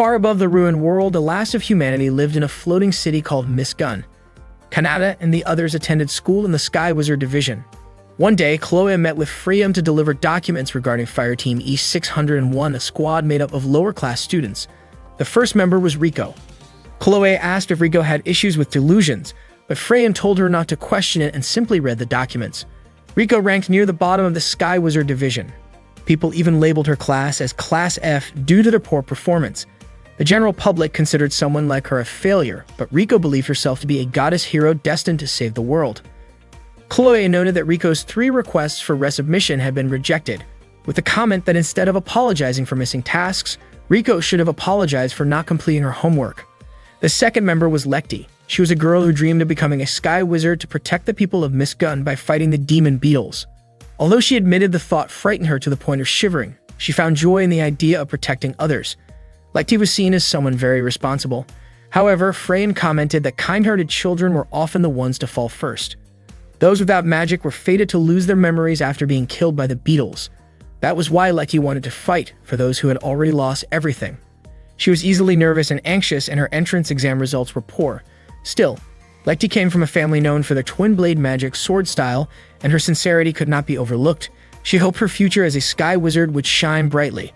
Far above the ruined world, the last of humanity lived in a floating city called Miss Gun. Kanata and the others attended school in the Sky Wizard Division. One day, Chloe met with Freya to deliver documents regarding Fireteam E601, a squad made up of lower-class students. The first member was Rico. Chloe asked if Rico had issues with delusions, but Freya told her not to question it and simply read the documents. Rico ranked near the bottom of the Sky Wizard Division. People even labeled her class as Class F due to their poor performance. The general public considered someone like her a failure, but Rico believed herself to be a goddess hero destined to save the world. Chloe noted that Rico's 3 requests for resubmission had been rejected, with the comment that instead of apologizing for missing tasks, Rico should have apologized for not completing her homework. The second member was Lekti. She was a girl who dreamed of becoming a sky wizard to protect the people of Miss Gun by fighting the demon beetles. Although she admitted the thought frightened her to the point of shivering, she found joy in the idea of protecting others. Lekti was seen as someone very responsible. However, Freya commented that kind-hearted children were often the ones to fall first. Those without magic were fated to lose their memories after being killed by the beetles. That was why Lekti wanted to fight for those who had already lost everything. She was easily nervous and anxious, and her entrance exam results were poor. Still, Lekti came from a family known for their twin-blade magic sword style, and her sincerity could not be overlooked. She hoped her future as a sky wizard would shine brightly.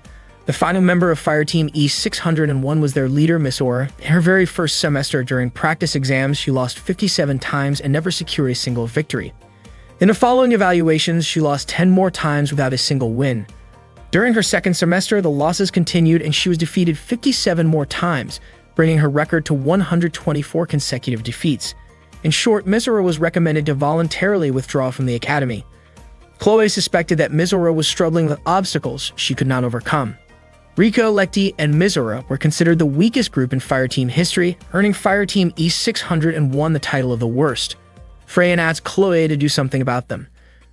The final member of Fireteam E601 was their leader, Miss Aura. In her very first semester during practice exams, she lost 57 times and never secured a single victory. In the following evaluations, she lost 10 more times without a single win. During her second semester, the losses continued and she was defeated 57 more times, bringing her record to 124 consecutive defeats. In short, Miss Aura was recommended to voluntarily withdraw from the academy. Chloe suspected that Miss Aura was struggling with obstacles she could not overcome. Rico, Lekti, and Miss Aura were considered the weakest group in Fireteam history, earning Fireteam E601 the title of the worst. Freya asked Chloe to do something about them.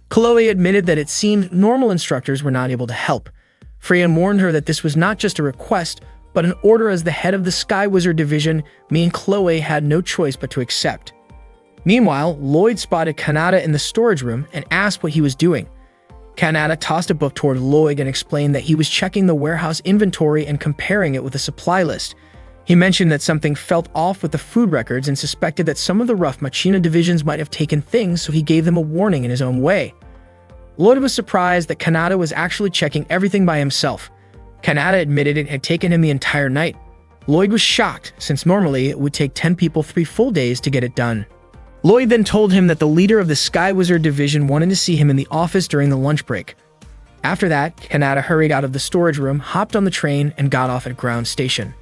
Chloe admitted that it seemed normal instructors were not able to help. Freya warned her that this was not just a request, but an order. As the head of the Sky Wizard Division, me and Chloe had no choice but to accept. Meanwhile, Lloyd spotted Kanata in the storage room and asked what he was doing. Kanata tossed a book toward Lloyd and explained that he was checking the warehouse inventory and comparing it with a supply list. He mentioned that something felt off with the food records and suspected that some of the rough Machina divisions might have taken things, so he gave them a warning in his own way. Lloyd was surprised that Kanata was actually checking everything by himself. Kanata admitted it had taken him the entire night. Lloyd was shocked, since normally it would take 10 people 3 full days to get it done. Lloyd then told him that the leader of the Sky Wizard Division wanted to see him in the office during the lunch break. After that, Kanata hurried out of the storage room, hopped on the train, and got off at ground station.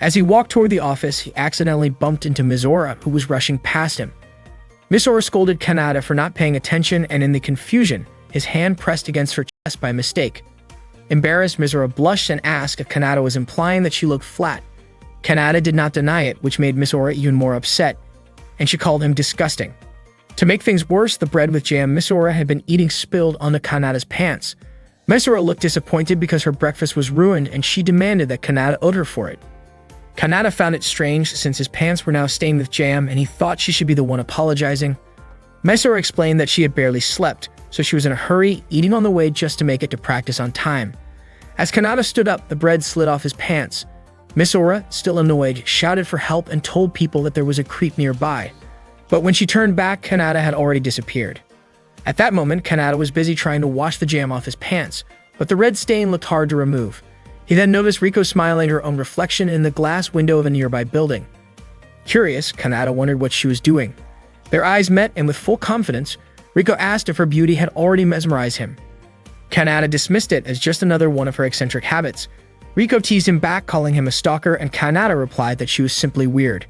As he walked toward the office, he accidentally bumped into Miss Aura, who was rushing past him. Miss Aura scolded Kanata for not paying attention, and in the confusion, his hand pressed against her chest by mistake. Embarrassed, Miss Aura blushed and asked if Kanata was implying that she looked flat. Kanata did not deny it, which made Miss Aura even more upset, and she called him disgusting. To make things worse, the bread with jam Miss Aura had been eating spilled onto Kanata's pants. Miss Aura looked disappointed because her breakfast was ruined, and she demanded that Kanata owed her for it. Kanata found it strange since his pants were now stained with jam, and he thought she should be the one apologizing. Miss Aura explained that she had barely slept, so she was in a hurry, eating on the way just to make it to practice on time. As Kanata stood up, the bread slid off his pants. Miss Aura, still annoyed, shouted for help and told people that there was a creep nearby. But when she turned back, Kanata had already disappeared. At that moment, Kanata was busy trying to wash the jam off his pants, but the red stain looked hard to remove. He then noticed Rico smiling at her own reflection in the glass window of a nearby building. Curious, Kanata wondered what she was doing. Their eyes met, and with full confidence, Rico asked if her beauty had already mesmerized him. Kanata dismissed it as just another one of her eccentric habits. Rico teased him back, calling him a stalker, and Kanata replied that she was simply weird.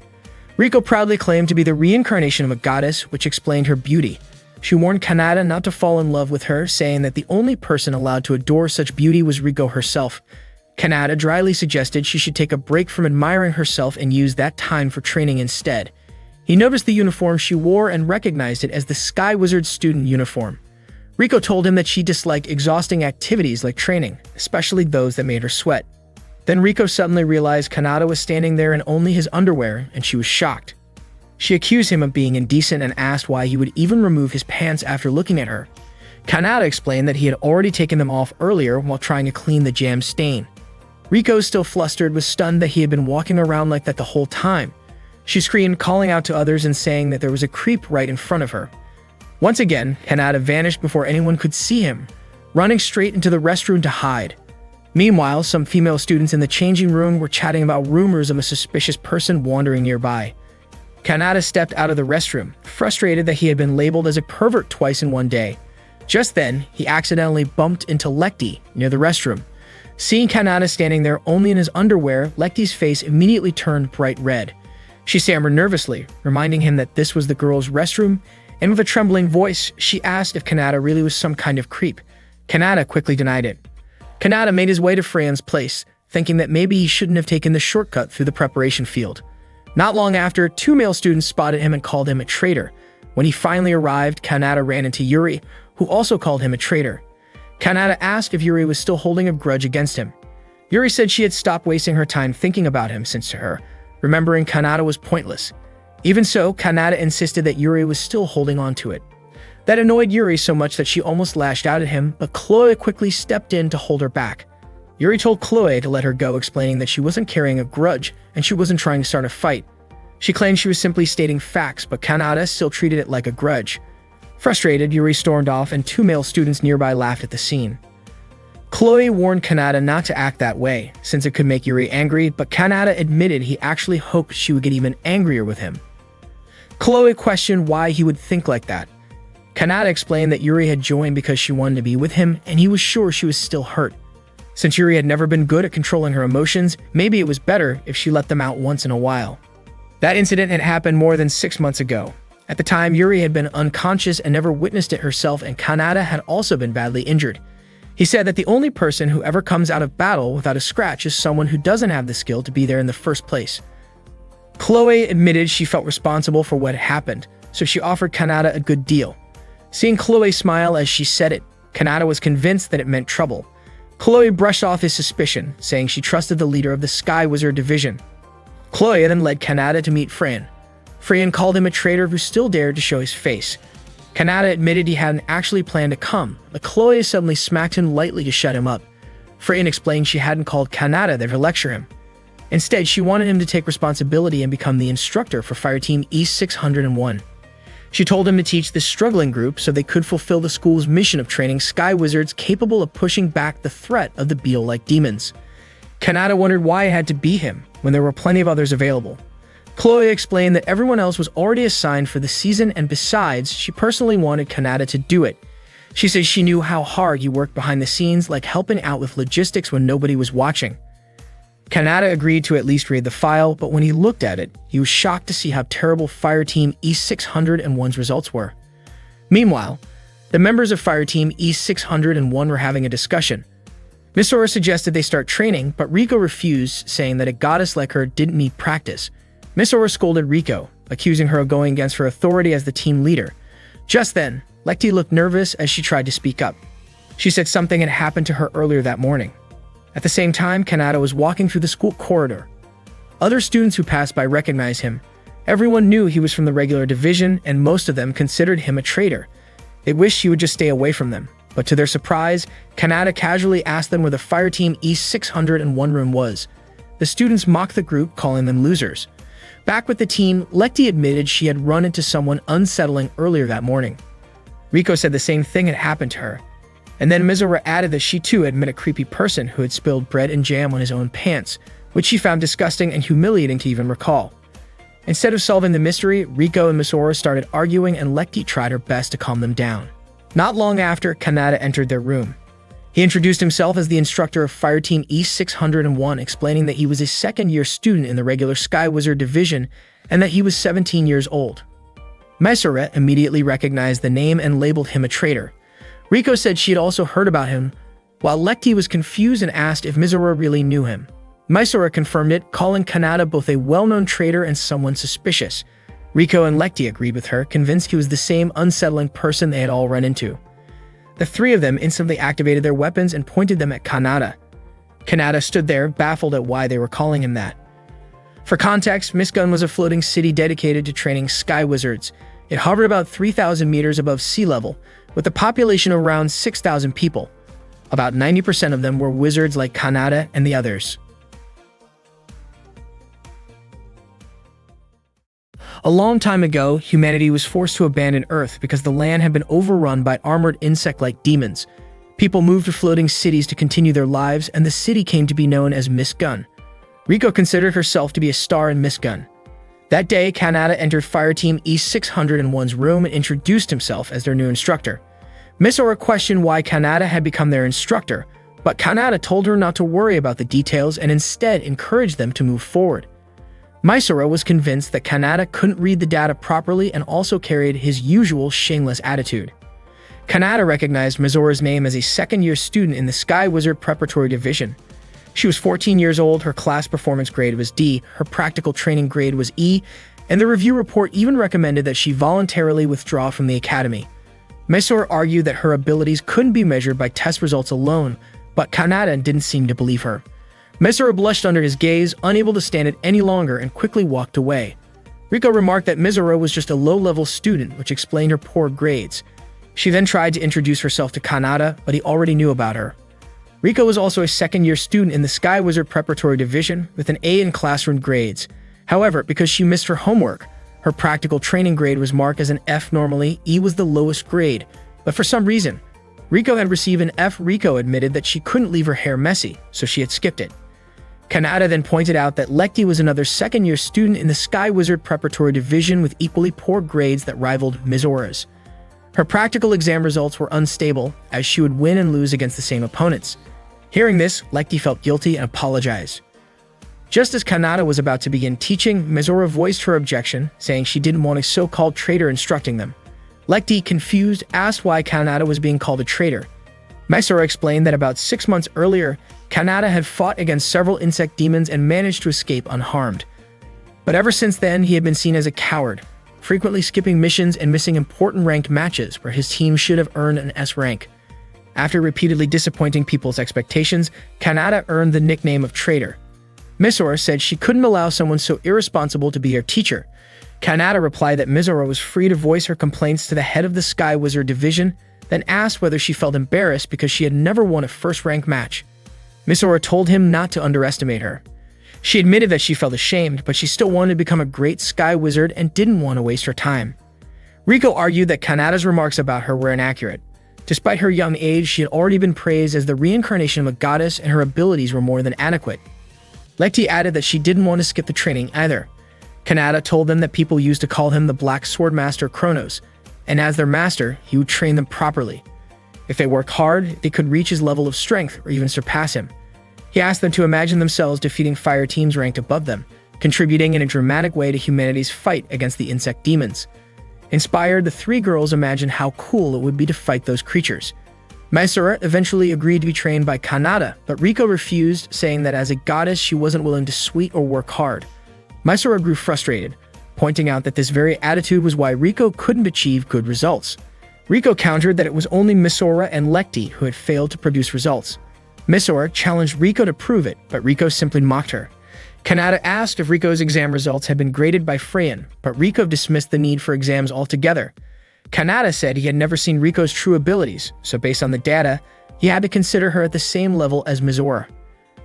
Rico proudly claimed to be the reincarnation of a goddess, which explained her beauty. She warned Kanata not to fall in love with her, saying that the only person allowed to adore such beauty was Rico herself. Kanata dryly suggested she should take a break from admiring herself and use that time for training instead. He noticed the uniform she wore and recognized it as the Sky Wizard student uniform. Rico told him that she disliked exhausting activities like training, especially those that made her sweat. Then Rico suddenly realized Kanata was standing there in only his underwear, and she was shocked. She accused him of being indecent and asked why he would even remove his pants after looking at her. Kanata explained that he had already taken them off earlier while trying to clean the jam stain. Riko, still flustered, was stunned that he had been walking around like that the whole time. She screamed, calling out to others and saying that there was a creep right in front of her. Once again, Kanata vanished before anyone could see him, running straight into the restroom to hide. Meanwhile, some female students in the changing room were chatting about rumors of a suspicious person wandering nearby. Kanata stepped out of the restroom, frustrated that he had been labeled as a pervert twice in one day. Just then, he accidentally bumped into Lekti near the restroom. Seeing Kanata standing there only in his underwear, Lekti's face immediately turned bright red. She stammered nervously, reminding him that this was the girls' restroom, and with a trembling voice, she asked if Kanata really was some kind of creep. Kanata quickly denied it. Kanata made his way to Freyan's place, thinking that maybe he shouldn't have taken the shortcut through the preparation field. Not long after, 2 male students spotted him and called him a traitor. When he finally arrived, Kanata ran into Yuri, who also called him a traitor. Kanata asked if Yuri was still holding a grudge against him. Yuri said she had stopped wasting her time thinking about him since to her, remembering Kanata was pointless. Even so, Kanata insisted that Yuri was still holding on to it. That annoyed Yuri so much that she almost lashed out at him, but Chloe quickly stepped in to hold her back. Yuri told Chloe to let her go, explaining that she wasn't carrying a grudge and she wasn't trying to start a fight. She claimed she was simply stating facts, but Kanata still treated it like a grudge. Frustrated, Yuri stormed off and 2 male students nearby laughed at the scene. Chloe warned Kanata not to act that way, since it could make Yuri angry, but Kanata admitted he actually hoped she would get even angrier with him. Chloe questioned why he would think like that. Kanata explained that Yuri had joined because she wanted to be with him, and he was sure she was still hurt. Since Yuri had never been good at controlling her emotions, maybe it was better if she let them out once in a while. That incident had happened more than 6 months ago. At the time, Yuri had been unconscious and never witnessed it herself, and Kanata had also been badly injured. He said that the only person who ever comes out of battle without a scratch is someone who doesn't have the skill to be there in the first place. Chloe admitted she felt responsible for what had happened, so she offered Kanata a good deal. Seeing Chloe smile as she said it, Kanata was convinced that it meant trouble. Chloe brushed off his suspicion, saying she trusted the leader of the Sky Wizard Division. Chloe then led Kanata to meet Freyan. Freyan called him a traitor who still dared to show his face. Kanata admitted he hadn't actually planned to come, but Chloe suddenly smacked him lightly to shut him up. Freyan explained she hadn't called Kanata there to lecture him. Instead, she wanted him to take responsibility and become the instructor for Fireteam E601. She told him to teach this struggling group so they could fulfill the school's mission of training Sky Wizards capable of pushing back the threat of the beetle-like demons. Kanata wondered why it had to be him, when there were plenty of others available. Chloe explained that everyone else was already assigned for the season, and besides, she personally wanted Kanata to do it. She said she knew how hard he worked behind the scenes, like helping out with logistics when nobody was watching. Kanata agreed to at least read the file, but when he looked at it, he was shocked to see how terrible Fireteam E601's results were. Meanwhile, the members of Fireteam E601 were having a discussion. Misora suggested they start training, but Riko refused, saying that a goddess like her didn't need practice. Misora scolded Riko, accusing her of going against her authority as the team leader. Just then, Lekti looked nervous as she tried to speak up. She said something had happened to her earlier that morning. At the same time, Kanata was walking through the school corridor. Other students who passed by recognized him. Everyone knew he was from the regular division, and most of them considered him a traitor. They wished he would just stay away from them. But to their surprise, Kanata casually asked them where the Fireteam E601 room was. The students mocked the group, calling them losers. Back with the team, Lekti admitted she had run into someone unsettling earlier that morning. Riko said the same thing had happened to her. And then Mizora added that she too had met a creepy person who had spilled bread and jam on his own pants, which she found disgusting and humiliating to even recall. Instead of solving the mystery, Riko and Mizora started arguing, and Lekti tried her best to calm them down. Not long after, Kanata entered their room. He introduced himself as the instructor of Fireteam E601, explaining that he was a second-year student in the regular Sky Wizard Division and that he was 17 years old. Mizora immediately recognized the name and labeled him a traitor. Riko said she had also heard about him, while Lekti was confused and asked if Mizora really knew him. Mizora confirmed it, calling Kanata both a well-known traitor and someone suspicious. Riko and Lekti agreed with her, convinced he was the same unsettling person they had all run into. The three of them instantly activated their weapons and pointed them at Kanata. Kanata stood there, baffled at why they were calling him that. For context, Miss Gun was a floating city dedicated to training Sky Wizards. It hovered about 3,000 meters above sea level, with a population of around 6,000 people. About 90% of them were wizards like Kanata and the others. A long time ago, humanity was forced to abandon Earth because the land had been overrun by armored insect-like demons. People moved to floating cities to continue their lives, and the city came to be known as Miss Gun. Riko considered herself to be a star in Miss Gun. That day, Kanata entered Fireteam E601's room and introduced himself as their new instructor. Misora questioned why Kanata had become their instructor, but Kanata told her not to worry about the details and instead encouraged them to move forward. Misora was convinced that Kanata couldn't read the data properly and also carried his usual shameless attitude. Kanata recognized Misora's name as a second-year student in the Sky Wizard Preparatory Division. She was 14 years old, her class performance grade was D, her practical training grade was E, and the review report even recommended that she voluntarily withdraw from the academy. Misora argued that her abilities couldn't be measured by test results alone, but Kanata didn't seem to believe her. Misora blushed under his gaze, unable to stand it any longer, and quickly walked away. Riko remarked that Misora was just a low-level student, which explained her poor grades. She then tried to introduce herself to Kanata, but he already knew about her. Riko was also a second-year student in the Sky Wizard Preparatory Division with an A in classroom grades. However, because she missed her homework, her practical training grade was marked as an F. Normally, E was the lowest grade, but for some reason, Riko had received an F. Riko admitted that she couldn't leave her hair messy, so she had skipped it. Kanata then pointed out that Lekti was another second-year student in the Sky Wizard Preparatory Division with equally poor grades that rivaled Misora's. Her practical exam results were unstable, as she would win and lose against the same opponents. Hearing this, Lekti felt guilty and apologized. Just as Kanata was about to begin teaching, Misora voiced her objection, saying she didn't want a so-called traitor instructing them. Lekti, confused, asked why Kanata was being called a traitor. Misora explained that about 6 months earlier, Kanata had fought against several insect demons and managed to escape unharmed. But ever since then, he had been seen as a coward, frequently skipping missions and missing important ranked matches where his team should have earned an S rank. After repeatedly disappointing people's expectations, Kanata earned the nickname of traitor. Misora said she couldn't allow someone so irresponsible to be her teacher. Kanata replied that Misora was free to voice her complaints to the head of the Sky Wizard Division, then asked whether she felt embarrassed because she had never won a first-rank match. Misora told him not to underestimate her. She admitted that she felt ashamed, but she still wanted to become a great Sky Wizard and didn't want to waste her time. Riko argued that Kanata's remarks about her were inaccurate. Despite her young age, she had already been praised as the reincarnation of a goddess and her abilities were more than adequate. Lekti added that she didn't want to skip the training either. Kanata told them that people used to call him the Black Sword Master Kronos, and as their master, he would train them properly. If they worked hard, they could reach his level of strength or even surpass him. He asked them to imagine themselves defeating fire teams ranked above them, contributing in a dramatic way to humanity's fight against the insect demons. Inspired, the three girls imagined how cool it would be to fight those creatures. Misora eventually agreed to be trained by Kanata, but Riko refused, saying that as a goddess she wasn't willing to sweat or work hard. Misora grew frustrated, pointing out that this very attitude was why Riko couldn't achieve good results. Riko countered that it was only Misora and Lekti who had failed to produce results. Misora challenged Riko to prove it, but Riko simply mocked her. Kanata asked if Riko's exam results had been graded by Freyan, but Riko dismissed the need for exams altogether. Kanata said he had never seen Riko's true abilities, so based on the data, he had to consider her at the same level as Misora.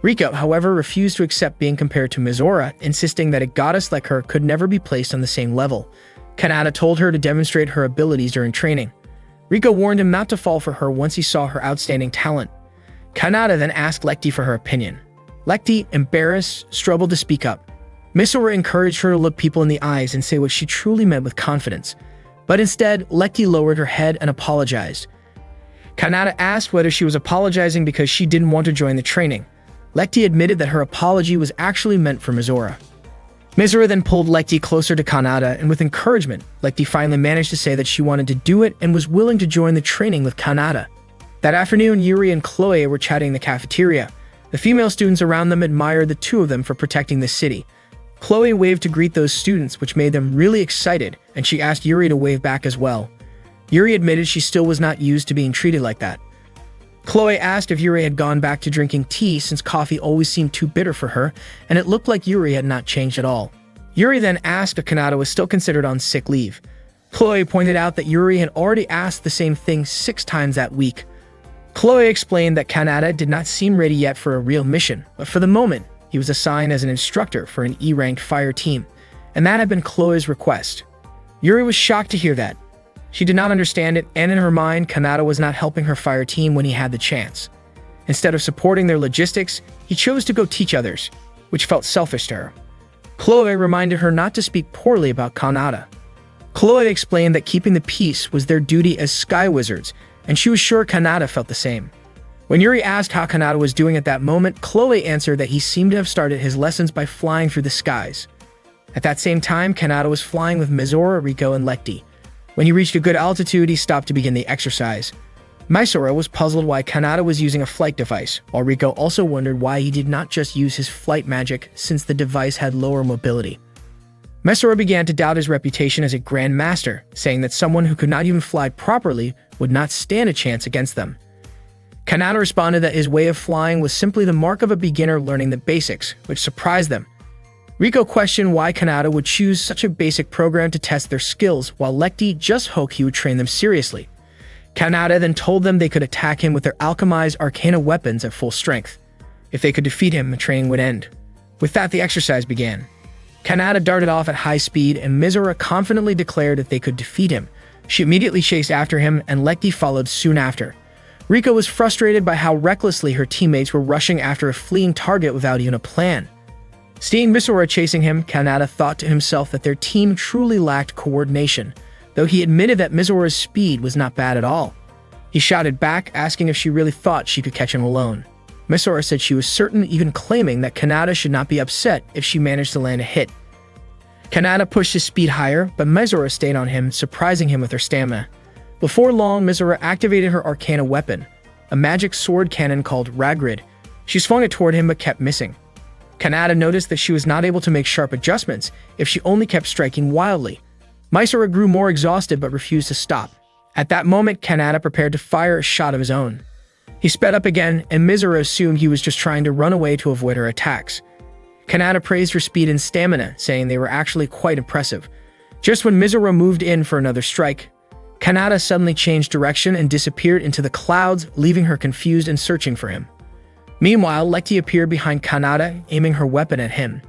Riko, however, refused to accept being compared to Misora, insisting that a goddess like her could never be placed on the same level. Kanata told her to demonstrate her abilities during training. Riko warned him not to fall for her once he saw her outstanding talent. Kanata then asked Lekti for her opinion. Lekti, embarrassed, struggled to speak up. Misora encouraged her to look people in the eyes and say what she truly meant with confidence. But instead, Lekti lowered her head and apologized. Kanata asked whether she was apologizing because she didn't want to join the training. Lekti admitted that her apology was actually meant for Misora. Misora then pulled Lekti closer to Kanata, and with encouragement, Lekti finally managed to say that she wanted to do it and was willing to join the training with Kanata. That afternoon, Yuri and Chloe were chatting in the cafeteria. The female students around them admired the two of them for protecting the city. Chloe waved to greet those students, which made them really excited, and she asked Yuri to wave back as well. Yuri admitted she still was not used to being treated like that. Chloe asked if Yuri had gone back to drinking tea since coffee always seemed too bitter for her, and it looked like Yuri had not changed at all. Yuri then asked if Kanata was still considered on sick leave. Chloe pointed out that Yuri had already asked the same thing 6 times that week. Chloe explained that Kanata did not seem ready yet for a real mission, but for the moment, he was assigned as an instructor for an E-ranked fire team, and that had been Chloe's request. Yuri was shocked to hear that. She did not understand it, and in her mind, Kanata was not helping her fire team when he had the chance. Instead of supporting their logistics, he chose to go teach others, which felt selfish to her. Chloe reminded her not to speak poorly about Kanata. Chloe explained that keeping the peace was their duty as sky wizards, and she was sure Kanata felt the same. When Yuri asked how Kanata was doing at that moment, Chloe answered that he seemed to have started his lessons by flying through the skies. At that same time, Kanata was flying with Mizora, Riko, and Lekti. When he reached a good altitude, he stopped to begin the exercise. Mizora was puzzled why Kanata was using a flight device, while Riko also wondered why he did not just use his flight magic since the device had lower mobility. Mizora began to doubt his reputation as a Grand Master, saying that someone who could not even fly properly would not stand a chance against them. Kanata responded that his way of flying was simply the mark of a beginner learning the basics, which surprised them. Riko questioned why Kanata would choose such a basic program to test their skills, while Lekti just hoped he would train them seriously. Kanata then told them they could attack him with their alchemized arcana weapons at full strength. If they could defeat him, the training would end. With that, the exercise began. Kanata darted off at high speed, and Mizora confidently declared that they could defeat him. She immediately chased after him, and Lekti followed soon after. Riko was frustrated by how recklessly her teammates were rushing after a fleeing target without even a plan. Seeing Mizora chasing him, Kanata thought to himself that their team truly lacked coordination, though he admitted that Mizora's speed was not bad at all. He shouted back, asking if she really thought she could catch him alone. Mizora said she was certain, even claiming that Kanata should not be upset if she managed to land a hit. Kanata pushed his speed higher, but Mizora stayed on him, surprising him with her stamina. Before long, Mizora activated her arcana weapon, a magic sword cannon called Ragrid. She swung it toward him but kept missing. Kanata noticed that she was not able to make sharp adjustments if she only kept striking wildly. Mizora grew more exhausted but refused to stop. At that moment, Kanata prepared to fire a shot of his own. He sped up again, and Mizora assumed he was just trying to run away to avoid her attacks. Kanata praised her speed and stamina, saying they were actually quite impressive. Just when Mizora moved in for another strike, Kanata suddenly changed direction and disappeared into the clouds, leaving her confused and searching for him. Meanwhile, Lekti appeared behind Kanata, aiming her weapon at him.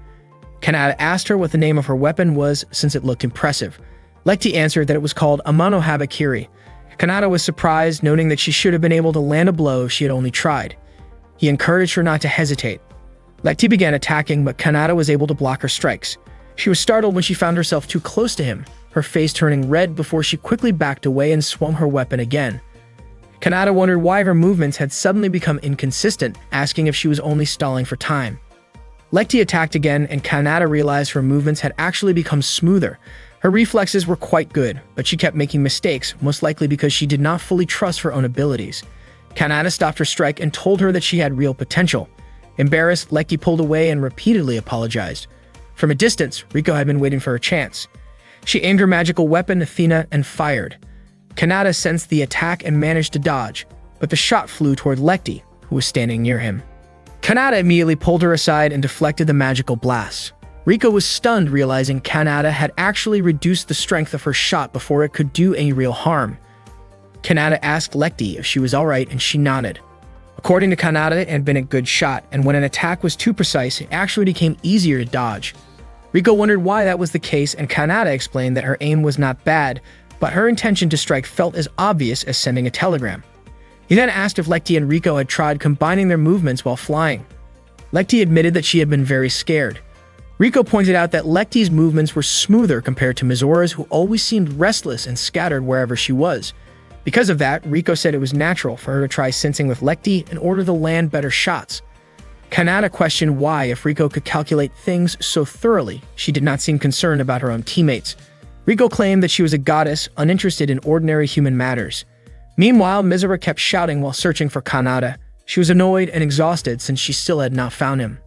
Kanata asked her what the name of her weapon was since it looked impressive. Lekti answered that it was called Amano Habakiri. Kanata was surprised, noting that she should have been able to land a blow if she had only tried. He encouraged her not to hesitate. Lekti began attacking, but Kanata was able to block her strikes. She was startled when she found herself too close to him, her face turning red before she quickly backed away and swung her weapon again. Kanata wondered why her movements had suddenly become inconsistent, asking if she was only stalling for time. Lekti attacked again, and Kanata realized her movements had actually become smoother. Her reflexes were quite good, but she kept making mistakes, most likely because she did not fully trust her own abilities. Kanata stopped her strike and told her that she had real potential. Embarrassed, Lekti pulled away and repeatedly apologized. From a distance, Riko had been waiting for her chance. She aimed her magical weapon, Athena, and fired. Kanata sensed the attack and managed to dodge, but the shot flew toward Lekti, who was standing near him. Kanata immediately pulled her aside and deflected the magical blast. Riko was stunned, realizing Kanata had actually reduced the strength of her shot before it could do any real harm. Kanata asked Lekti if she was alright, and she nodded. According to Kanata, it had been a good shot, and when an attack was too precise, it actually became easier to dodge. Riko wondered why that was the case, and Kanata explained that her aim was not bad, but her intention to strike felt as obvious as sending a telegram. He then asked if Lekti and Riko had tried combining their movements while flying. Lekti admitted that she had been very scared. Riko pointed out that Lekti's movements were smoother compared to Mizora's, who always seemed restless and scattered wherever she was. Because of that, Riko said it was natural for her to try sensing with Lekti in order to land better shots. Kanata questioned why, if Riko could calculate things so thoroughly, she did not seem concerned about her own teammates. Riko claimed that she was a goddess, uninterested in ordinary human matters. Meanwhile, Mizora kept shouting while searching for Kanata. She was annoyed and exhausted since she still had not found him.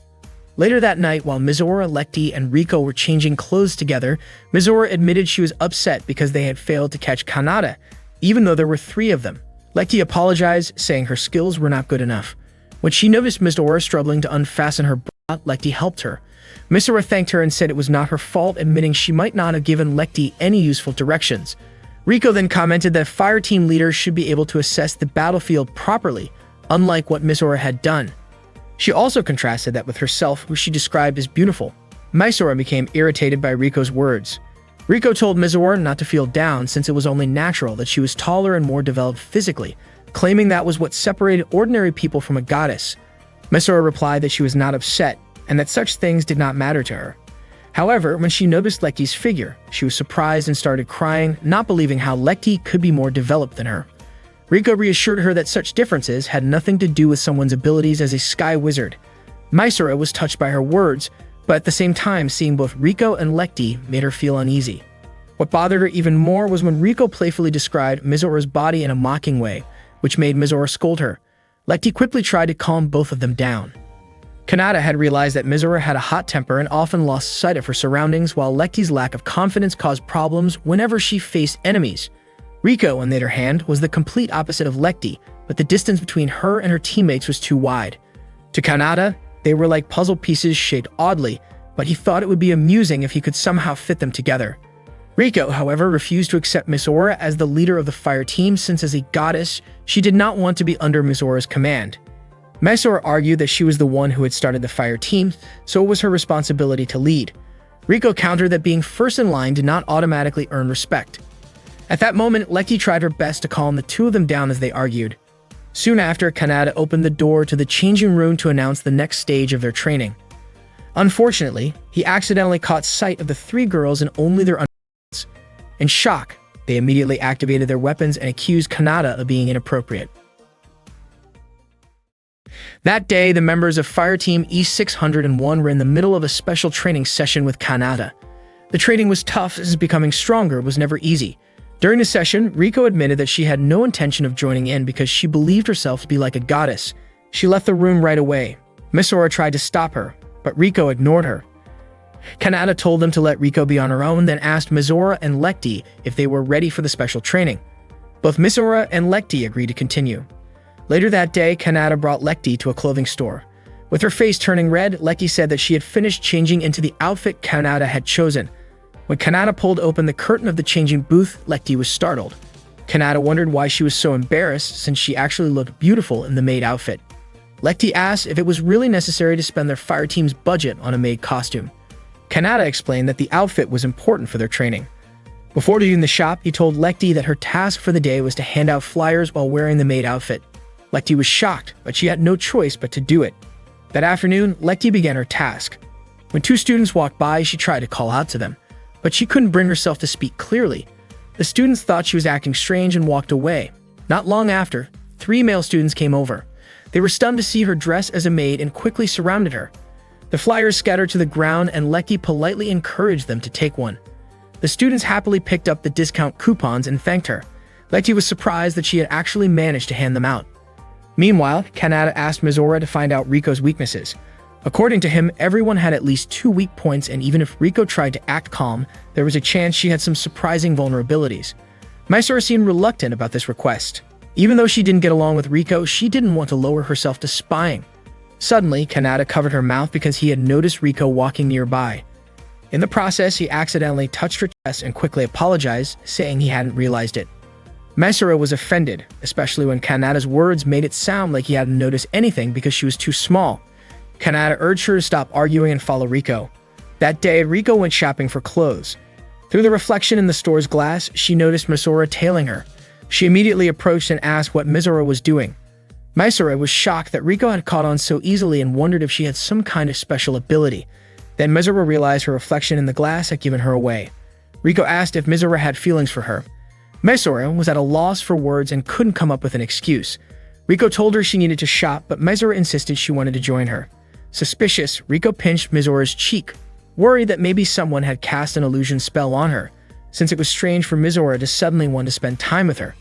Later that night, while Mizora, Lekti, and Riko were changing clothes together, Mizora admitted she was upset because they had failed to catch Kanata, even though there were 3 of them. Lekti apologized, saying her skills were not good enough. When she noticed Mizora struggling to unfasten her bra, Lekti helped her. Mizora thanked her and said it was not her fault, admitting she might not have given Lekti any useful directions. Riko then commented that fire team leaders should be able to assess the battlefield properly, unlike what Misora had done. She also contrasted that with herself, who she described as beautiful. Misora became irritated by Riko's words. Riko told Misora not to feel down since it was only natural that she was taller and more developed physically, claiming that was what separated ordinary people from a goddess. Misora replied that she was not upset and that such things did not matter to her. However, when she noticed Lecty's figure, she was surprised and started crying, not believing how Lecty could be more developed than her. Riko reassured her that such differences had nothing to do with someone's abilities as a sky wizard. Misora was touched by her words, but at the same time, seeing both Riko and Lecty made her feel uneasy. What bothered her even more was when Riko playfully described Misora's body in a mocking way, which made Misora scold her. Lecty quickly tried to calm both of them down. Kanata had realized that Misora had a hot temper and often lost sight of her surroundings, while Lecty's lack of confidence caused problems whenever she faced enemies. Riko, on the other hand, was the complete opposite of Lecty, but the distance between her and her teammates was too wide. To Kanata, they were like puzzle pieces shaped oddly, but he thought it would be amusing if he could somehow fit them together. Riko, however, refused to accept Misora as the leader of the fire team since as a goddess, she did not want to be under Misora's command. Misora argued that she was the one who had started the fire team, so it was her responsibility to lead. Riko countered that being first in line did not automatically earn respect. At that moment, Lecty tried her best to calm the two of them down as they argued. Soon after, Kanata opened the door to the changing room to announce the next stage of their training. Unfortunately, he accidentally caught sight of the three girls and only their undergarments. In shock, they immediately activated their weapons and accused Kanata of being inappropriate. That day, the members of Fire Team E601 were in the middle of a special training session with Kanata. The training was tough as becoming stronger was never easy. During the session, Riko admitted that she had no intention of joining in because she believed herself to be like a goddess. She left the room right away. Misora tried to stop her, but Riko ignored her. Kanata told them to let Riko be on her own, then asked Misora and Lecty if they were ready for the special training. Both Misora and Lecty agreed to continue. Later that day, Kanata brought Lecty to a clothing store. With her face turning red, Lecty said that she had finished changing into the outfit Kanata had chosen. When Kanata pulled open the curtain of the changing booth, Lecty was startled. Kanata wondered why she was so embarrassed since she actually looked beautiful in the maid outfit. Lecty asked if it was really necessary to spend their fire team's budget on a maid costume. Kanata explained that the outfit was important for their training. Before leaving the shop, he told Lecty that her task for the day was to hand out flyers while wearing the maid outfit. Lecty was shocked, but she had no choice but to do it. That afternoon, Lecty began her task. When two students walked by, she tried to call out to them, but she couldn't bring herself to speak clearly. The students thought she was acting strange and walked away. Not long after, 3 male students came over. They were stunned to see her dressed as a maid and quickly surrounded her. The flyers scattered to the ground and Lecty politely encouraged them to take one. The students happily picked up the discount coupons and thanked her. Lecty was surprised that she had actually managed to hand them out. Meanwhile, Kanata asked Misora to find out Riko's weaknesses. According to him, everyone had at least 2 weak points, and even if Riko tried to act calm, there was a chance she had some surprising vulnerabilities. Misora seemed reluctant about this request. Even though she didn't get along with Riko, she didn't want to lower herself to spying. Suddenly, Kanata covered her mouth because he had noticed Riko walking nearby. In the process, he accidentally touched her chest and quickly apologized, saying he hadn't realized it. Misora was offended, especially when Kanata's words made it sound like he hadn't noticed anything because she was too small. Kanata urged her to stop arguing and follow Riko. That day, Riko went shopping for clothes. Through the reflection in the store's glass, she noticed Misora tailing her. She immediately approached and asked what Misora was doing. Misora was shocked that Riko had caught on so easily and wondered if she had some kind of special ability. Then Misora realized her reflection in the glass had given her away. Riko asked if Misora had feelings for her. Misora was at a loss for words and couldn't come up with an excuse. Riko told her she needed to shop, but Misora insisted she wanted to join her. Suspicious, Riko pinched Misora's cheek, worried that maybe someone had cast an illusion spell on her, since it was strange for Misora to suddenly want to spend time with her.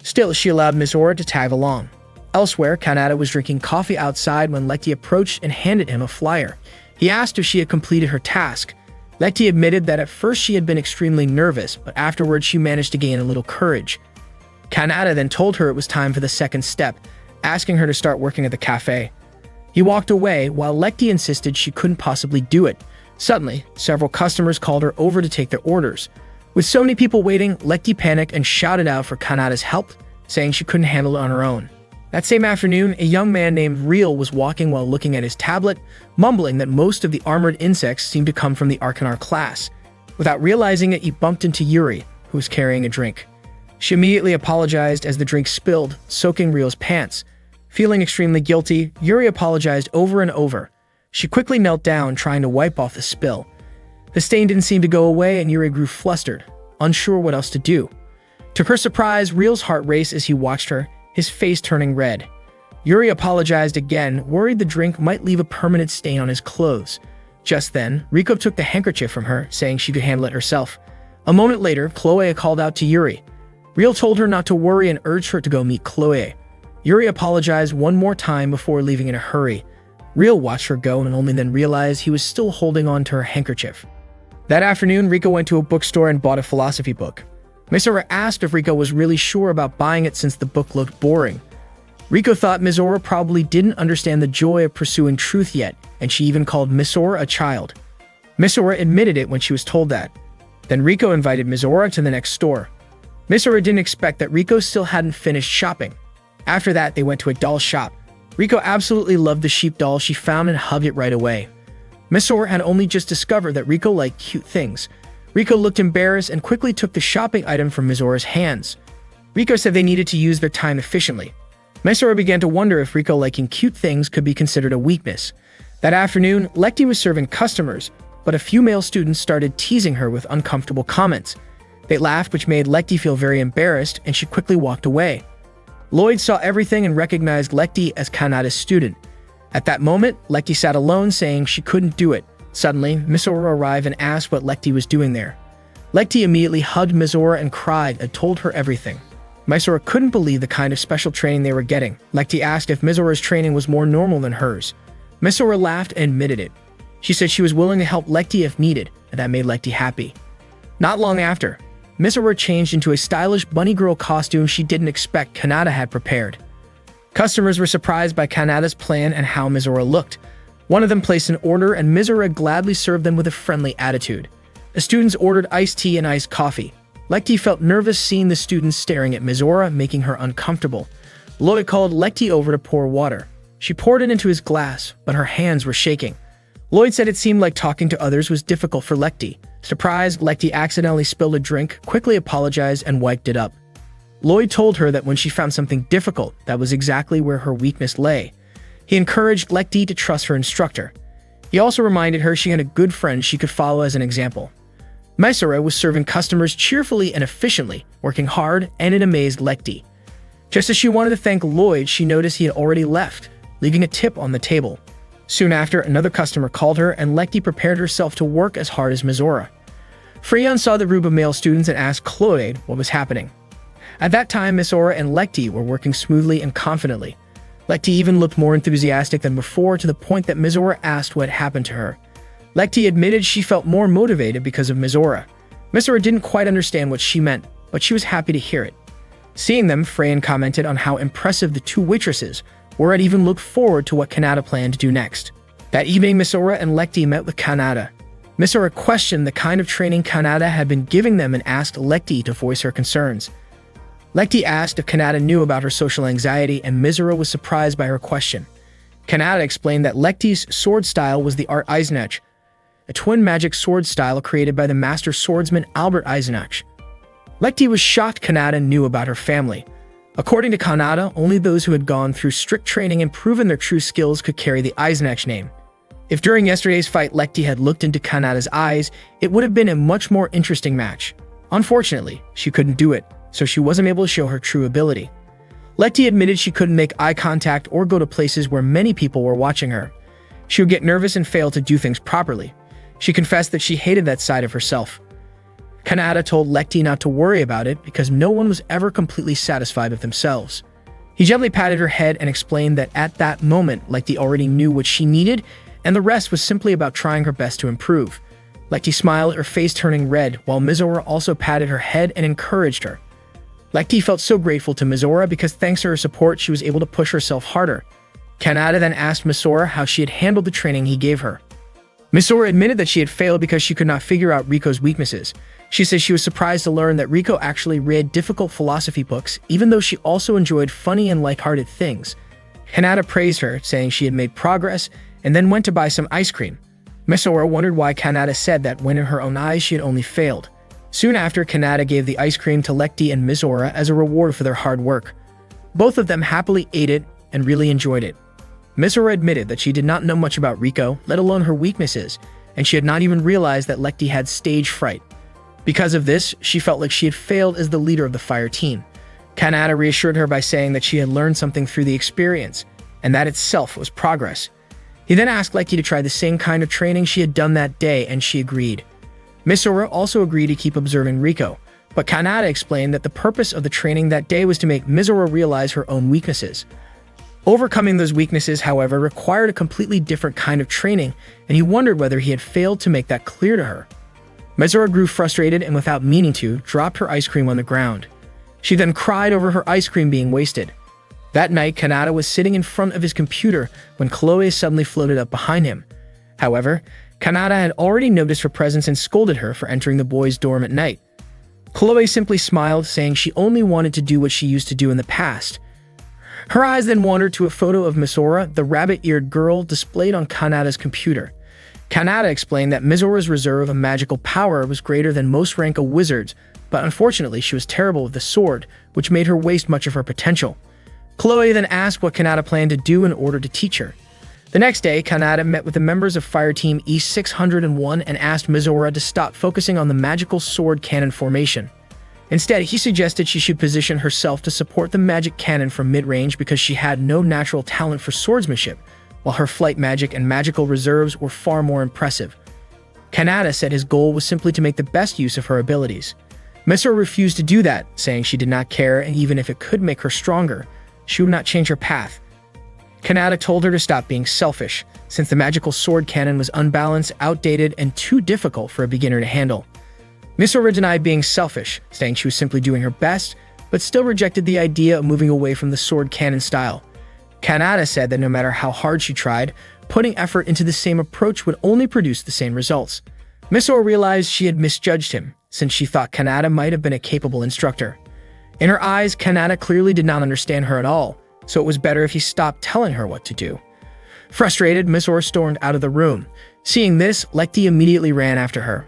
Still, she allowed Misora to tag along. Elsewhere, Kanata was drinking coffee outside when Lecty approached and handed him a flyer. He asked if she had completed her task. Lecty admitted that at first she had been extremely nervous, but afterwards she managed to gain a little courage. Kanata then told her it was time for the second step, asking her to start working at the cafe. He walked away while Lecty insisted she couldn't possibly do it. Suddenly, several customers called her over to take their orders. With so many people waiting, Lekti panicked and shouted out for Kanada's help, saying she couldn't handle it on her own. That same afternoon, a young man named Real was walking while looking at his tablet, mumbling that most of the armored insects seemed to come from the Arcanar class. Without realizing it, he bumped into Yuri, who was carrying a drink. She immediately apologized as the drink spilled, soaking Real's pants. Feeling extremely guilty, Yuri apologized over and over. She quickly knelt down, trying to wipe off the spill. The stain didn't seem to go away, and Yuri grew flustered, unsure what else to do. To her surprise, Real's heart raced as he watched her, his face turning red. Yuri apologized again, worried the drink might leave a permanent stain on his clothes. Just then, Riko took the handkerchief from her, saying she could handle it herself. A moment later, Chloe called out to Yuri. Real told her not to worry and urged her to go meet Chloe. Yuri apologized one more time before leaving in a hurry. Real watched her go and only then realized he was still holding on to her handkerchief. That afternoon, Riko went to a bookstore and bought a philosophy book. Mizora asked if Riko was really sure about buying it since the book looked boring. Riko thought Mizora probably didn't understand the joy of pursuing truth yet, and she even called Mizora a child. Mizora admitted it when she was told that. Then Riko invited Mizora to the next store. Mizora didn't expect that Riko still hadn't finished shopping. After that, they went to a doll shop. Riko absolutely loved the sheep doll she found and hugged it right away. Mizora had only just discovered that Riko liked cute things. Riko looked embarrassed and quickly took the shopping item from Mizora's hands. Riko said they needed to use their time efficiently. Mizora began to wonder if Riko liking cute things could be considered a weakness. That afternoon, Lekti was serving customers, but a few male students started teasing her with uncomfortable comments. They laughed, which made Lekti feel very embarrassed, and she quickly walked away. Lloyd saw everything and recognized Lekti as Kanada's student. At that moment, Lekti sat alone, saying she couldn't do it. Suddenly, Mizora arrived and asked what Lekti was doing there. Lekti immediately hugged Mizora and cried and told her everything. Mizora couldn't believe the kind of special training they were getting. Lekti asked if Mizora's training was more normal than hers. Mizora laughed and admitted it. She said she was willing to help Lekti if needed, and that made Lekti happy. Not long after, Mizora changed into a stylish bunny girl costume she didn't expect Kanada had prepared. Customers were surprised by Kanada's plan and how Mizora looked. One of them placed an order, and Mizora gladly served them with a friendly attitude. The students ordered iced tea and iced coffee. Lekti felt nervous seeing the students staring at Mizora, making her uncomfortable. Lloyd called Lekti over to pour water. She poured it into his glass, but her hands were shaking. Lloyd said it seemed like talking to others was difficult for Lekti. Surprised, Lekti accidentally spilled a drink, quickly apologized, and wiped it up. Lloyd told her that when she found something difficult, that was exactly where her weakness lay. He encouraged Lekti to trust her instructor. He also reminded her she had a good friend she could follow as an example. Mizora was serving customers cheerfully and efficiently, working hard, and it amazed Lekti. Just as she wanted to thank Lloyd, she noticed he had already left, leaving a tip on the table. Soon after, another customer called her, and Lekti prepared herself to work as hard as Mizora. Freyon saw the group of male students and asked Chloe what was happening. At that time, Mizora and Lekti were working smoothly and confidently. Lekti even looked more enthusiastic than before, to the point that Mizora asked what happened to her. Lekti admitted she felt more motivated because of Mizora. Mizora didn't quite understand what she meant, but she was happy to hear it. Seeing them, Freyon commented on how impressive the two waitresses were and even looked forward to what Kanada planned to do next. That evening, Mizora and Lekti met with Kanada. Mizora questioned the kind of training Kanada had been giving them and asked Lekti to voice her concerns. Lekti asked if Kanada knew about her social anxiety, and Mizora was surprised by her question. Kanada explained that Lekti's sword style was the Art Eisenach, a twin magic sword style created by the master swordsman Albert Eisenach. Lekti was shocked Kanada knew about her family. According to Kanada, only those who had gone through strict training and proven their true skills could carry the Eisenach name. If during yesterday's fight Lekti had looked into Kanada's eyes, it would have been a much more interesting match. Unfortunately, she couldn't do it, so she wasn't able to show her true ability. Lekti admitted she couldn't make eye contact or go to places where many people were watching her. She would get nervous and fail to do things properly. She confessed that she hated that side of herself. Kanada told Lekti not to worry about it because no one was ever completely satisfied with themselves. He gently patted her head and explained that at that moment, Lekti already knew what she needed, and the rest was simply about trying her best to improve. Lekti smiled, her face turning red, while Mizora also patted her head and encouraged her. Lekti felt so grateful to Mizora because thanks to her support, she was able to push herself harder. Kanada then asked Mizora how she had handled the training he gave her. Misora admitted that she had failed because she could not figure out Riko's weaknesses. She says she was surprised to learn that Riko actually read difficult philosophy books, even though she also enjoyed funny and lighthearted things. Kanata praised her, saying she had made progress, and then went to buy some ice cream. Misora wondered why Kanata said that when in her own eyes she had only failed. Soon after, Kanata gave the ice cream to Lecty and Misora as a reward for their hard work. Both of them happily ate it and really enjoyed it. Misora admitted that she did not know much about Riko, let alone her weaknesses, and she had not even realized that Lecty had stage fright. Because of this, she felt like she had failed as the leader of the fire team. Kanata reassured her by saying that she had learned something through the experience, and that itself was progress. He then asked Lecty to try the same kind of training she had done that day, and she agreed. Misora also agreed to keep observing Riko, but Kanata explained that the purpose of the training that day was to make Misora realize her own weaknesses. Overcoming those weaknesses, however, required a completely different kind of training, and he wondered whether he had failed to make that clear to her. Misora grew frustrated and, without meaning to, dropped her ice cream on the ground. She then cried over her ice cream being wasted. That night, Kanata was sitting in front of his computer when Chloe suddenly floated up behind him. However, Kanata had already noticed her presence and scolded her for entering the boys' dorm at night. Chloe simply smiled, saying she only wanted to do what she used to do in the past. Her eyes then wandered to a photo of Misora, the rabbit-eared girl, displayed on Kanata's computer. Kanata explained that Misora's reserve of magical power was greater than most rank of wizards, but unfortunately she was terrible with the sword, which made her waste much of her potential. Chloe then asked what Kanata planned to do in order to teach her. The next day, Kanata met with the members of Fire Team E601 and asked Misora to stop focusing on the magical sword cannon formation. Instead, he suggested she should position herself to support the magic cannon from mid-range because she had no natural talent for swordsmanship, while her flight magic and magical reserves were far more impressive. Kanata said his goal was simply to make the best use of her abilities. Misora refused to do that, saying she did not care, and even if it could make her stronger, she would not change her path. Kanata told her to stop being selfish, since the magical sword cannon was unbalanced, outdated, and too difficult for a beginner to handle. Misora denied being selfish, saying she was simply doing her best, but still rejected the idea of moving away from the sword cannon style. Kanata said that no matter how hard she tried, putting effort into the same approach would only produce the same results. Misora realized she had misjudged him, since she thought Kanata might have been a capable instructor. In her eyes, Kanata clearly did not understand her at all, so it was better if he stopped telling her what to do. Frustrated, Misora stormed out of the room. Seeing this, Lecty immediately ran after her.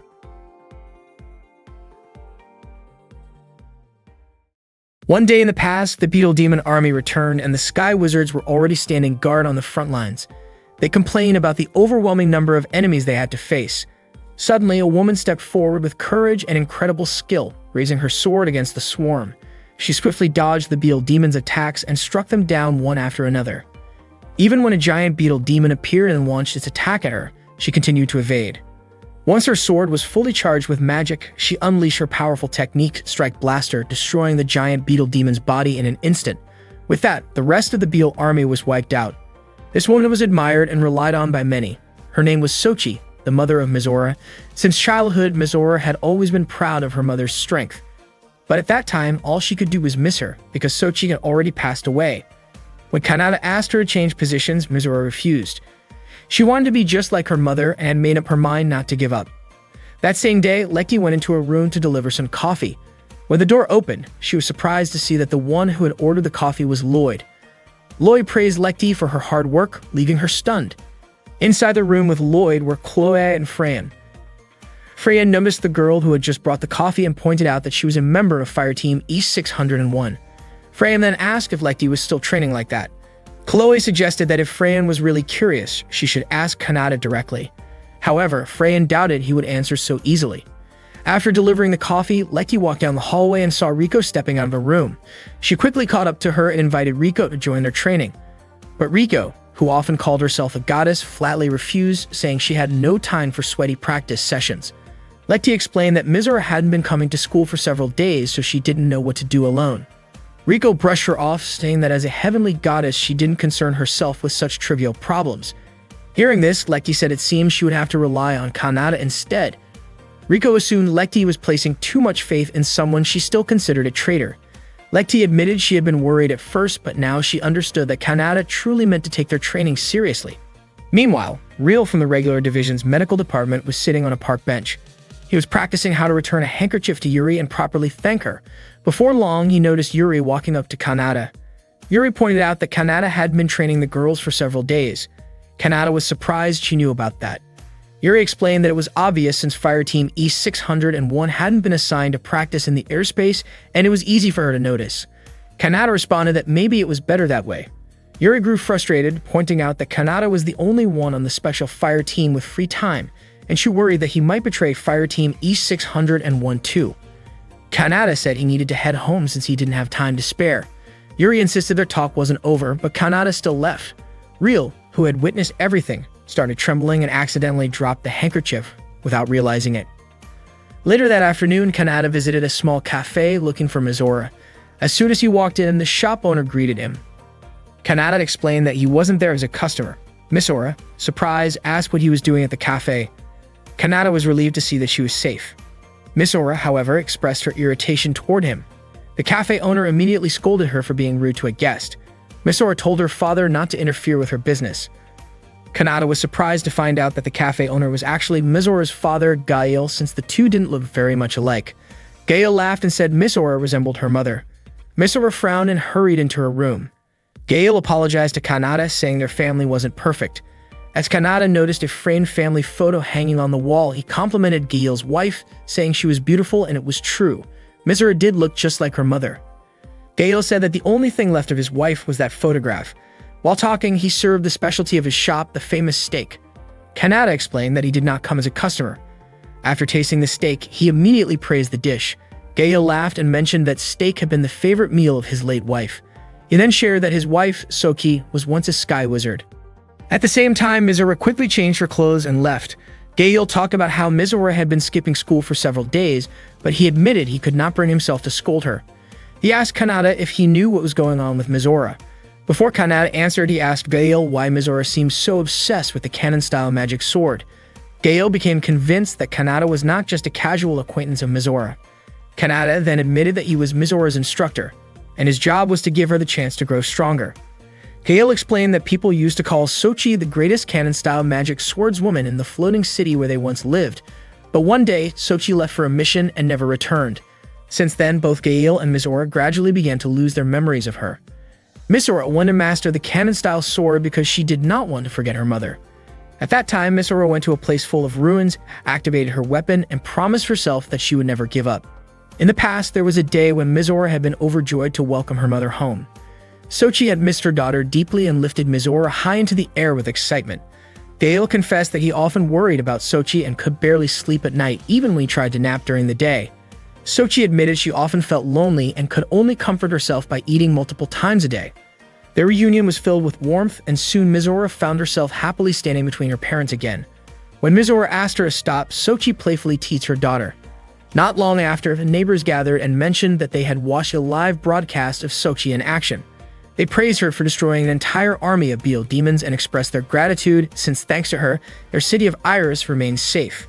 One day in the past, the Beetle Demon army returned and the Sky Wizards were already standing guard on the front lines. They complained about the overwhelming number of enemies they had to face. Suddenly, a woman stepped forward with courage and incredible skill, raising her sword against the swarm. She swiftly dodged the Beetle Demon's attacks and struck them down one after another. Even when a giant Beetle Demon appeared and launched its attack at her, she continued to evade. Once her sword was fully charged with magic, she unleashed her powerful technique, Strike Blaster, destroying the giant Beetle Demon's body in an instant. With that, the rest of the Beetle army was wiped out. This woman was admired and relied on by many. Her name was Sochi, the mother of Misora. Since childhood, Misora had always been proud of her mother's strength. But at that time, all she could do was miss her, because Sochi had already passed away. When Kanata asked her to change positions, Misora refused. She wanted to be just like her mother and had made up her mind not to give up. That same day, Lecty went into her room to deliver some coffee. When the door opened, she was surprised to see that the one who had ordered the coffee was Lloyd. Lloyd praised Lecty for her hard work, leaving her stunned. Inside the room with Lloyd were Chloe and Freyan. Freya noticed the girl who had just brought the coffee and pointed out that she was a member of Fire Team E601. Freya then asked if Lecty was still training like that. Chloe suggested that if Freyan was really curious, she should ask Kanata directly. However, Freyan doubted he would answer so easily. After delivering the coffee, Lecty walked down the hallway and saw Riko stepping out of the room. She quickly caught up to her and invited Riko to join their training. But Riko, who often called herself a goddess, flatly refused, saying she had no time for sweaty practice sessions. Lecty explained that Misora hadn't been coming to school for several days, so she didn't know what to do alone. Riko brushed her off, saying that as a heavenly goddess, she didn't concern herself with such trivial problems. Hearing this, Lecty said it seemed she would have to rely on Kanata instead. Riko assumed Lecty was placing too much faith in someone she still considered a traitor. Lecty admitted she had been worried at first, but now she understood that Kanata truly meant to take their training seriously. Meanwhile, Real from the regular division's medical department was sitting on a park bench. He was practicing how to return a handkerchief to Yuri and properly thank her. Before long, he noticed Yuri walking up to Kanata. Yuri pointed out that Kanata had been training the girls for several days. Kanata was surprised she knew about that. Yuri explained that it was obvious since Fire Team E-601 hadn't been assigned to practice in the airspace, and it was easy for her to notice. Kanata responded that maybe it was better that way. Yuri grew frustrated, pointing out that Kanata was the only one on the special fire team with free time, and she worried that he might betray Fire Team E-601 too. Kanata said he needed to head home since he didn't have time to spare. Yuri insisted their talk wasn't over, but Kanata still left. Real, who had witnessed everything, started trembling and accidentally dropped the handkerchief without realizing it. Later that afternoon, Kanata visited a small cafe looking for Mizora. As soon as he walked in, the shop owner greeted him. Kanata explained that he wasn't there as a customer. Mizora, surprised, asked what he was doing at the cafe. Kanata was relieved to see that she was safe. Mizora, however, expressed her irritation toward him. The cafe owner immediately scolded her for being rude to a guest. Mizora told her father not to interfere with her business. Kanata was surprised to find out that the cafe owner was actually Mizora's father, Gail, since the two didn't look very much alike. Gail laughed and said Mizora resembled her mother. Mizora frowned and hurried into her room. Gail apologized to Kanata, saying their family wasn't perfect. As Kanata noticed a framed family photo hanging on the wall, he complimented Gail's wife, saying she was beautiful, and it was true. Mizora did look just like her mother. Gail said that the only thing left of his wife was that photograph. While talking, he served the specialty of his shop, the famous steak. Kanata explained that he did not come as a customer. After tasting the steak, he immediately praised the dish. Gail laughed and mentioned that steak had been the favorite meal of his late wife. He then shared that his wife, Soki, was once a sky wizard. At the same time, Mizora quickly changed her clothes and left. Gail talked about how Mizora had been skipping school for several days, but he admitted he could not bring himself to scold her. He asked Kanata if he knew what was going on with Mizora. Before Kanata answered, he asked Gail why Mizora seemed so obsessed with the canon-style magic sword. Gail became convinced that Kanata was not just a casual acquaintance of Mizora. Kanata then admitted that he was Mizora's instructor, and his job was to give her the chance to grow stronger. Gail explained that people used to call Sochi the greatest canon-style magic swordswoman in the floating city where they once lived, but one day, Sochi left for a mission and never returned. Since then, both Gail and Mizora gradually began to lose their memories of her. Mizora wanted to master the canon-style sword because she did not want to forget her mother. At that time, Mizora went to a place full of ruins, activated her weapon, and promised herself that she would never give up. In the past, there was a day when Mizora had been overjoyed to welcome her mother home. Sochi had missed her daughter deeply and lifted Mizora high into the air with excitement. Gail confessed that he often worried about Sochi and could barely sleep at night, even when he tried to nap during the day. Sochi admitted she often felt lonely and could only comfort herself by eating multiple times a day. Their reunion was filled with warmth, and soon Mizora found herself happily standing between her parents again. When Mizora asked her to stop, Sochi playfully teased her daughter. Not long after, the neighbors gathered and mentioned that they had watched a live broadcast of Sochi in action. They praised her for destroying an entire army of Beal demons and expressed their gratitude since, thanks to her, their city of Iris remained safe.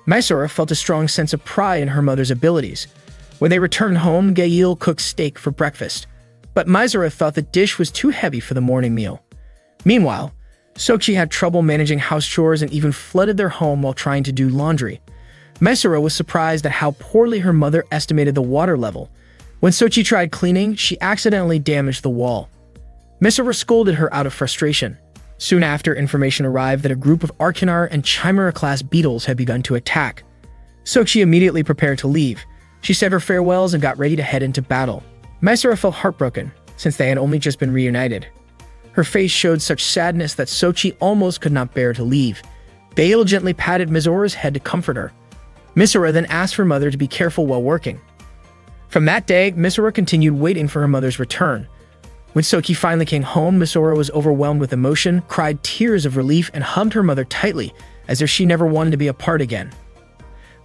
Mizora felt a strong sense of pride in her mother's abilities. When they returned home, Gail cooked steak for breakfast, but Mizora thought the dish was too heavy for the morning meal. Meanwhile, Sochi had trouble managing house chores and even flooded their home while trying to do laundry. Mizora was surprised at how poorly her mother estimated the water level. When Sochi tried cleaning, she accidentally damaged the wall. Mizora scolded her out of frustration. Soon after, information arrived that a group of Arcanar and Chimera-class beetles had begun to attack. Sochi immediately prepared to leave. She said her farewells and got ready to head into battle. Mizora felt heartbroken, since they had only just been reunited. Her face showed such sadness that Sochi almost could not bear to leave. Gail gently patted Mizora's head to comfort her. Mizora then asked her mother to be careful while working. From that day, Mizora continued waiting for her mother's return. When Sochi finally came home, Mizora was overwhelmed with emotion, cried tears of relief, and hugged her mother tightly, as if she never wanted to be apart again.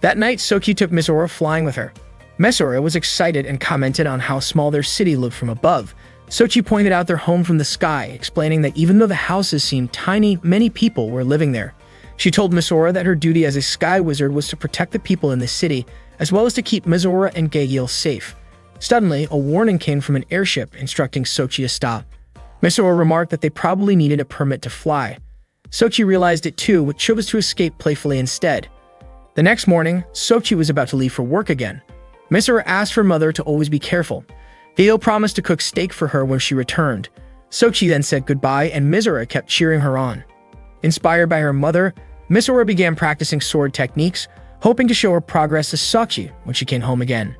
That night, Sochi took Mizora flying with her. Mizora was excited and commented on how small their city looked from above. Sochi pointed out their home from the sky, explaining that even though the houses seemed tiny, many people were living there. She told Mizora that her duty as a sky wizard was to protect the people in the city, as well as to keep Mizora and Gail safe. Suddenly, a warning came from an airship instructing Sochi to stop. Mizora remarked that they probably needed a permit to fly. Sochi realized it too, but chose to escape playfully instead. The next morning, Sochi was about to leave for work again. Misora asked her mother to always be careful. Gail promised to cook steak for her when she returned. Sochi then said goodbye, and Misora kept cheering her on. Inspired by her mother, Misora began practicing sword techniques, hoping to show her progress to Sochi when she came home again.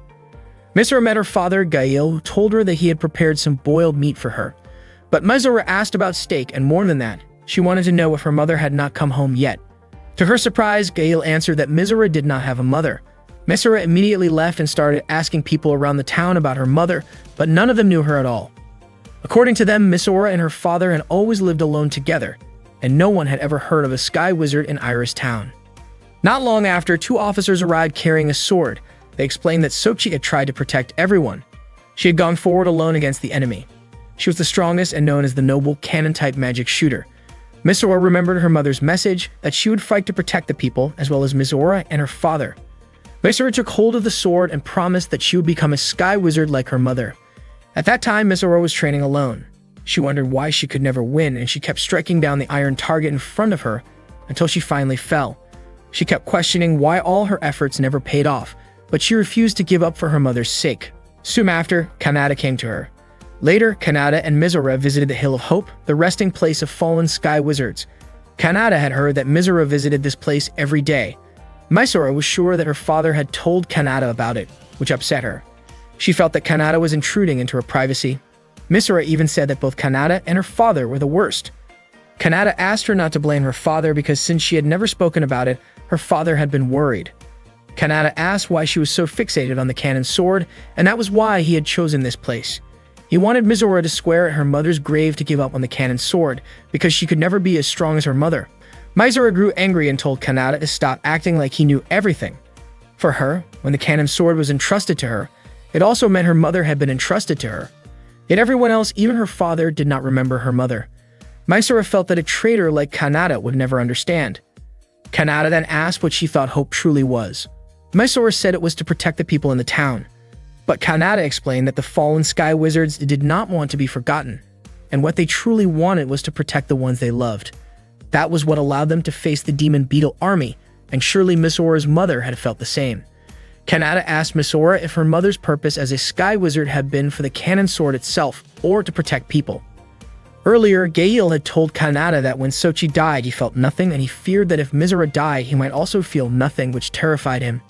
Misora met her father, Gail, who told her that he had prepared some boiled meat for her. But Misora asked about steak, and more than that, she wanted to know if her mother had not come home yet. To her surprise, Gail answered that Misora did not have a mother. Misora immediately left and started asking people around the town about her mother, but none of them knew her at all. According to them, Misora and her father had always lived alone together, and no one had ever heard of a sky wizard in Iris Town. Not long after, two officers arrived carrying a sword. They explained that Sochi had tried to protect everyone. She had gone forward alone against the enemy. She was the strongest and known as the noble cannon-type magic shooter. Misora remembered her mother's message that she would fight to protect the people, as well as Misora and her father. Misora took hold of the sword and promised that she would become a sky wizard like her mother. At that time, Misora was training alone. She wondered why she could never win, and she kept striking down the iron target in front of her until she finally fell. She kept questioning why all her efforts never paid off, but she refused to give up for her mother's sake. Soon after, Kanata came to her. Later, Kanata and Misora visited the Hill of Hope, the resting place of fallen sky wizards. Kanata had heard that Misora visited this place every day. Misora was sure that her father had told Kanata about it, which upset her. She felt that Kanata was intruding into her privacy. Misora even said that both Kanata and her father were the worst. Kanata asked her not to blame her father because since she had never spoken about it, her father had been worried. Kanata asked why she was so fixated on the cannon sword, and that was why he had chosen this place. He wanted Misora to swear at her mother's grave to give up on the cannon sword, because she could never be as strong as her mother. Misora grew angry and told Kanata to stop acting like he knew everything. For her, when the cannon sword was entrusted to her, it also meant her mother had been entrusted to her. Yet everyone else, even her father, did not remember her mother. Misora felt that a traitor like Kanata would never understand. Kanata then asked what she thought hope truly was. Misora said it was to protect the people in the town. But Kanata explained that the fallen sky wizards did not want to be forgotten, and what they truly wanted was to protect the ones they loved. That was what allowed them to face the demon beetle army, and surely Misora's mother had felt the same. Kanata asked Misora if her mother's purpose as a sky wizard had been for the cannon sword itself, or to protect people. Earlier, Gail had told Kanata that when Sochi died, he felt nothing, and he feared that if Misora died, he might also feel nothing, which terrified him.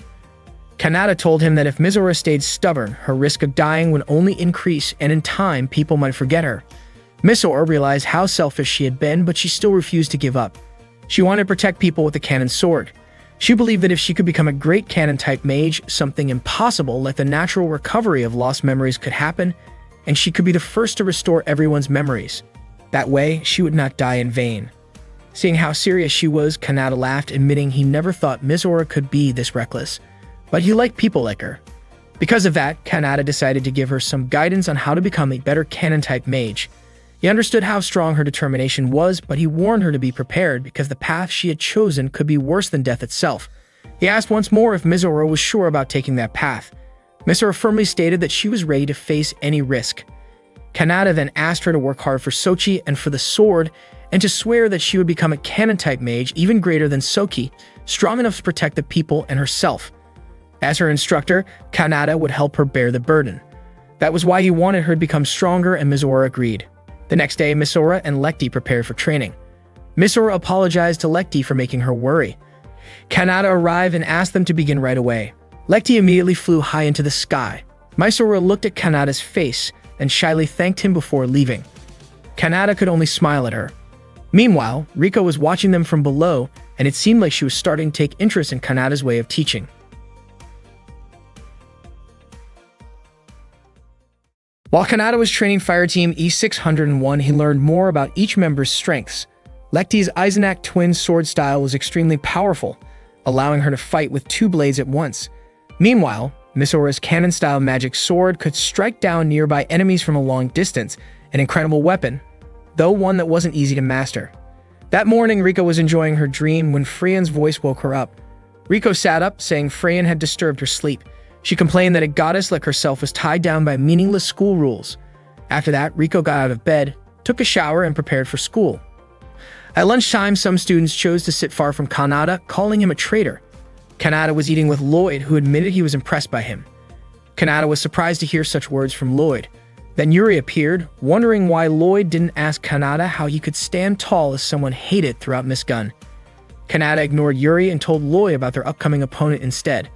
Kanata told him that if Misora stayed stubborn, her risk of dying would only increase, and in time, people might forget her. Misora realized how selfish she had been, but she still refused to give up. She wanted to protect people with the cannon sword. She believed that if she could become a great cannon-type mage, something impossible like the natural recovery of lost memories could happen, and she could be the first to restore everyone's memories. That way, she would not die in vain. Seeing how serious she was, Kanata laughed, admitting he never thought Misora could be this reckless. But he liked people like her. Because of that, Kanata decided to give her some guidance on how to become a better cannon-type mage. He understood how strong her determination was, but he warned her to be prepared because the path she had chosen could be worse than death itself. He asked once more if Misora was sure about taking that path. Misora firmly stated that she was ready to face any risk. Kanata then asked her to work hard for Sochi and for the sword, and to swear that she would become a cannon-type mage even greater than Sochi, strong enough to protect the people and herself. As her instructor, Kanata would help her bear the burden. That was why he wanted her to become stronger, and Misora agreed. The next day, Misora and Lekti prepared for training. Misora apologized to Lekti for making her worry. Kanata arrived and asked them to begin right away. Lekti immediately flew high into the sky. Misora looked at Kanata's face and shyly thanked him before leaving. Kanata could only smile at her. Meanwhile, Riko was watching them from below, and it seemed like she was starting to take interest in Kanata's way of teaching. While Kanata was training Fireteam E601, he learned more about each member's strengths. Lekti's Eisenach twin sword style was extremely powerful, allowing her to fight with two blades at once. Meanwhile, Misora's cannon-style magic sword could strike down nearby enemies from a long distance, an incredible weapon, though one that wasn't easy to master. That morning, Riko was enjoying her dream when Freyan's voice woke her up. Riko sat up, saying Freyan had disturbed her sleep. She complained that a goddess like herself was tied down by meaningless school rules. After that, Riko got out of bed, took a shower, and prepared for school. At lunchtime, some students chose to sit far from Kanata, calling him a traitor. Kanata was eating with Lloyd, who admitted he was impressed by him. Kanata was surprised to hear such words from Lloyd. Then Yuri appeared, wondering why Lloyd didn't ask Kanata how he could stand tall as someone hated throughout Miss Gun. Kanata ignored Yuri and told Lloyd about their upcoming opponent instead.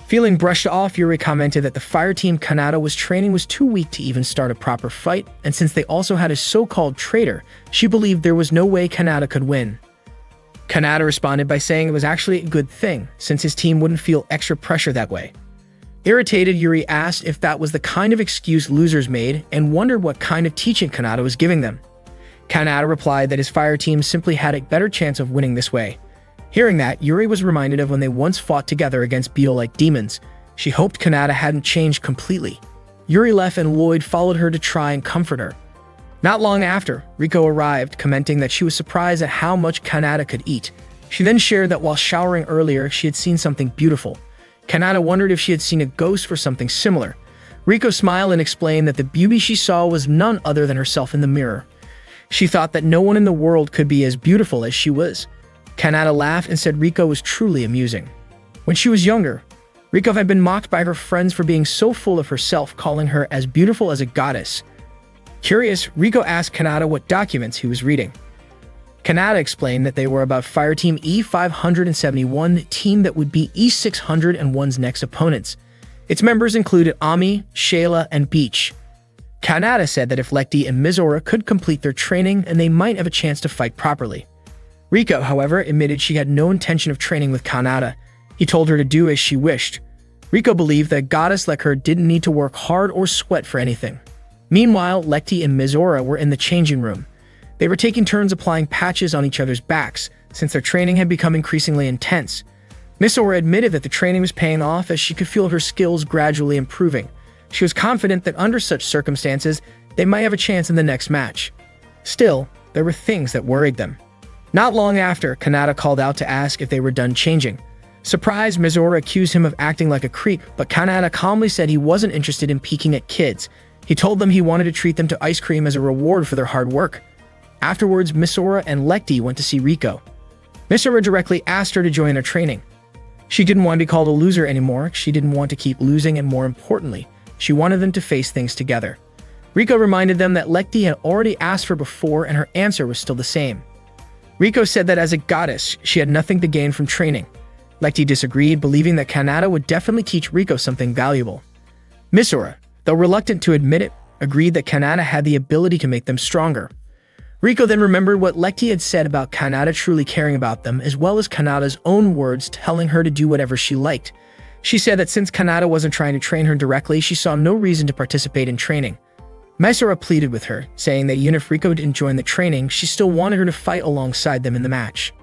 Feeling brushed off, Yuri commented that the fire team Kanata was training was too weak to even start a proper fight, and since they also had a so-called traitor, she believed there was no way Kanata could win. Kanata responded by saying it was actually a good thing, since his team wouldn't feel extra pressure that way. Irritated, Yuri asked if that was the kind of excuse losers made and wondered what kind of teaching Kanata was giving them. Kanata replied that his fire team simply had a better chance of winning this way. Hearing that, Yuri was reminded of when they once fought together against beetle-like demons. She hoped Kanata hadn't changed completely. Yuri left and Lloyd followed her to try and comfort her. Not long after, Riko arrived, commenting that she was surprised at how much Kanata could eat. She then shared that while showering earlier, she had seen something beautiful. Kanata wondered if she had seen a ghost or something similar. Riko smiled and explained that the beauty she saw was none other than herself in the mirror. She thought that no one in the world could be as beautiful as she was. Kanata laughed and said Riko was truly amusing. When she was younger, Riko had been mocked by her friends for being so full of herself, calling her as beautiful as a goddess. Curious, Riko asked Kanata what documents he was reading. Kanata explained that they were about Fire Team E571, the team that would be E601's next opponents. Its members included Ami, Shayla, and Beach. Kanata said that if Lekti and Mizora could complete their training, and they might have a chance to fight properly. Riko, however, admitted she had no intention of training with Kanata. He told her to do as she wished. Riko believed that a goddess like her didn't need to work hard or sweat for anything. Meanwhile, Lekti and Mizora were in the changing room. They were taking turns applying patches on each other's backs, since their training had become increasingly intense. Mizora admitted that the training was paying off as she could feel her skills gradually improving. She was confident that under such circumstances, they might have a chance in the next match. Still, there were things that worried them. Not long after, Kanata called out to ask if they were done changing. Surprised, Mizora accused him of acting like a creep, but Kanata calmly said he wasn't interested in peeking at kids. He told them he wanted to treat them to ice cream as a reward for their hard work. Afterwards, Mizora and Lekti went to see Riko. Mizora directly asked her to join their training. She didn't want to be called a loser anymore. She didn't want to keep losing, and more importantly, she wanted them to face things together. Riko reminded them that Lekti had already asked her before, and her answer was still the same. Riko said that as a goddess, she had nothing to gain from training. Lekti disagreed, believing that Kanata would definitely teach Riko something valuable. Mizora, though reluctant to admit it, agreed that Kanata had the ability to make them stronger. Riko then remembered what Lekti had said about Kanata truly caring about them, as well as Kanata's own words telling her to do whatever she liked. She said that since Kanata wasn't trying to train her directly, she saw no reason to participate in training. Mizora pleaded with her, saying that even if Riko didn't join the training, she still wanted her to fight alongside them in the match.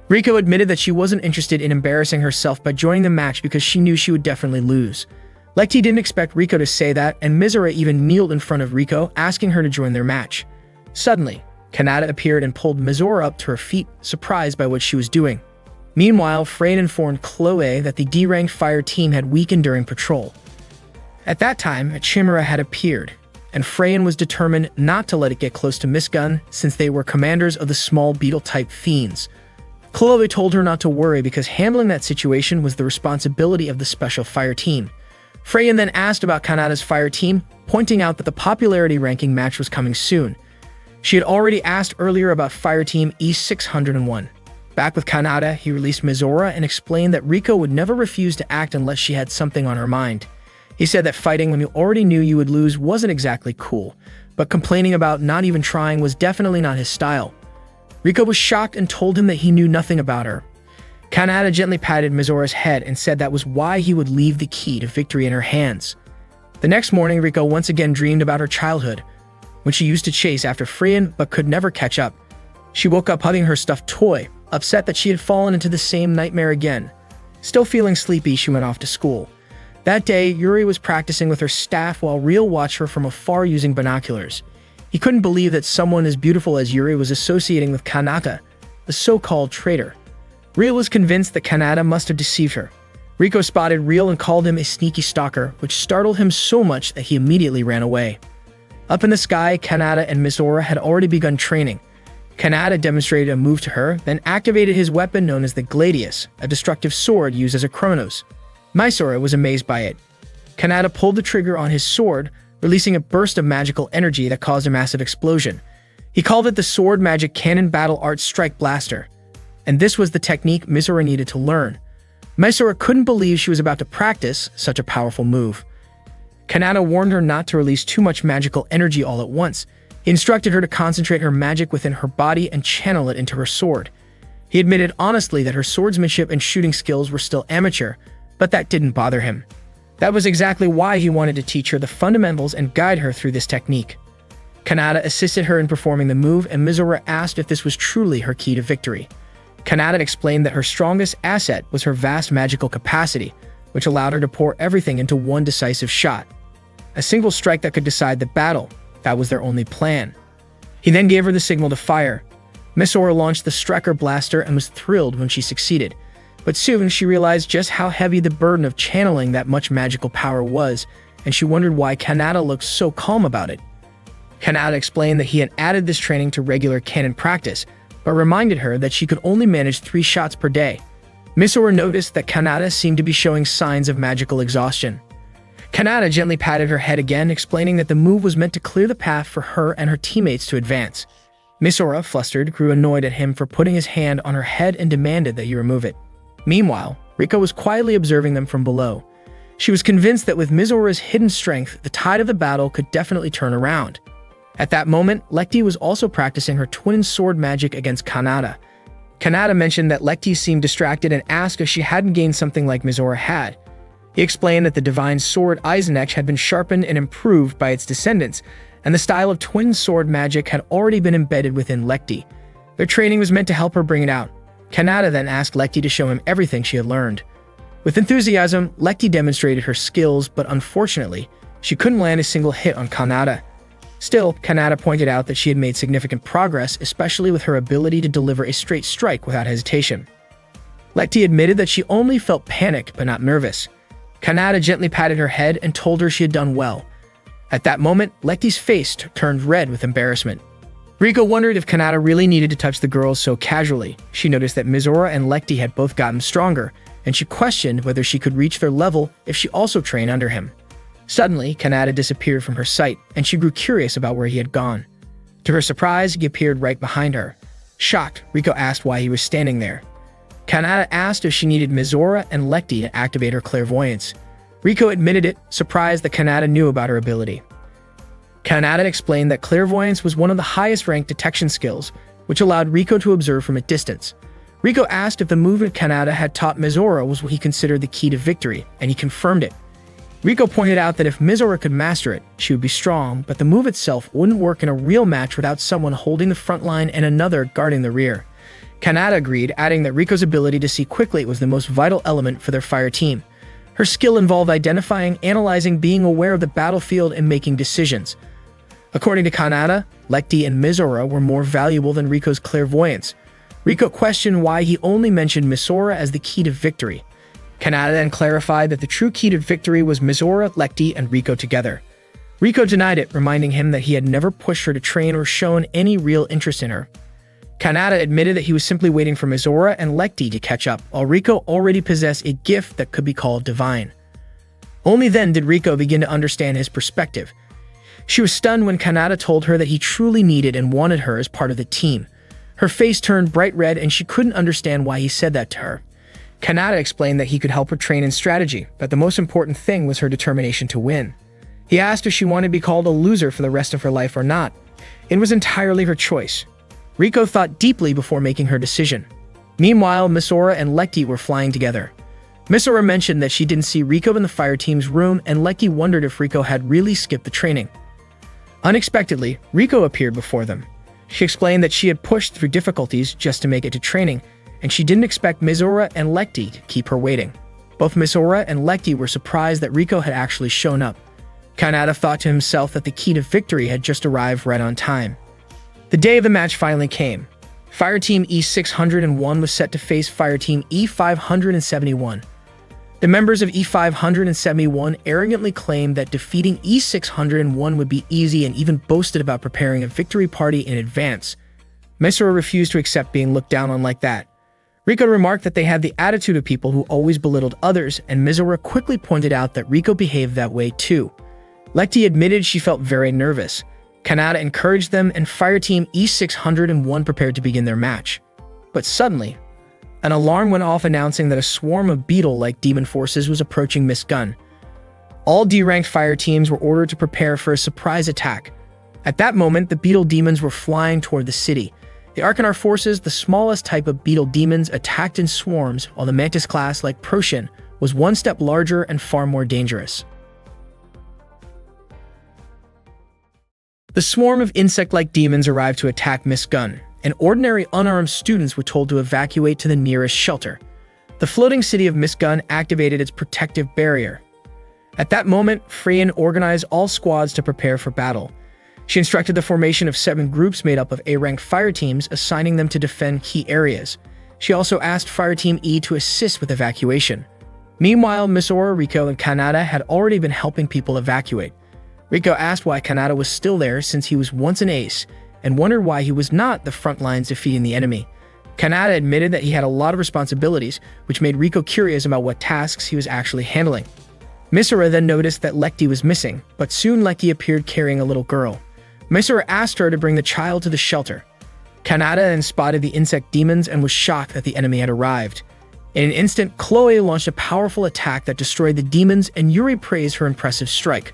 Riko admitted that she wasn't interested in embarrassing herself by joining the match because she knew she would definitely lose. Lekti didn't expect Riko to say that, and Mizora even kneeled in front of Riko, asking her to join their match. Suddenly, Kanata appeared and pulled Mizora up to her feet, surprised by what she was doing. Meanwhile, Frayn informed Chloe that the D-ranked fire team had weakened during patrol. At that time, a Chimera had appeared, and Frayn was determined not to let it get close to Miss Gun, since they were commanders of the small beetle-type fiends. Chloe told her not to worry because handling that situation was the responsibility of the special fire team. Frayn then asked about Kanata's fire team, pointing out that the popularity ranking match was coming soon. She had already asked earlier about Fire Team E601. Back with Kanata, he released Mizora and explained that Riko would never refuse to act unless she had something on her mind. He said that fighting when you already knew you would lose wasn't exactly cool, but complaining about not even trying was definitely not his style. Riko was shocked and told him that he knew nothing about her. Kanata gently patted Mizora's head and said that was why he would leave the key to victory in her hands. The next morning, Riko once again dreamed about her childhood, when she used to chase after Frayn but could never catch up. She woke up hugging her stuffed toy, upset that she had fallen into the same nightmare again. Still feeling sleepy, she went off to school. That day, Yuri was practicing with her staff while Real watched her from afar using binoculars. He couldn't believe that someone as beautiful as Yuri was associating with Kanata, the so-called traitor. Real was convinced that Kanata must have deceived her. Riko spotted Real and called him a sneaky stalker, which startled him so much that he immediately ran away. Up in the sky, Kanata and Mizora had already begun training. Kanata demonstrated a move to her, then activated his weapon known as the Gladius, a destructive sword used as a chronos. Mysora was amazed by it. Kanata pulled the trigger on his sword, releasing a burst of magical energy that caused a massive explosion. He called it the Sword Magic Cannon Battle Art Strike Blaster, and this was the technique Mysora needed to learn. Mysora couldn't believe she was about to practice such a powerful move. Kanata warned her not to release too much magical energy all at once. He instructed her to concentrate her magic within her body and channel it into her sword. He admitted honestly that her swordsmanship and shooting skills were still amateur, but that didn't bother him. That was exactly why he wanted to teach her the fundamentals and guide her through this technique. Kanata assisted her in performing the move, and Mysora asked if this was truly her key to victory. Kanata explained that her strongest asset was her vast magical capacity, which allowed her to pour everything into one decisive shot. A single strike that could decide the battle. That was their only plan. He then gave her the signal to fire. Mysora launched the Striker Blaster and was thrilled when she succeeded. But soon she realized just how heavy the burden of channeling that much magical power was, and she wondered why Kanata looked so calm about it. Kanata explained that he had added this training to regular cannon practice, but reminded her that she could only manage 3 shots per day. Mysora noticed that Kanata seemed to be showing signs of magical exhaustion. Kanata gently patted her head again, explaining that the move was meant to clear the path for her and her teammates to advance. Mysora, flustered, grew annoyed at him for putting his hand on her head and demanded that he remove it. Meanwhile, Riko was quietly observing them from below. She was convinced that with Mizora's hidden strength, the tide of the battle could definitely turn around. At that moment, Lekti was also practicing her twin sword magic against Kanata. Kanata mentioned that Lekti seemed distracted and asked if she hadn't gained something like Mizora had. He explained that the divine sword Eisenach had been sharpened and improved by its descendants, and the style of twin sword magic had already been embedded within Lekti. Their training was meant to help her bring it out. Kanata then asked Lekti to show him everything she had learned. With enthusiasm, Lekti demonstrated her skills, but unfortunately, she couldn't land a single hit on Kanata. Still, Kanata pointed out that she had made significant progress, especially with her ability to deliver a straight strike without hesitation. Lekti admitted that she only felt panic but not nervous. Kanata gently patted her head and told her she had done well. At that moment, Lekti's face turned red with embarrassment. Riko wondered if Kanata really needed to touch the girls so casually. She noticed that Mizora and Lekti had both gotten stronger, and she questioned whether she could reach their level if she also trained under him. Suddenly, Kanata disappeared from her sight, and she grew curious about where he had gone. To her surprise, he appeared right behind her. Shocked, Riko asked why he was standing there. Kanata asked if she needed Mizora and Lekti to activate her clairvoyance. Riko admitted it, surprised that Kanata knew about her ability. Kanata explained that clairvoyance was one of the highest-ranked detection skills, which allowed Riko to observe from a distance. Riko asked if the movement Kanata had taught Mizora was what he considered the key to victory, and he confirmed it. Riko pointed out that if Mizora could master it, she would be strong, but the move itself wouldn't work in a real match without someone holding the front line and another guarding the rear. Kanata agreed, adding that Riko's ability to see quickly was the most vital element for their fire team. Her skill involved identifying, analyzing, being aware of the battlefield, and making decisions. According to Kanata, Lekti and Mizora were more valuable than Riko's clairvoyance. Riko questioned why he only mentioned Mizora as the key to victory. Kanata then clarified that the true key to victory was Mizora, Lekti, and Riko together. Riko denied it, reminding him that he had never pushed her to train or shown any real interest in her. Kanata admitted that he was simply waiting for Mizora and Lekti to catch up, while Riko already possessed a gift that could be called divine. Only then did Riko begin to understand his perspective. She was stunned when Kanata told her that he truly needed and wanted her as part of the team. Her face turned bright red and she couldn't understand why he said that to her. Kanata explained that he could help her train in strategy, but the most important thing was her determination to win. He asked if she wanted to be called a loser for the rest of her life or not. It was entirely her choice. Riko thought deeply before making her decision. Meanwhile, Mizora and Lekti were flying together. Mizora mentioned that she didn't see Riko in the fire team's room, and Lekti wondered if Riko had really skipped the training. Unexpectedly, Riko appeared before them. She explained that she had pushed through difficulties just to make it to training, and she didn't expect Mizora and Lekti to keep her waiting. Both Mizora and Lekti were surprised that Riko had actually shown up. Kanata thought to himself that the key to victory had just arrived right on time. The day of the match finally came. Fireteam E601 was set to face Fireteam E571. The members of E571 arrogantly claimed that defeating E601 would be easy and even boasted about preparing a victory party in advance. Misora refused to accept being looked down on like that. Riko remarked that they had the attitude of people who always belittled others, and Misora quickly pointed out that Riko behaved that way too. Lecty admitted she felt very nervous. Kanata encouraged them, and Fireteam E601 prepared to begin their match. But suddenly, an alarm went off announcing that a swarm of beetle-like demon forces was approaching Miss Gun. All D-ranked fire teams were ordered to prepare for a surprise attack. At that moment, the beetle demons were flying toward the city. The Arcanar forces, the smallest type of beetle demons, attacked in swarms, while the Mantis class, like Proshin, was one step larger and far more dangerous. The swarm of insect-like demons arrived to attack Miss Gun, and ordinary unarmed students were told to evacuate to the nearest shelter. The floating city of Miss Gun activated its protective barrier. At that moment, Freyan organized all squads to prepare for battle. She instructed the formation of 7 groups made up of A-ranked fire teams, assigning them to defend key areas. She also asked Fireteam E to assist with evacuation. Meanwhile, Misora, Riko, and Kanata had already been helping people evacuate. Riko asked why Kanata was still there since he was once an ace, and wondered why he was not the front lines defeating the enemy. Kanata admitted that he had a lot of responsibilities, which made Riko curious about what tasks he was actually handling. Misora then noticed that Lecty was missing, but soon Lecty appeared carrying a little girl. Misora asked her to bring the child to the shelter. Kanata then spotted the insect demons and was shocked that the enemy had arrived. In an instant, Chloe launched a powerful attack that destroyed the demons, and Yuri praised her impressive strike.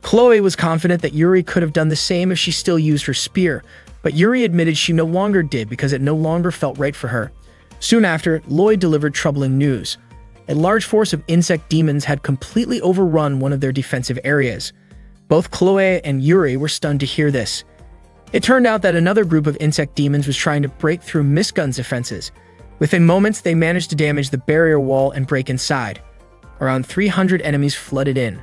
Chloe was confident that Yuri could have done the same if she still used her spear, but Yuri admitted she no longer did because it no longer felt right for her. Soon after, Lloyd delivered troubling news. A large force of insect demons had completely overrun one of their defensive areas. Both Chloe and Yuri were stunned to hear this. It turned out that another group of insect demons was trying to break through Miss Gun's defenses. Within moments, they managed to damage the barrier wall and break inside. Around 300 enemies flooded in.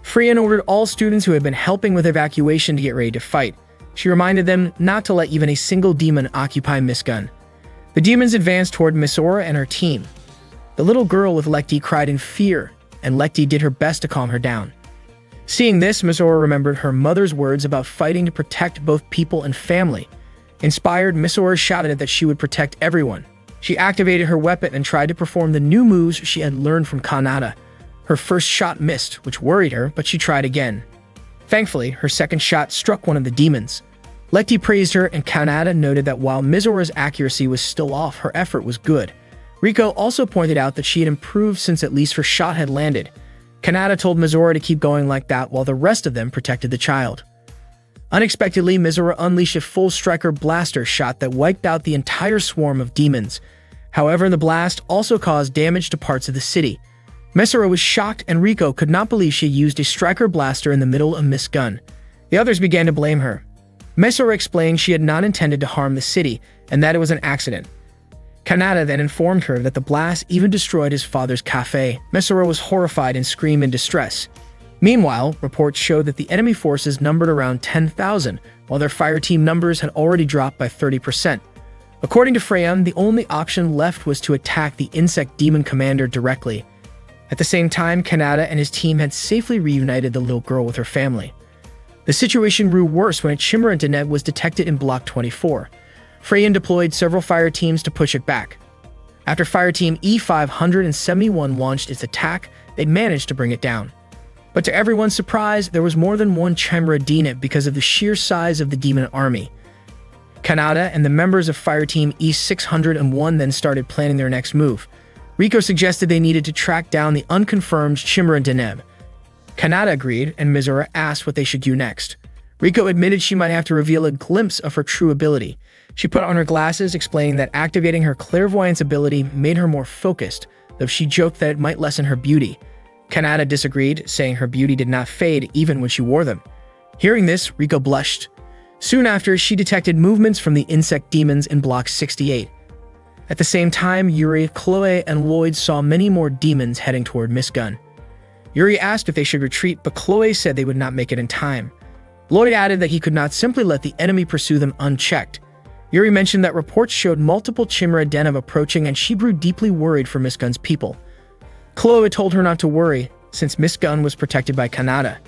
Freyan ordered all students who had been helping with evacuation to get ready to fight. She reminded them not to let even a single demon occupy Miss Gun. The demons advanced toward Misora and her team. The little girl with Lecty cried in fear, and Lecty did her best to calm her down. Seeing this, Misora remembered her mother's words about fighting to protect both people and family. Inspired, Misora shouted that she would protect everyone. She activated her weapon and tried to perform the new moves she had learned from Kanata. Her first shot missed, which worried her, but she tried again. Thankfully, her second shot struck one of the demons. Lecty praised her, and Kanata noted that while Misora's accuracy was still off, her effort was good. Riko also pointed out that she had improved since at least her shot had landed. Kanata told Misora to keep going like that while the rest of them protected the child. Unexpectedly, Misora unleashed a full striker blaster shot that wiped out the entire swarm of demons. However, the blast also caused damage to parts of the city. Misora was shocked, and Riko could not believe she used a striker blaster in the middle of Miss Gun. The others began to blame her. Misora explained she had not intended to harm the city, and that it was an accident. Kanata then informed her that the blast even destroyed his father's cafe. Misora was horrified and screamed in distress. Meanwhile, reports showed that the enemy forces numbered around 10,000, while their fire team numbers had already dropped by 30%. According to Freyan, the only option left was to attack the insect demon commander directly. At the same time, Kanata and his team had safely reunited the little girl with her family. The situation grew worse when a Chimera Deneb was detected in Block 24. Freyan deployed several fire teams to push it back. After Fireteam E571 launched its attack, they managed to bring it down. But to everyone's surprise, there was more than one Chimera Deneb because of the sheer size of the demon army. Kanata and the members of Fireteam E601 then started planning their next move. Riko suggested they needed to track down the unconfirmed Chimera Deneb. Kanata agreed, and Misora asked what they should do next. Riko admitted she might have to reveal a glimpse of her true ability. She put on her glasses, explaining that activating her clairvoyance ability made her more focused, though she joked that it might lessen her beauty. Kanata disagreed, saying her beauty did not fade even when she wore them. Hearing this, Riko blushed. Soon after, she detected movements from the insect demons in Block 68. At the same time, Yuri, Chloe, and Lloyd saw many more demons heading toward Miss Gun. Yuri asked if they should retreat, but Chloe said they would not make it in time. Lloyd added that he could not simply let the enemy pursue them unchecked. Yuri mentioned that reports showed multiple Chimera Deneb approaching, and she grew deeply worried for Miss Gun's people. Chloe told her not to worry, since Miss Gun was protected by Kanata.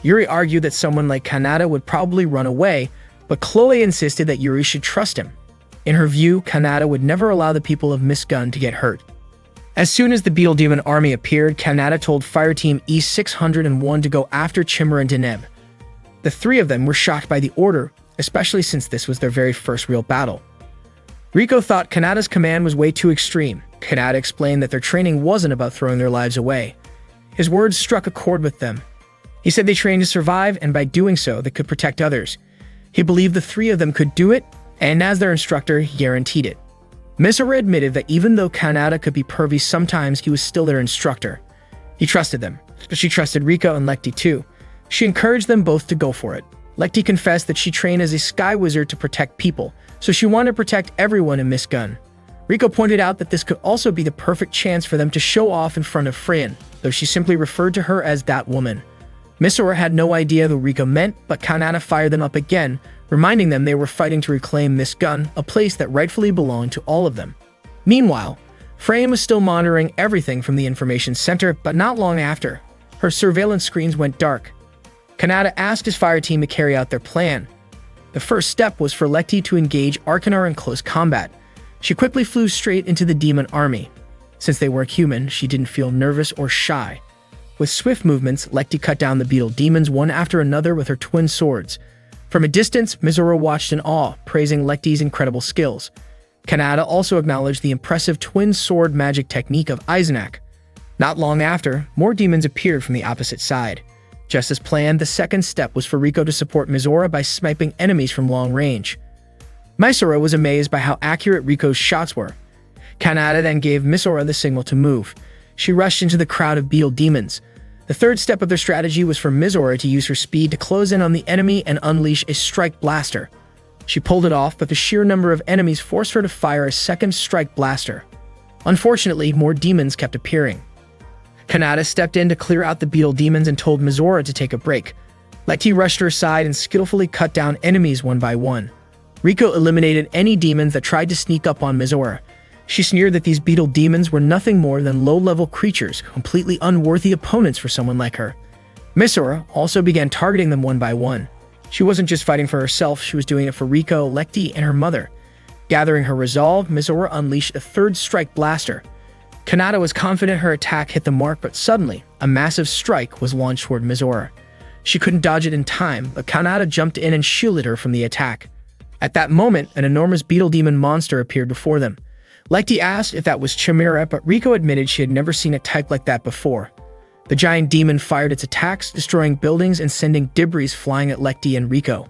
Yuri argued that someone like Kanata would probably run away, but Chloe insisted that Yuri should trust him. In her view, Kanata would never allow the people of Miss Gun to get hurt. As soon as the Beetle Demon army appeared, Kanata told Fireteam E601 to go after Chimera and Deneb. The three of them were shocked by the order, especially since this was their very first real battle. Rico thought Kanata's command was way too extreme. Kanata explained that their training wasn't about throwing their lives away. His words struck a chord with them. He said they trained to survive, and by doing so, they could protect others. He believed the three of them could do it, and as their instructor, he guaranteed it. Misora admitted that even though Kanata could be pervy sometimes, he was still their instructor. He trusted them, but she trusted Rico and Lekti too. She encouraged them both to go for it. Lekti confessed that she trained as a sky wizard to protect people, so she wanted to protect everyone in Miss Gun. Rico pointed out that this could also be the perfect chance for them to show off in front of Freyan, though she simply referred to her as that woman. Misora had no idea who Rico meant, but Kanata fired them up again, reminding them they were fighting to reclaim Miss Gun, a place that rightfully belonged to all of them. Meanwhile, Freyan was still monitoring everything from the information center, but not long after, her surveillance screens went dark. Kanata asked his fire team to carry out their plan. The first step was for Lekti to engage Arcanar in close combat. She quickly flew straight into the demon army. Since they weren't human, she didn't feel nervous or shy. With swift movements, Lekti cut down the beetle demons one after another with her twin swords. From a distance, Misora watched in awe, praising Lekti's incredible skills. Kanata also acknowledged the impressive twin sword magic technique of Eisenach. Not long after, more demons appeared from the opposite side. Just as planned, the second step was for Rico to support Misora by sniping enemies from long range. Misora was amazed by how accurate Rico's shots were. Kanata then gave Misora the signal to move. She rushed into the crowd of beetle demons. The third step of their strategy was for Misora to use her speed to close in on the enemy and unleash a strike blaster. She pulled it off, but the sheer number of enemies forced her to fire a second strike blaster. Unfortunately, more demons kept appearing. Kanata stepped in to clear out the beetle demons and told Misora to take a break. Lekti rushed her aside and skillfully cut down enemies one by one. Rico eliminated any demons that tried to sneak up on Misora. She sneered that these beetle demons were nothing more than low-level creatures, completely unworthy opponents for someone like her. Misora also began targeting them one by one. She wasn't just fighting for herself, she was doing it for Rico, Lekti, and her mother. Gathering her resolve, Misora unleashed a third strike blaster. Kanata was confident her attack hit the mark, but suddenly, a massive strike was launched toward Misora. She couldn't dodge it in time, but Kanata jumped in and shielded her from the attack. At that moment, an enormous beetle demon monster appeared before them. Lekti asked if that was Chimera, but Rico admitted she had never seen a type like that before. The giant demon fired its attacks, destroying buildings and sending debris flying at Lekti and Rico.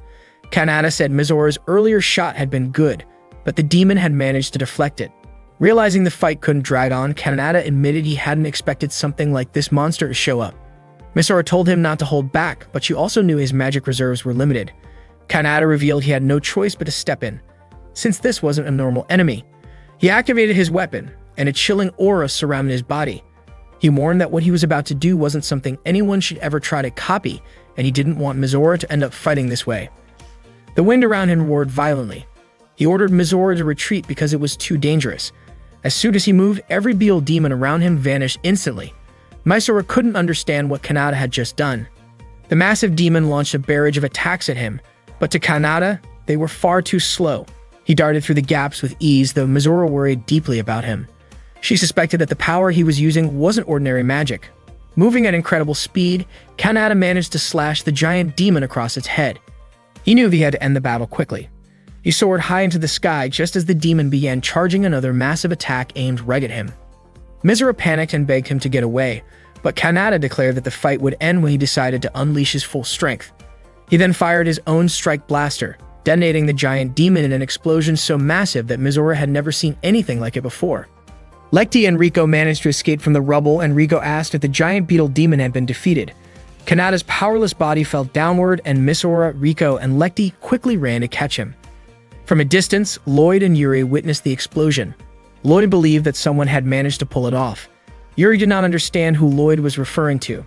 Kanata said Misora's earlier shot had been good, but the demon had managed to deflect it. Realizing the fight couldn't drag on, Kanata admitted he hadn't expected something like this monster to show up. Misora told him not to hold back, but she also knew his magic reserves were limited. Kanata revealed he had no choice but to step in. Since this wasn't a normal enemy, he activated his weapon, and a chilling aura surrounded his body. He warned that what he was about to do wasn't something anyone should ever try to copy, and he didn't want Misora to end up fighting this way. The wind around him roared violently. He ordered Misora to retreat because it was too dangerous. As soon as he moved, every beetle demon around him vanished instantly. Misora couldn't understand what Kanata had just done. The massive demon launched a barrage of attacks at him, but to Kanata, they were far too slow. He darted through the gaps with ease, though Misora worried deeply about him. She suspected that the power he was using wasn't ordinary magic. Moving at incredible speed, Kanata managed to slash the giant demon across its head. He knew he had to end the battle quickly. He soared high into the sky just as the demon began charging another massive attack aimed right at him. Misora panicked and begged him to get away, but Kanata declared that the fight would end when he decided to unleash his full strength. He then fired his own strike blaster, detonating the giant demon in an explosion so massive that Misora had never seen anything like it before. Lekti and Rico managed to escape from the rubble, and Rico asked if the giant beetle demon had been defeated. Kanata's powerless body fell downward, and Misora, Rico, and Lekti quickly ran to catch him. From a distance, Lloyd and Yuri witnessed the explosion. Lloyd believed that someone had managed to pull it off. Yuri did not understand who Lloyd was referring to.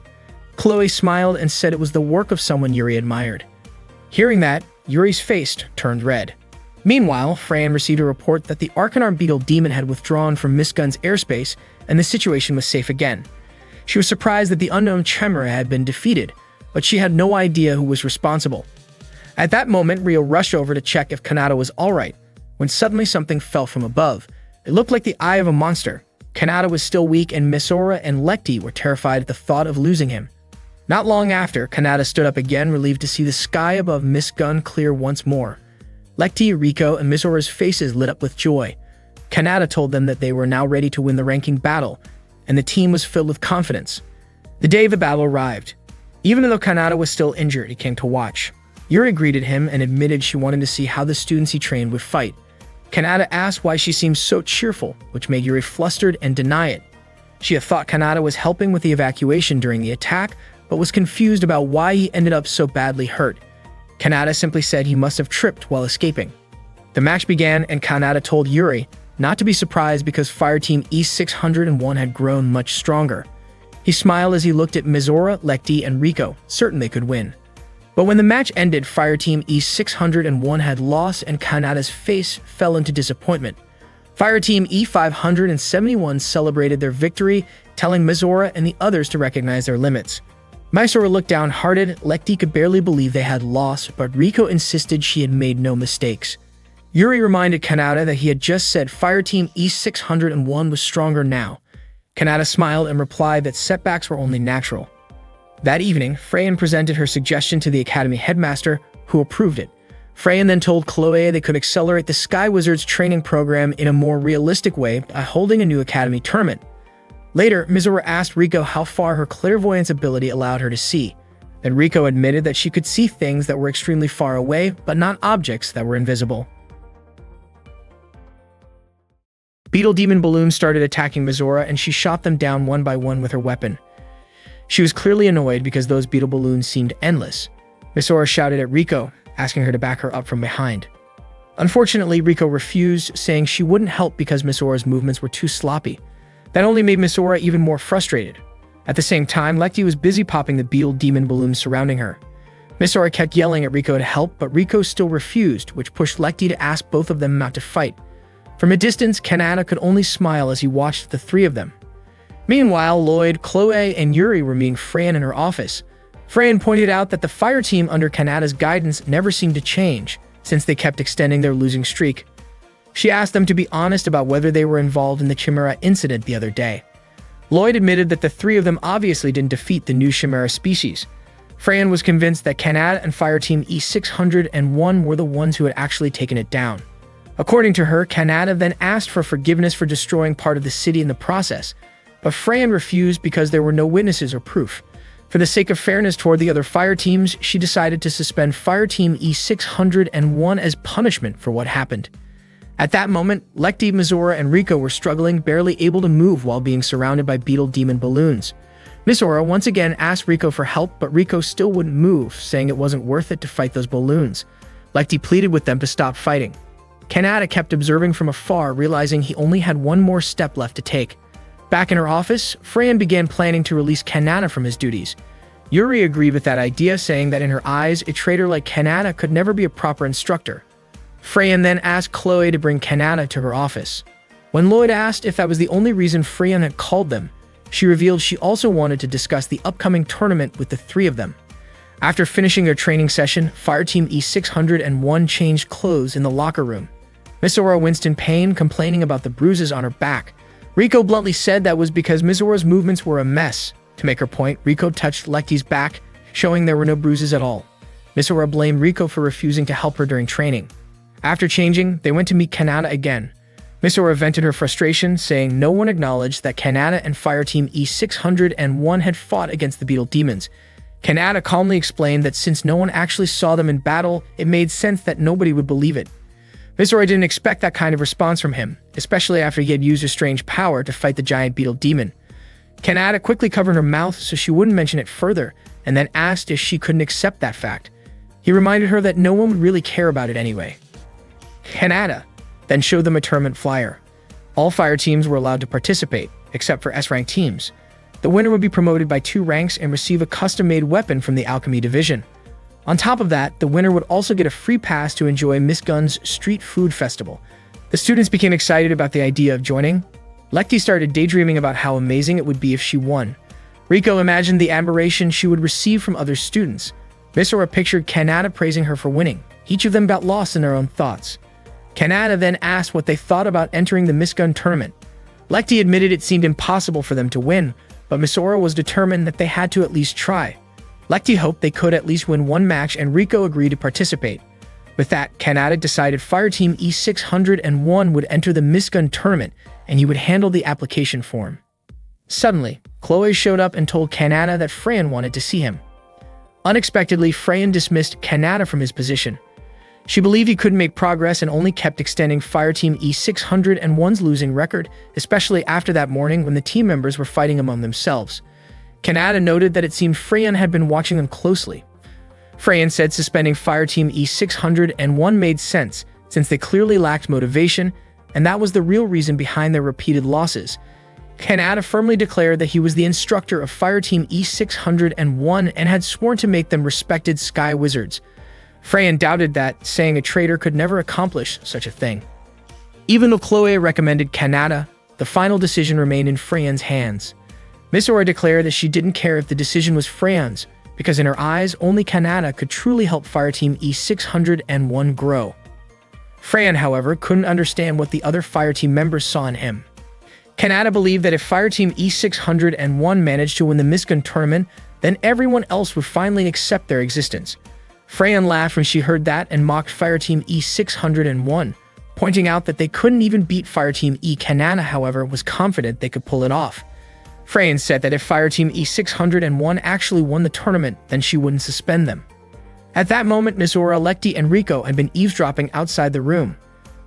Chloe smiled and said it was the work of someone Yuri admired. Hearing that, Yuri's face turned red. Meanwhile, Freyan received a report that the Arcanar beetle demon had withdrawn from Miss Gun's airspace and the situation was safe again. She was surprised that the unknown Chimera had been defeated, but she had no idea who was responsible. At that moment, Rio rushed over to check if Kanata was alright, when suddenly something fell from above. It looked like the eye of a monster. Kanata was still weak, and Misora and Lekti were terrified at the thought of losing him. Not long after, Kanata stood up again, relieved to see the sky above Miss Gun clear once more. Lekti, Riko, and Misora's faces lit up with joy. Kanata told them that they were now ready to win the ranking battle, and the team was filled with confidence. The day of the battle arrived. Even though Kanata was still injured, he came to watch. Yuri greeted him and admitted she wanted to see how the students he trained would fight. Kanata asked why she seemed so cheerful, which made Yuri flustered and deny it. She had thought Kanata was helping with the evacuation during the attack, but was confused about why he ended up so badly hurt. Kanata simply said he must have tripped while escaping. The match began, and Kanata told Yuri not to be surprised because Fireteam E601 had grown much stronger. He smiled as he looked at Mizora, Lekti, and Riko, certain they could win. But when the match ended, Fireteam E601 had lost, and Kanata's face fell into disappointment. Fireteam E571 celebrated their victory, telling Mizora and the others to recognize their limits. Mysora looked downhearted. Lekti could barely believe they had lost, but Riko insisted she had made no mistakes. Yuri reminded Kanata that he had just said Fireteam E601 was stronger now. Kanata smiled and replied that setbacks were only natural. That evening, Freyan presented her suggestion to the Academy headmaster, who approved it. Freyan then told Chloe they could accelerate the Sky Wizards training program in a more realistic way by holding a new Academy tournament. Later, Mizora asked Riko how far her clairvoyance ability allowed her to see. Then Riko admitted that she could see things that were extremely far away, but not objects that were invisible. Beetle Demon balloons started attacking Mizora, and she shot them down one by one with her weapon. She was clearly annoyed because those beetle balloons seemed endless. Mizora shouted at Riko, asking her to back her up from behind. Unfortunately, Riko refused, saying she wouldn't help because Mizora's movements were too sloppy. That only made Mizora even more frustrated. At the same time, Lekti was busy popping the beetle demon balloons surrounding her. Mizora kept yelling at Riko to help, but Riko still refused, which pushed Lekti to ask both of them not to fight. From a distance, Kanata could only smile as he watched the three of them. Meanwhile, Lloyd, Chloe, and Yuri were meeting Freyan in her office. Freyan pointed out that the fire team under Kanata's guidance never seemed to change, since they kept extending their losing streak. She asked them to be honest about whether they were involved in the Chimera incident the other day. Lloyd admitted that the three of them obviously didn't defeat the new Chimera species. Freyan was convinced that Kanata and Fireteam E601 were the ones who had actually taken it down. According to her, Kanata then asked for forgiveness for destroying part of the city in the process, but Freyan refused because there were no witnesses or proof. For the sake of fairness toward the other fire teams, she decided to suspend Fireteam E601 as punishment for what happened. At that moment, Lekti, Mizora, and Riko were struggling, barely able to move while being surrounded by beetle demon balloons. Mizora once again asked Riko for help, but Riko still wouldn't move, saying it wasn't worth it to fight those balloons. Lekti pleaded with them to stop fighting. Kanata kept observing from afar, realizing he only had one more step left to take. Back in her office, Freyan began planning to release Kanata from his duties. Yuri agreed with that idea, saying that in her eyes, a traitor like Kanata could never be a proper instructor. Freyan then asked Chloe to bring Kanata to her office. When Lloyd asked if that was the only reason Freyan had called them, she revealed she also wanted to discuss the upcoming tournament with the three of them. After finishing their training session, Fireteam E601 changed clothes in the locker room. Mizora winced in pain, complaining about the bruises on her back. Riko bluntly said that was because Mizora's movements were a mess. To make her point, Riko touched Lekti's back, showing there were no bruises at all. Mizora blamed Riko for refusing to help her during training. After changing, they went to meet Kanata again. Mizora vented her frustration, saying no one acknowledged that Kanata and Fireteam E601 had fought against the beetle demons. Kanata calmly explained that since no one actually saw them in battle, it made sense that nobody would believe it. Mizora didn't expect that kind of response from him, especially after he had used a strange power to fight the giant beetle demon. Kanata quickly covered her mouth so she wouldn't mention it further, and then asked if she couldn't accept that fact. He reminded her that no one would really care about it anyway. Kanata then showed them a tournament flyer. All fire teams were allowed to participate, except for S-rank teams. The winner would be promoted by 2 ranks and receive a custom-made weapon from the Alchemy Division. On top of that, the winner would also get a free pass to enjoy Miss Gun's Street Food Festival. The students became excited about the idea of joining. Lekti started daydreaming about how amazing it would be if she won. Riko imagined the admiration she would receive from other students. Misora pictured Kanata praising her for winning. Each of them got lost in their own thoughts. Kanata then asked what they thought about entering the Miss Gun tournament. Lecty admitted it seemed impossible for them to win, but Misora was determined that they had to at least try. Lecty hoped they could at least win one match, and Rico agreed to participate. With that, Kanata decided Fireteam E601 would enter the Miss Gun tournament, and he would handle the application form. Suddenly, Chloe showed up and told Kanata that Freyan wanted to see him. Unexpectedly, Freyan dismissed Kanata from his position. She believed he couldn't make progress and only kept extending Fireteam E601's losing record, especially after that morning when the team members were fighting among themselves. Kanata noted that it seemed Freyan had been watching them closely. Freyan said suspending Fireteam E601 made sense, since they clearly lacked motivation, and that was the real reason behind their repeated losses. Kanata firmly declared that he was the instructor of Fireteam E601 and had sworn to make them respected Sky Wizards. Freyan doubted that, saying a traitor could never accomplish such a thing. Even though Chloe recommended Kanata, the final decision remained in Freyan's hands. Misora declared that she didn't care if the decision was Freyan's, because in her eyes, only Kanata could truly help Fireteam E601 grow. Freyan, however, couldn't understand what the other Fireteam members saw in him. Kanata believed that if Fireteam E601 managed to win the Miss Gun tournament, then everyone else would finally accept their existence. Freyan laughed when she heard that and mocked Fireteam E601, pointing out that they couldn't even beat Fireteam E. Kanata, however, was confident they could pull it off. Freyan said that if Fireteam E601 actually won the tournament, then she wouldn't suspend them. At that moment, Misora, Lecty, and Rico had been eavesdropping outside the room.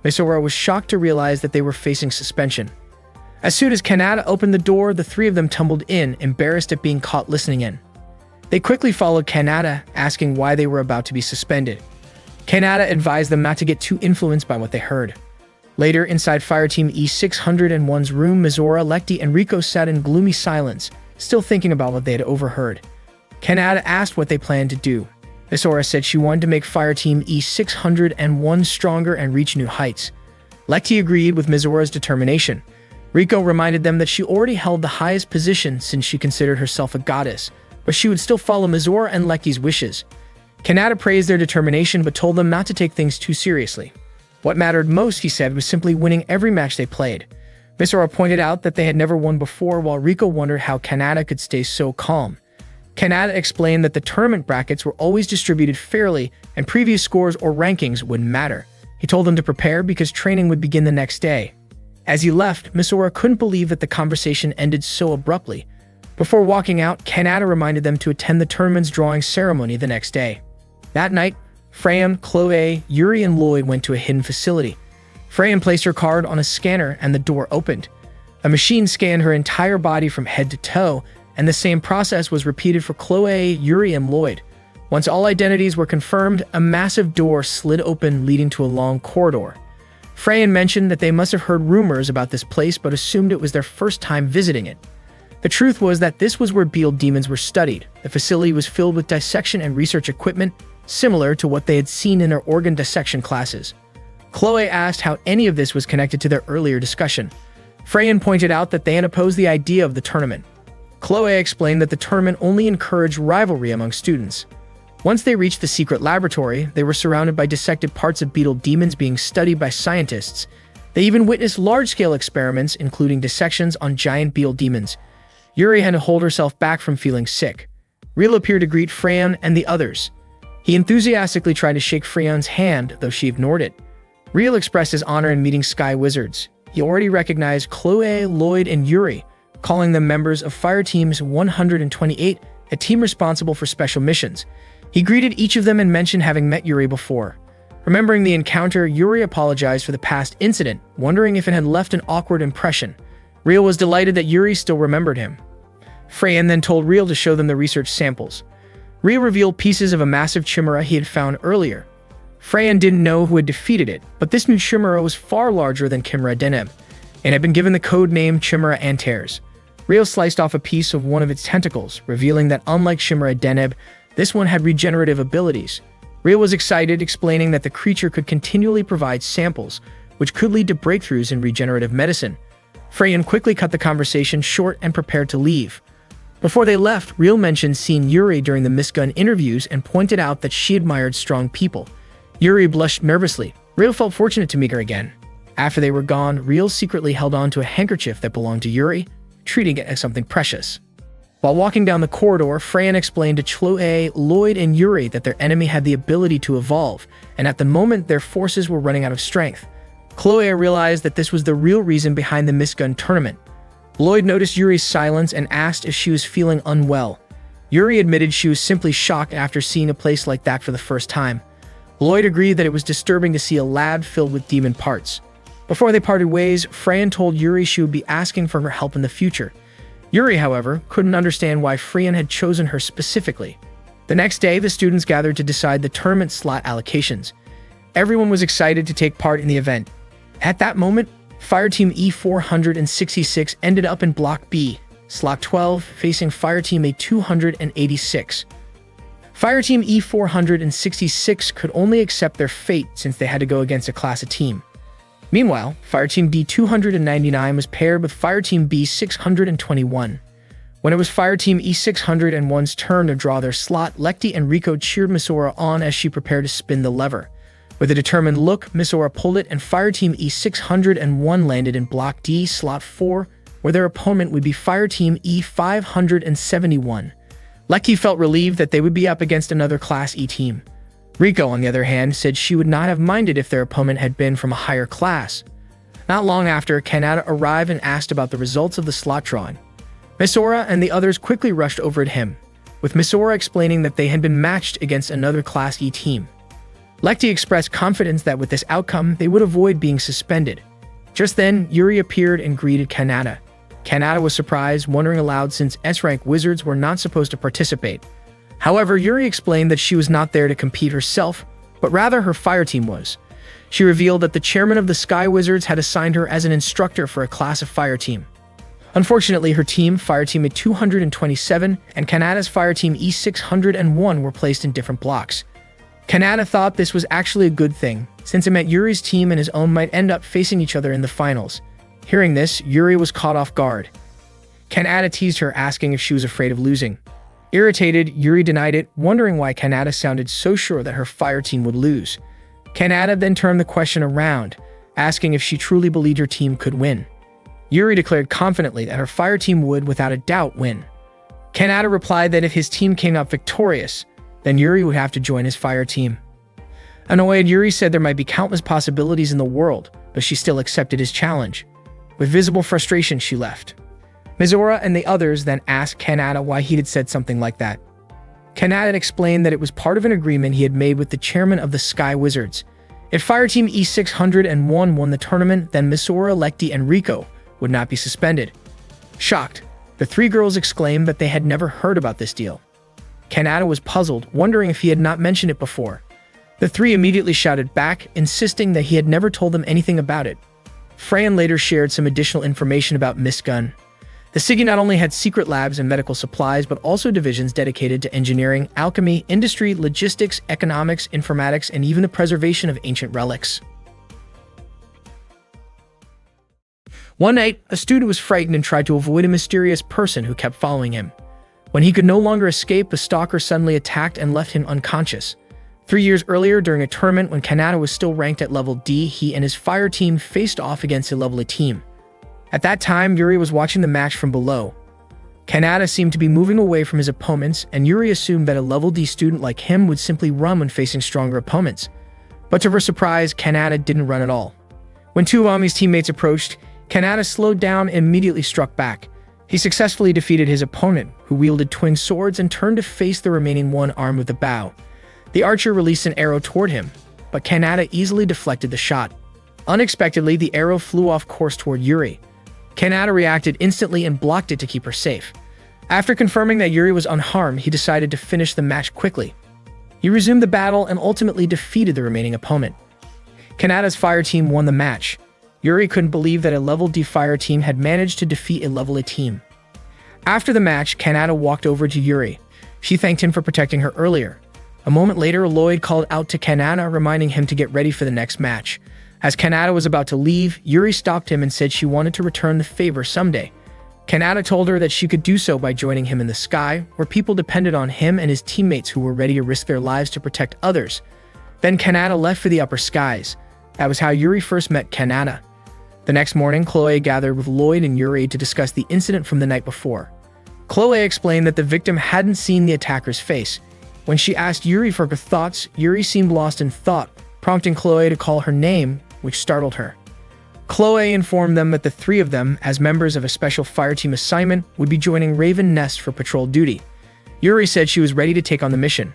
Misora was shocked to realize that they were facing suspension. As soon as Kanata opened the door, the three of them tumbled in, embarrassed at being caught listening in. They quickly followed Kanata, asking why they were about to be suspended. Kanata advised them not to get too influenced by what they heard. Later, inside Fireteam E601's room, Misora, Lecty, and Rico sat in gloomy silence, still thinking about what they had overheard. Kanata asked what they planned to do. Misora said she wanted to make Fireteam E601 stronger and reach new heights. Lecty agreed with Misora's determination. Rico reminded them that she already held the highest position since she considered herself a goddess, but she would still follow Misora and Lecty's wishes. Kanata praised their determination but told them not to take things too seriously. What mattered most, he said, was simply winning every match they played. Misora pointed out that they had never won before, while Rico wondered how Kanata could stay so calm. Kanata explained that the tournament brackets were always distributed fairly and previous scores or rankings wouldn't matter. He told them to prepare because training would begin the next day. As he left, Misora couldn't believe that the conversation ended so abruptly. Before walking out, Kanata reminded them to attend the tournament's drawing ceremony the next day. That night, Freyan, Chloe, Yuri, and Lloyd went to a hidden facility. Freyan placed her card on a scanner and the door opened. A machine scanned her entire body from head to toe, and the same process was repeated for Chloe, Yuri, and Lloyd. Once all identities were confirmed, a massive door slid open leading to a long corridor. Freyan mentioned that they must have heard rumors about this place but assumed it was their first time visiting it. The truth was that this was where beetle demons were studied. The facility was filled with dissection and research equipment, similar to what they had seen in their organ dissection classes. Chloe asked how any of this was connected to their earlier discussion. Freyan pointed out that they had opposed the idea of the tournament. Chloe explained that the tournament only encouraged rivalry among students. Once they reached the secret laboratory, they were surrounded by dissected parts of beetle demons being studied by scientists. They even witnessed large-scale experiments, including dissections on giant beetle demons. Yuri had to hold herself back from feeling sick. Real appeared to greet Freyan and the others. He enthusiastically tried to shake Freyan's hand, though she ignored it. Real expressed his honor in meeting Sky Wizards. He already recognized Chloe, Lloyd, and Yuri, calling them members of Fireteams 128, a team responsible for special missions. He greeted each of them and mentioned having met Yuri before. Remembering the encounter, Yuri apologized for the past incident, wondering if it had left an awkward impression. Real was delighted that Yuri still remembered him. Freyan then told Real to show them the research samples. Real revealed pieces of a massive chimera he had found earlier. Freyan didn't know who had defeated it, but this new chimera was far larger than Chimera Deneb, and had been given the code name Chimera Antares. Real sliced off a piece of one of its tentacles, revealing that unlike Chimera Deneb, this one had regenerative abilities. Real was excited, explaining that the creature could continually provide samples, which could lead to breakthroughs in regenerative medicine. Freyan quickly cut the conversation short and prepared to leave. Before they left, Real mentioned seeing Yuri during the Miss Gun interviews and pointed out that she admired strong people. Yuri blushed nervously. Real felt fortunate to meet her again. After they were gone, Real secretly held on to a handkerchief that belonged to Yuri, treating it as something precious. While walking down the corridor, Freyan explained to Chloe, Lloyd, and Yuri that their enemy had the ability to evolve, and at the moment their forces were running out of strength. Chloe realized that this was the real reason behind the Miss Gun tournament. Lloyd noticed Yuri's silence and asked if she was feeling unwell. Yuri admitted she was simply shocked after seeing a place like that for the first time. Lloyd agreed that it was disturbing to see a lab filled with demon parts. Before they parted ways, Freyan told Yuri she would be asking for her help in the future. Yuri, however, couldn't understand why Freyan had chosen her specifically. The next day, the students gathered to decide the tournament slot allocations. Everyone was excited to take part in the event. At that moment, Fireteam E466 ended up in Block B, Slot 12, facing Fireteam A286. Fireteam E466 could only accept their fate since they had to go against a class of team. Meanwhile, Fireteam D299 was paired with Fireteam B621. When it was Fireteam E601's turn to draw their slot, Lekti and Rico cheered Misora on as she prepared to spin the lever. With a determined look, Misora pulled it and Fireteam E601 landed in Block D, Slot 4, where their opponent would be Fireteam E571. Lekti felt relieved that they would be up against another Class E team. Rico, on the other hand, said she would not have minded if their opponent had been from a higher class. Not long after, Kanata arrived and asked about the results of the slot drawing. Misora and the others quickly rushed over at him, with Misora explaining that they had been matched against another Class E team. Lekti expressed confidence that with this outcome, they would avoid being suspended. Just then, Yuri appeared and greeted Kanata. Kanata was surprised, wondering aloud since S-rank wizards were not supposed to participate. However, Yuri explained that she was not there to compete herself, but rather her fire team was. She revealed that the chairman of the Sky Wizards had assigned her as an instructor for a class of fire team. Unfortunately, her team, Fireteam A227, and Kanata's Fireteam E601 were placed in different blocks. Kanata thought this was actually a good thing, since it meant Yuri's team and his own might end up facing each other in the finals. Hearing this, Yuri was caught off guard. Kanata teased her, asking if she was afraid of losing. Irritated, Yuri denied it, wondering why Kanata sounded so sure that her fire team would lose. Kanata then turned the question around, asking if she truly believed her team could win. Yuri declared confidently that her fire team would, without a doubt, win. Kanata replied that if his team came out victorious, then Yuri would have to join his fire team. Annoyed, Yuri said there might be countless possibilities in the world, but she still accepted his challenge. With visible frustration, she left. Misora and the others then asked Kanata why he had said something like that. Kanata explained that it was part of an agreement he had made with the chairman of the Sky Wizards. If Fireteam E601 won the tournament, then Misora, Lekti, and Rico would not be suspended. Shocked, the three girls exclaimed that they had never heard about this deal. Kanata was puzzled, wondering if he had not mentioned it before. The three immediately shouted back, insisting that he had never told them anything about it. Freyan later shared some additional information about Miss Gun. The Sigi not only had secret labs and medical supplies, but also divisions dedicated to engineering, alchemy, industry, logistics, economics, informatics, and even the preservation of ancient relics. One night, a student was frightened and tried to avoid a mysterious person who kept following him. When he could no longer escape, the stalker suddenly attacked and left him unconscious. 3 years earlier, during a tournament when Kanata was still ranked at level D, he and his fire team faced off against a level A team. At that time, Yuri was watching the match from below. Kanata seemed to be moving away from his opponents, and Yuri assumed that a level D student like him would simply run when facing stronger opponents. But to her surprise, Kanata didn't run at all. When two of Ami's teammates approached, Kanata slowed down and immediately struck back. He successfully defeated his opponent, who wielded twin swords and turned to face the remaining one armed with a bow. The archer released an arrow toward him, but Kanata easily deflected the shot. Unexpectedly, the arrow flew off course toward Yuri. Kanata reacted instantly and blocked it to keep her safe. After confirming that Yuri was unharmed, he decided to finish the match quickly. He resumed the battle and ultimately defeated the remaining opponent. Kanata's fire team won the match. Yuri couldn't believe that a level D fire team had managed to defeat a level A team. After the match, Kanata walked over to Yuri. She thanked him for protecting her earlier. A moment later, Lloyd called out to Kanata, reminding him to get ready for the next match. As Kanata was about to leave, Yuri stopped him and said she wanted to return the favor someday. Kanata told her that she could do so by joining him in the sky, where people depended on him and his teammates who were ready to risk their lives to protect others. Then Kanata left for the upper skies. That was how Yuri first met Kanata. The next morning, Chloe gathered with Lloyd and Yuri to discuss the incident from the night before. Chloe explained that the victim hadn't seen the attacker's face. When she asked Yuri for her thoughts, Yuri seemed lost in thought, prompting Chloe to call her name, which startled her. Chloe informed them that the three of them, as members of a special fireteam assignment, would be joining Raven Nest for patrol duty. Yuri said she was ready to take on the mission.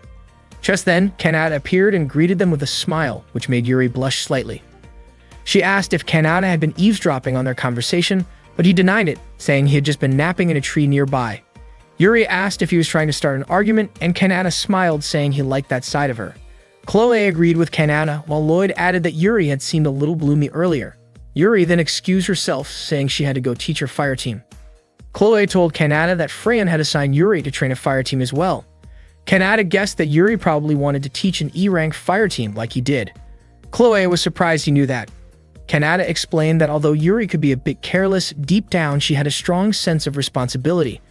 Just then, Kanata appeared and greeted them with a smile, which made Yuri blush slightly. She asked if Kanata had been eavesdropping on their conversation, but he denied it, saying he had just been napping in a tree nearby. Yuri asked if he was trying to start an argument, and Kanata smiled, saying he liked that side of her. Chloe agreed with Kanata, while Lloyd added that Yuri had seemed a little gloomy earlier. Yuri then excused herself, saying she had to go teach her fireteam. Chloe told Kanata that Freyan had assigned Yuri to train a fireteam as well. Kanata guessed that Yuri probably wanted to teach an E-rank fireteam like he did. Chloe was surprised he knew that. Kanata explained that although Yuri could be a bit careless, deep down she had a strong sense of responsibility.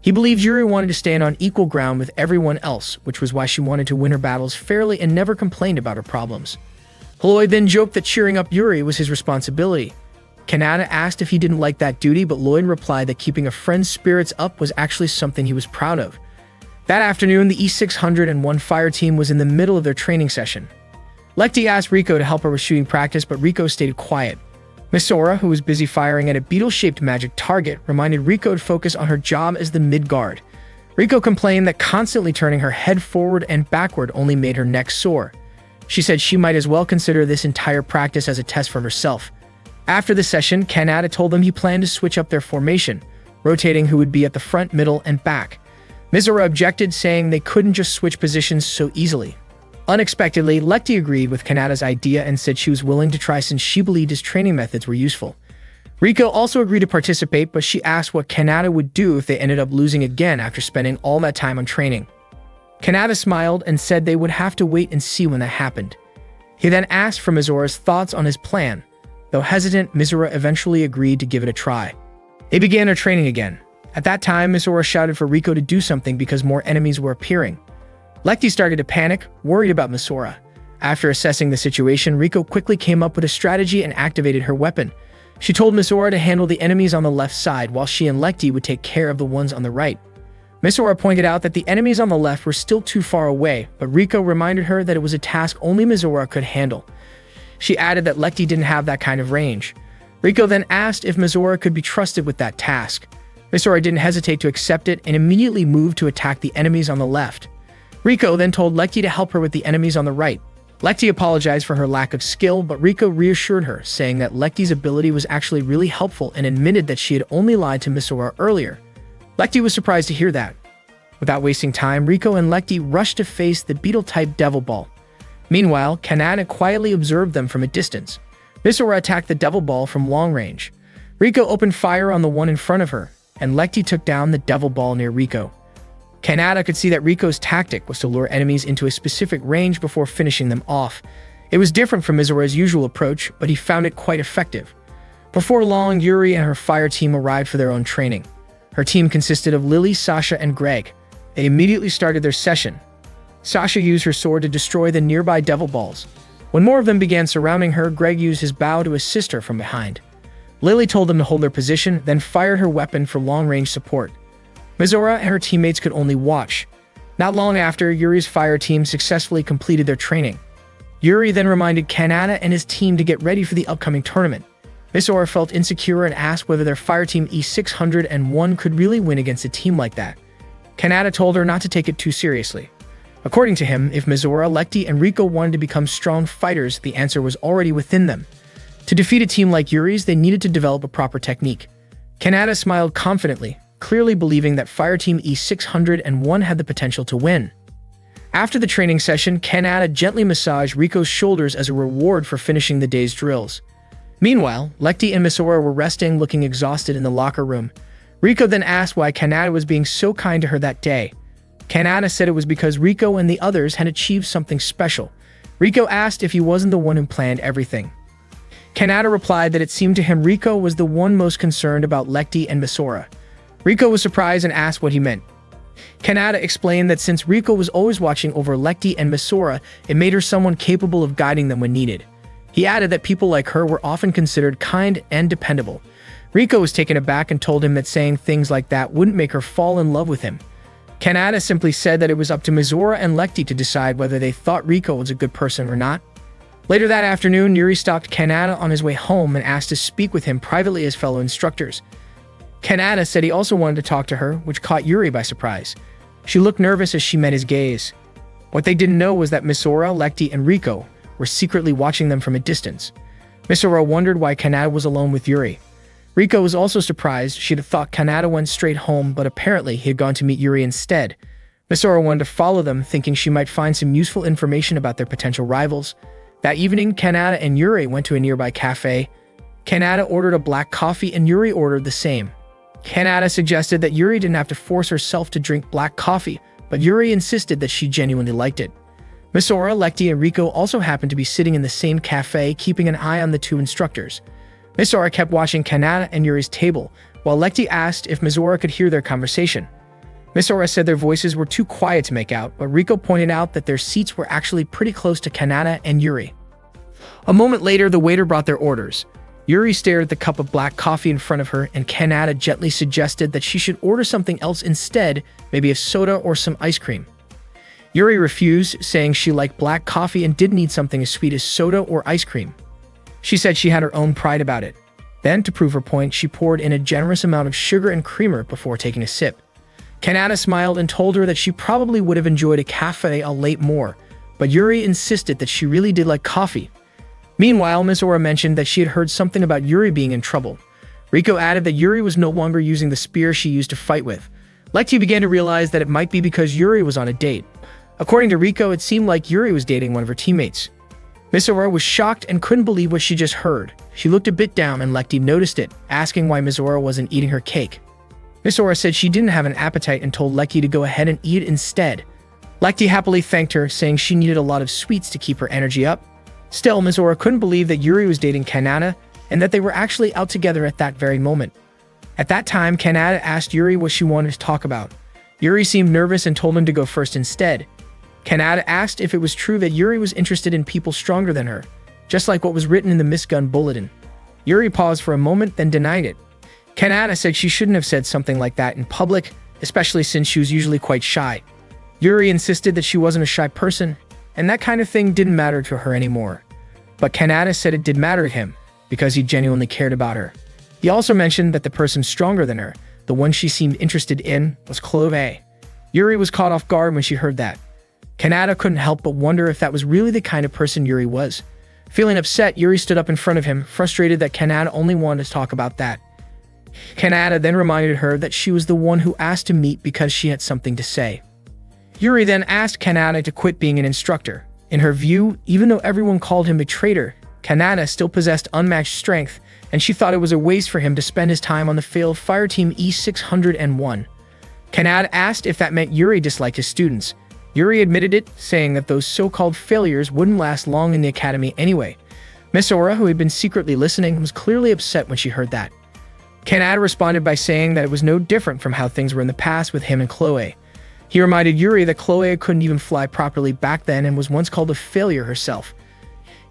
He believed Yuri wanted to stand on equal ground with everyone else, which was why she wanted to win her battles fairly and never complained about her problems. Lloyd then joked that cheering up Yuri was his responsibility. Kanata asked if he didn't like that duty, but Lloyd replied that keeping a friend's spirits up was actually something he was proud of. That afternoon, the E601 fire team was in the middle of their training session. Lekti asked Riko to help her with shooting practice, but Riko stayed quiet. Misora, who was busy firing at a beetle-shaped magic target, reminded Riko to focus on her job as the mid-guard. Riko complained that constantly turning her head forward and backward only made her neck sore. She said she might as well consider this entire practice as a test for herself. After the session, Kanata told them he planned to switch up their formation, rotating who would be at the front, middle, and back. Mizora objected, saying they couldn't just switch positions so easily. Unexpectedly, Lekti agreed with Kanata's idea and said she was willing to try since she believed his training methods were useful. Riko also agreed to participate, but she asked what Kanata would do if they ended up losing again after spending all that time on training. Kanata smiled and said they would have to wait and see when that happened. He then asked for Mizora's thoughts on his plan. Though hesitant, Mizora eventually agreed to give it a try. They began their training again. At that time, Mizora shouted for Riko to do something because more enemies were appearing. Lekti started to panic, worried about Mizora. After assessing the situation, Riko quickly came up with a strategy and activated her weapon. She told Mizora to handle the enemies on the left side while she and Lekti would take care of the ones on the right. Mizora pointed out that the enemies on the left were still too far away, but Riko reminded her that it was a task only Mizora could handle. She added that Lekti didn't have that kind of range. Riko then asked if Mizora could be trusted with that task. Mizora didn't hesitate to accept it and immediately moved to attack the enemies on the left. Riko then told Lekti to help her with the enemies on the right. Lekti apologized for her lack of skill, but Riko reassured her, saying that Lekti's ability was actually really helpful and admitted that she had only lied to Mizora earlier. Lekti was surprised to hear that. Without wasting time, Riko and Lekti rushed to face the beetle-type Devil Ball. Meanwhile, Kanata quietly observed them from a distance. Mizora attacked the Devil Ball from long range. Riko opened fire on the one in front of her, and Lekti took down the Devil Ball near Riko. Kanata could see that Riko's tactic was to lure enemies into a specific range before finishing them off. It was different from Mizora's usual approach, but he found it quite effective. Before long, Yuri and her fire team arrived for their own training. Her team consisted of Lily, Sasha, and Greg. They immediately started their session. Sasha used her sword to destroy the nearby Devil Balls. When more of them began surrounding her, Greg used his bow to assist her from behind. Lily told them to hold their position, then fired her weapon for long-range support. Mizora and her teammates could only watch. Not long after, Yuri's fire team successfully completed their training. Yuri then reminded Kanata and his team to get ready for the upcoming tournament. Mizora felt insecure and asked whether their fire team E601 could really win against a team like that. Kanata told her not to take it too seriously. According to him, if Mizora, Lekti, and Riko wanted to become strong fighters, the answer was already within them. To defeat a team like Yuri's, they needed to develop a proper technique. Kanata smiled confidently, clearly believing that Fireteam E601 had the potential to win. After the training session, Kanata gently massaged Riko's shoulders as a reward for finishing the day's drills. Meanwhile, Lekti and Mizora were resting, looking exhausted in the locker room. Riko then asked why Kanata was being so kind to her that day. Kanata said it was because Riko and the others had achieved something special. Riko asked if he wasn't the one who planned everything. Kanata replied that it seemed to him Riko was the one most concerned about Lekti and Mizora. Rico was surprised and asked what he meant. Kanata explained that since Rico was always watching over Lekti and Misora, it made her someone capable of guiding them when needed. He added that people like her were often considered kind and dependable. Rico was taken aback and told him that saying things like that wouldn't make her fall in love with him. Kanata simply said that it was up to Misora and Lekti to decide whether they thought Rico was a good person or not. Later that afternoon, Yuri stopped Kanata on his way home and asked to speak with him privately as fellow instructors. Kanata said he also wanted to talk to her, which caught Yuri by surprise. She looked nervous as she met his gaze. What they didn't know was that Misora, Lekti, and Rico were secretly watching them from a distance. Misora wondered why Kanata was alone with Yuri. Rico was also surprised. She'd have thought Kanata went straight home, but apparently he had gone to meet Yuri instead. Misora wanted to follow them, thinking she might find some useful information about their potential rivals. That evening, Kanata and Yuri went to a nearby cafe. Kanata ordered a black coffee and Yuri ordered the same. Kanata suggested that Yuri didn't have to force herself to drink black coffee, but Yuri insisted that she genuinely liked it. Misora, Lekti, and Rico also happened to be sitting in the same cafe, keeping an eye on the two instructors. Misora kept watching Kanata and Yuri's table, while Lekti asked if Misora could hear their conversation. Misora said their voices were too quiet to make out, but Rico pointed out that their seats were actually pretty close to Kanata and Yuri. A moment later, the waiter brought their orders. Yuri stared at the cup of black coffee in front of her, and Kanata gently suggested that she should order something else instead, maybe a soda or some ice cream. Yuri refused, saying she liked black coffee and didn't need something as sweet as soda or ice cream. She said she had her own pride about it. Then, to prove her point, she poured in a generous amount of sugar and creamer before taking a sip. Kanata smiled and told her that she probably would have enjoyed a cafe late more, but Yuri insisted that she really did like coffee. Meanwhile, Misora mentioned that she had heard something about Yuri being in trouble. Rico added that Yuri was no longer using the spear she used to fight with. Lekti began to realize that it might be because Yuri was on a date. According to Rico, it seemed like Yuri was dating one of her teammates. Misora was shocked and couldn't believe what she just heard. She looked a bit down and Lekti noticed it, asking why Misora wasn't eating her cake. Misora said she didn't have an appetite and told Lekti to go ahead and eat it instead. Lekti happily thanked her, saying she needed a lot of sweets to keep her energy up. Still, Misora couldn't believe that Yuri was dating Kanata and that they were actually out together at that very moment. At that time, Kanata asked Yuri what she wanted to talk about. Yuri seemed nervous and told him to go first instead. Kanata asked if it was true that Yuri was interested in people stronger than her, just like what was written in the Miss Gun bulletin. Yuri paused for a moment, then denied it. Kanata said she shouldn't have said something like that in public, especially since she was usually quite shy. Yuri insisted that she wasn't a shy person, and that kind of thing didn't matter to her anymore. But Kanata said it did matter to him, because he genuinely cared about her. He also mentioned that the person stronger than her, the one she seemed interested in, was Clove. Yuri was caught off guard when she heard that. Kanata couldn't help but wonder if that was really the kind of person Yuri was. Feeling upset, Yuri stood up in front of him, frustrated that Kanata only wanted to talk about that. Kanata then reminded her that she was the one who asked to meet because she had something to say. Yuri then asked Kanata to quit being an instructor. In her view, even though everyone called him a traitor, Kanata still possessed unmatched strength, and she thought it was a waste for him to spend his time on the failed Fireteam E601. Kanata asked if that meant Yuri disliked his students. Yuri admitted it, saying that those so-called failures wouldn't last long in the academy anyway. Misora, who had been secretly listening, was clearly upset when she heard that. Kanata responded by saying that it was no different from how things were in the past with him and Chloe. He reminded Yuri that Chloe couldn't even fly properly back then and was once called a failure herself.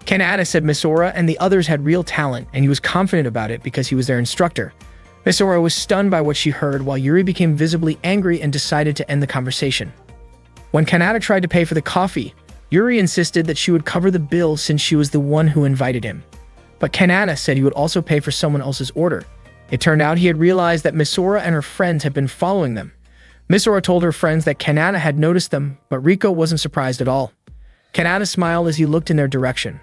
Kanata said Misora and the others had real talent, and he was confident about it because he was their instructor. Misora was stunned by what she heard, while Yuri became visibly angry and decided to end the conversation. When Kanata tried to pay for the coffee, Yuri insisted that she would cover the bill since she was the one who invited him. But Kanata said he would also pay for someone else's order. It turned out he had realized that Misora and her friends had been following them. Misora told her friends that Kanata had noticed them, but Rico wasn't surprised at all. Kanata smiled as he looked in their direction.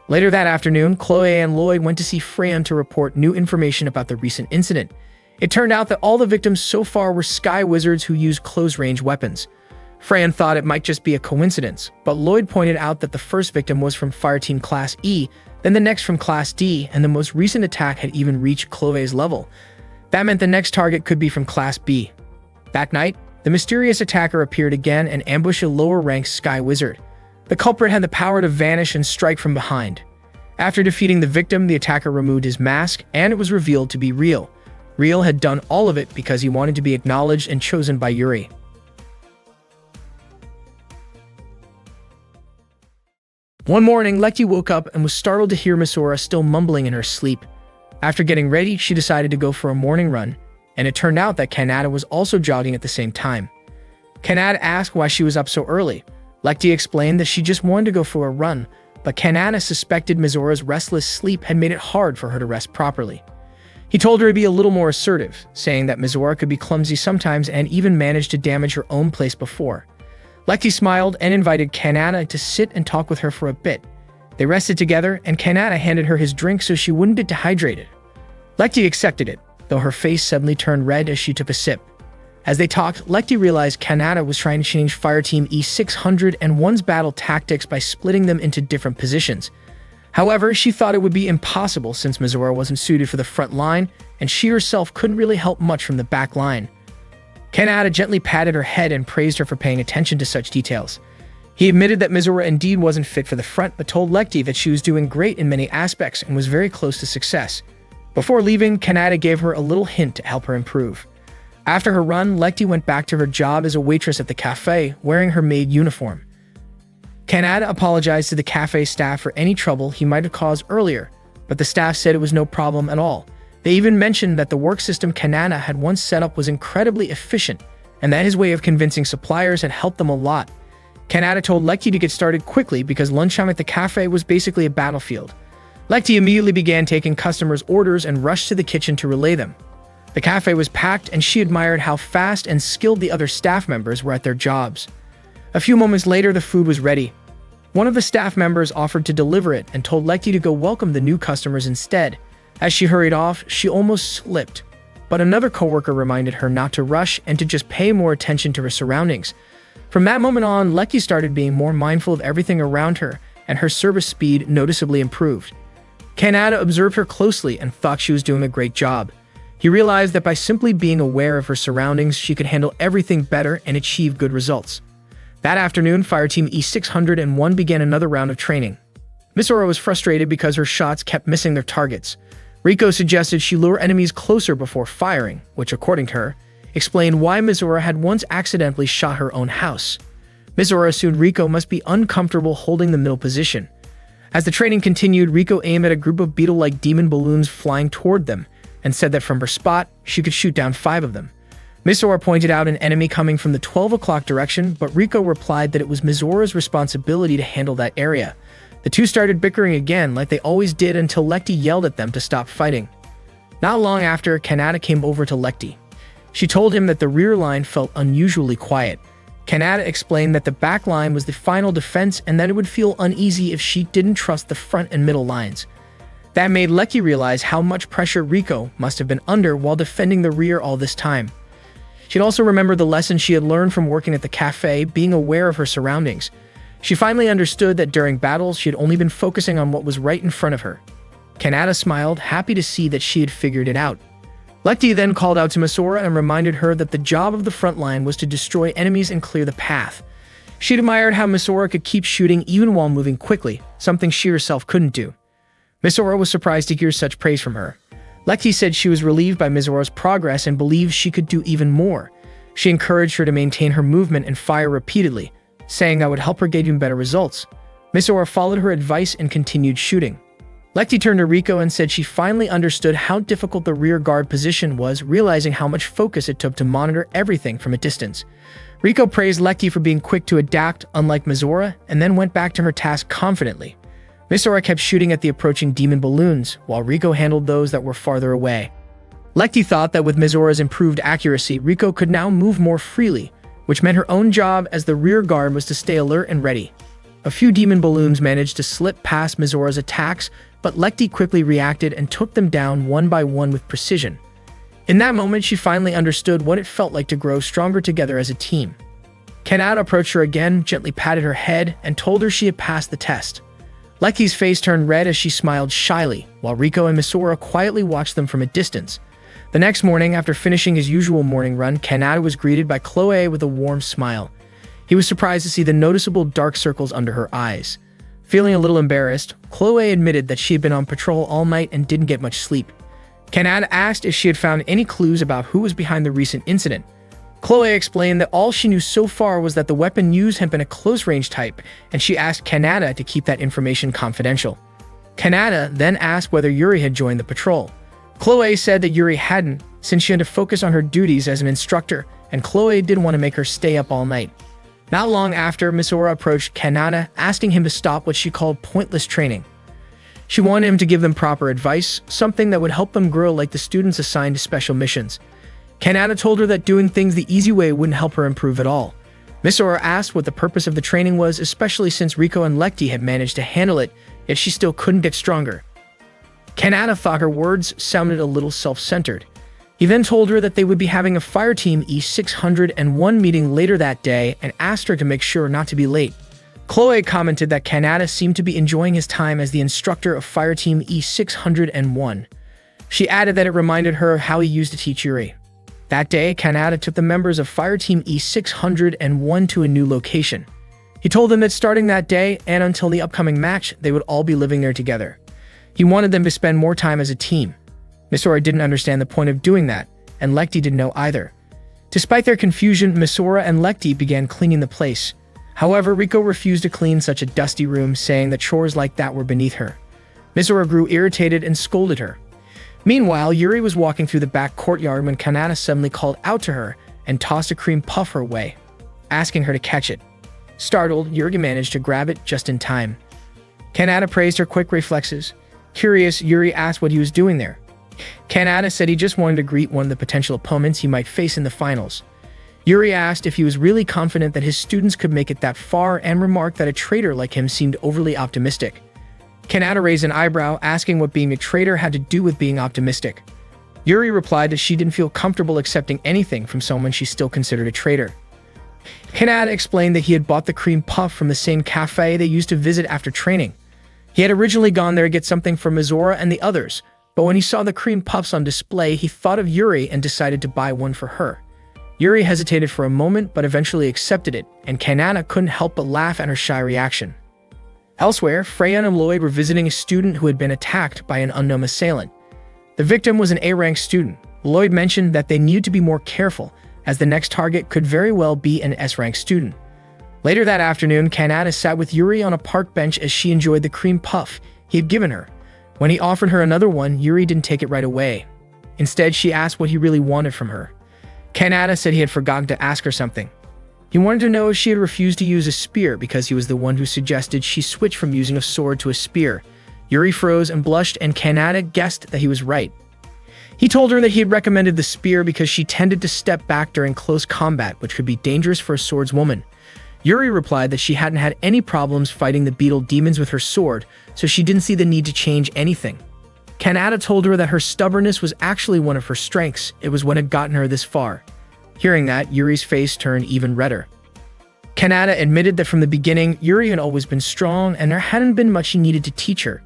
Later that afternoon, Chloe and Lloyd went to see Freyon to report new information about the recent incident. It turned out that all the victims so far were sky wizards who used close-range weapons. Freyon thought it might just be a coincidence, but Lloyd pointed out that the first victim was from Fireteam Class E, then the next from Class D, and the most recent attack had even reached Chloe's level. That meant the next target could be from Class B. That night, the mysterious attacker appeared again and ambushed a lower-ranked Sky Wizard. The culprit had the power to vanish and strike from behind. After defeating the victim, the attacker removed his mask, and it was revealed to be real. Riel had done all of it because he wanted to be acknowledged and chosen by Yuri. One morning, Lekti woke up and was startled to hear Misora still mumbling in her sleep. After getting ready, she decided to go for a morning run, and it turned out that Kanata was also jogging at the same time. Kanata asked why she was up so early. Lekti explained that she just wanted to go for a run, but Kanata suspected Mizora's restless sleep had made it hard for her to rest properly. He told her to be a little more assertive, saying that Mizora could be clumsy sometimes and even managed to damage her own place before. Lekti smiled and invited Kanata to sit and talk with her for a bit. They rested together, and Kanata handed her his drink so she wouldn't get dehydrated. Lekti accepted it, though her face suddenly turned red as she took a sip. As they talked, Lekti realized Kanata was trying to change Fireteam E601's battle tactics by splitting them into different positions. However, she thought it would be impossible since Mizora wasn't suited for the front line, and she herself couldn't really help much from the back line. Kanata gently patted her head and praised her for paying attention to such details. He admitted that Mizora indeed wasn't fit for the front, but told Lekti that she was doing great in many aspects and was very close to success. Before leaving, Kanata gave her a little hint to help her improve. After her run, Lekti went back to her job as a waitress at the cafe, wearing her maid uniform. Kanata apologized to the cafe staff for any trouble he might have caused earlier, but the staff said it was no problem at all. They even mentioned that the work system Kanata had once set up was incredibly efficient, and that his way of convincing suppliers had helped them a lot. Kanata told Lekti to get started quickly because lunchtime at the cafe was basically a battlefield. Lekti immediately began taking customers' orders and rushed to the kitchen to relay them. The cafe was packed, and she admired how fast and skilled the other staff members were at their jobs. A few moments later, the food was ready. One of the staff members offered to deliver it and told Lekti to go welcome the new customers instead. As she hurried off, she almost slipped, but another coworker reminded her not to rush and to just pay more attention to her surroundings. From that moment on, Lekti started being more mindful of everything around her, and her service speed noticeably improved. Kanata observed her closely and thought she was doing a great job. He realized that by simply being aware of her surroundings, she could handle everything better and achieve good results. That afternoon, Fireteam E601 began another round of training. Misora was frustrated because her shots kept missing their targets. Riko suggested she lure enemies closer before firing, which, according to her, explained why Misora had once accidentally shot her own house. Misora assumed Riko must be uncomfortable holding the middle position. As the training continued, Riko aimed at a group of beetle-like demon balloons flying toward them, and said that from her spot, she could shoot down 5 of them. Misora pointed out an enemy coming from the 12 o'clock direction, but Riko replied that it was Mizora's responsibility to handle that area. The two started bickering again like they always did until Lekti yelled at them to stop fighting. Not long after, Kanata came over to Lekti. She told him that the rear line felt unusually quiet. Kanata explained that the back line was the final defense and that it would feel uneasy if she didn't trust the front and middle lines. That made Lekti realize how much pressure Riko must have been under while defending the rear all this time. She'd also remembered the lesson she had learned from working at the cafe, being aware of her surroundings. She finally understood that during battles, she had only been focusing on what was right in front of her. Kanata smiled, happy to see that she had figured it out. Lekti then called out to Misora and reminded her that the job of the front line was to destroy enemies and clear the path. She admired how Misora could keep shooting even while moving quickly, something she herself couldn't do. Misora was surprised to hear such praise from her. Lekti said she was relieved by Mizora's progress and believed she could do even more. She encouraged her to maintain her movement and fire repeatedly, saying that would help her get even better results. Misora followed her advice and continued shooting. Lekti turned to Riko and said she finally understood how difficult the rear guard position was, realizing how much focus it took to monitor everything from a distance. Riko praised Lekti for being quick to adapt, unlike Misora, and then went back to her task confidently. Misora kept shooting at the approaching demon balloons, while Riko handled those that were farther away. Lekti thought that with Mizora's improved accuracy, Riko could now move more freely, which meant her own job as the rear guard was to stay alert and ready. A few demon balloons managed to slip past Mizora's attacks, but Lekti quickly reacted and took them down one by one with precision. In that moment, she finally understood what it felt like to grow stronger together as a team. Kanata approached her again, gently patted her head, and told her she had passed the test. Lekti's face turned red as she smiled shyly, while Riko and Misora quietly watched them from a distance. The next morning, after finishing his usual morning run, Kanata was greeted by Chloe with a warm smile. He was surprised to see the noticeable dark circles under her eyes. Feeling a little embarrassed, Chloe admitted that she had been on patrol all night and didn't get much sleep. Kanata asked if she had found any clues about who was behind the recent incident. Chloe explained that all she knew so far was that the weapon used had been a close-range type, and she asked Kanata to keep that information confidential. Kanata then asked whether Yuri had joined the patrol. Chloe said that Yuri hadn't, since she had to focus on her duties as an instructor, and Chloe didn't want to make her stay up all night. Not long after, Misora approached Kanata, asking him to stop what she called pointless training. She wanted him to give them proper advice, something that would help them grow like the students assigned to special missions. Kanata told her that doing things the easy way wouldn't help her improve at all. Misora asked what the purpose of the training was, especially since Riko and Lekti had managed to handle it, yet she still couldn't get stronger. Kanata thought her words sounded a little self-centered. He then told her that they would be having a Fireteam E601 meeting later that day and asked her to make sure not to be late. Chloe commented that Kanata seemed to be enjoying his time as the instructor of Fireteam E601. She added that it reminded her of how he used to teach Yuri. That day, Kanata took the members of Fireteam E601 to a new location. He told them that starting that day and until the upcoming match, they would all be living there together. He wanted them to spend more time as a team. Misora didn't understand the point of doing that, and Lekti didn't know either. Despite their confusion, Misora and Lekti began cleaning the place. However, Riko refused to clean such a dusty room, saying that chores like that were beneath her. Misora grew irritated and scolded her. Meanwhile, Yuri was walking through the back courtyard when Kanata suddenly called out to her and tossed a cream puff her way, asking her to catch it. Startled, Yuri managed to grab it just in time. Kanata praised her quick reflexes. Curious, Yuri asked what he was doing there. Kanata said he just wanted to greet one of the potential opponents he might face in the finals. Yuri asked if he was really confident that his students could make it that far and remarked that a traitor like him seemed overly optimistic. Kanata raised an eyebrow, asking what being a traitor had to do with being optimistic. Yuri replied that she didn't feel comfortable accepting anything from someone she still considered a traitor. Kanata explained that he had bought the cream puff from the same cafe they used to visit after training. He had originally gone there to get something for Misora and the others, but when he saw the cream puffs on display, he thought of Yuri and decided to buy one for her. Yuri hesitated for a moment but eventually accepted it, and Kanata couldn't help but laugh at her shy reaction. Elsewhere, Freya and Lloyd were visiting a student who had been attacked by an unknown assailant. The victim was an A-rank student. Lloyd mentioned that they needed to be more careful, as the next target could very well be an S-rank student. Later that afternoon, Kanata sat with Yuri on a park bench as she enjoyed the cream puff he had given her. When he offered her another one, Yuri didn't take it right away. Instead, she asked what he really wanted from her. Kanata said he had forgotten to ask her something. He wanted to know if she had refused to use a spear because he was the one who suggested she switch from using a sword to a spear. Yuri froze and blushed, and Kanata guessed that he was right. He told her that he had recommended the spear because she tended to step back during close combat, which could be dangerous for a swordswoman. Yuri replied that she hadn't had any problems fighting the beetle demons with her sword, so she didn't see the need to change anything. Kanata told her that her stubbornness was actually one of her strengths. It was what had gotten her this far. Hearing that, Yuri's face turned even redder. Kanata admitted that from the beginning, Yuri had always been strong and there hadn't been much he needed to teach her.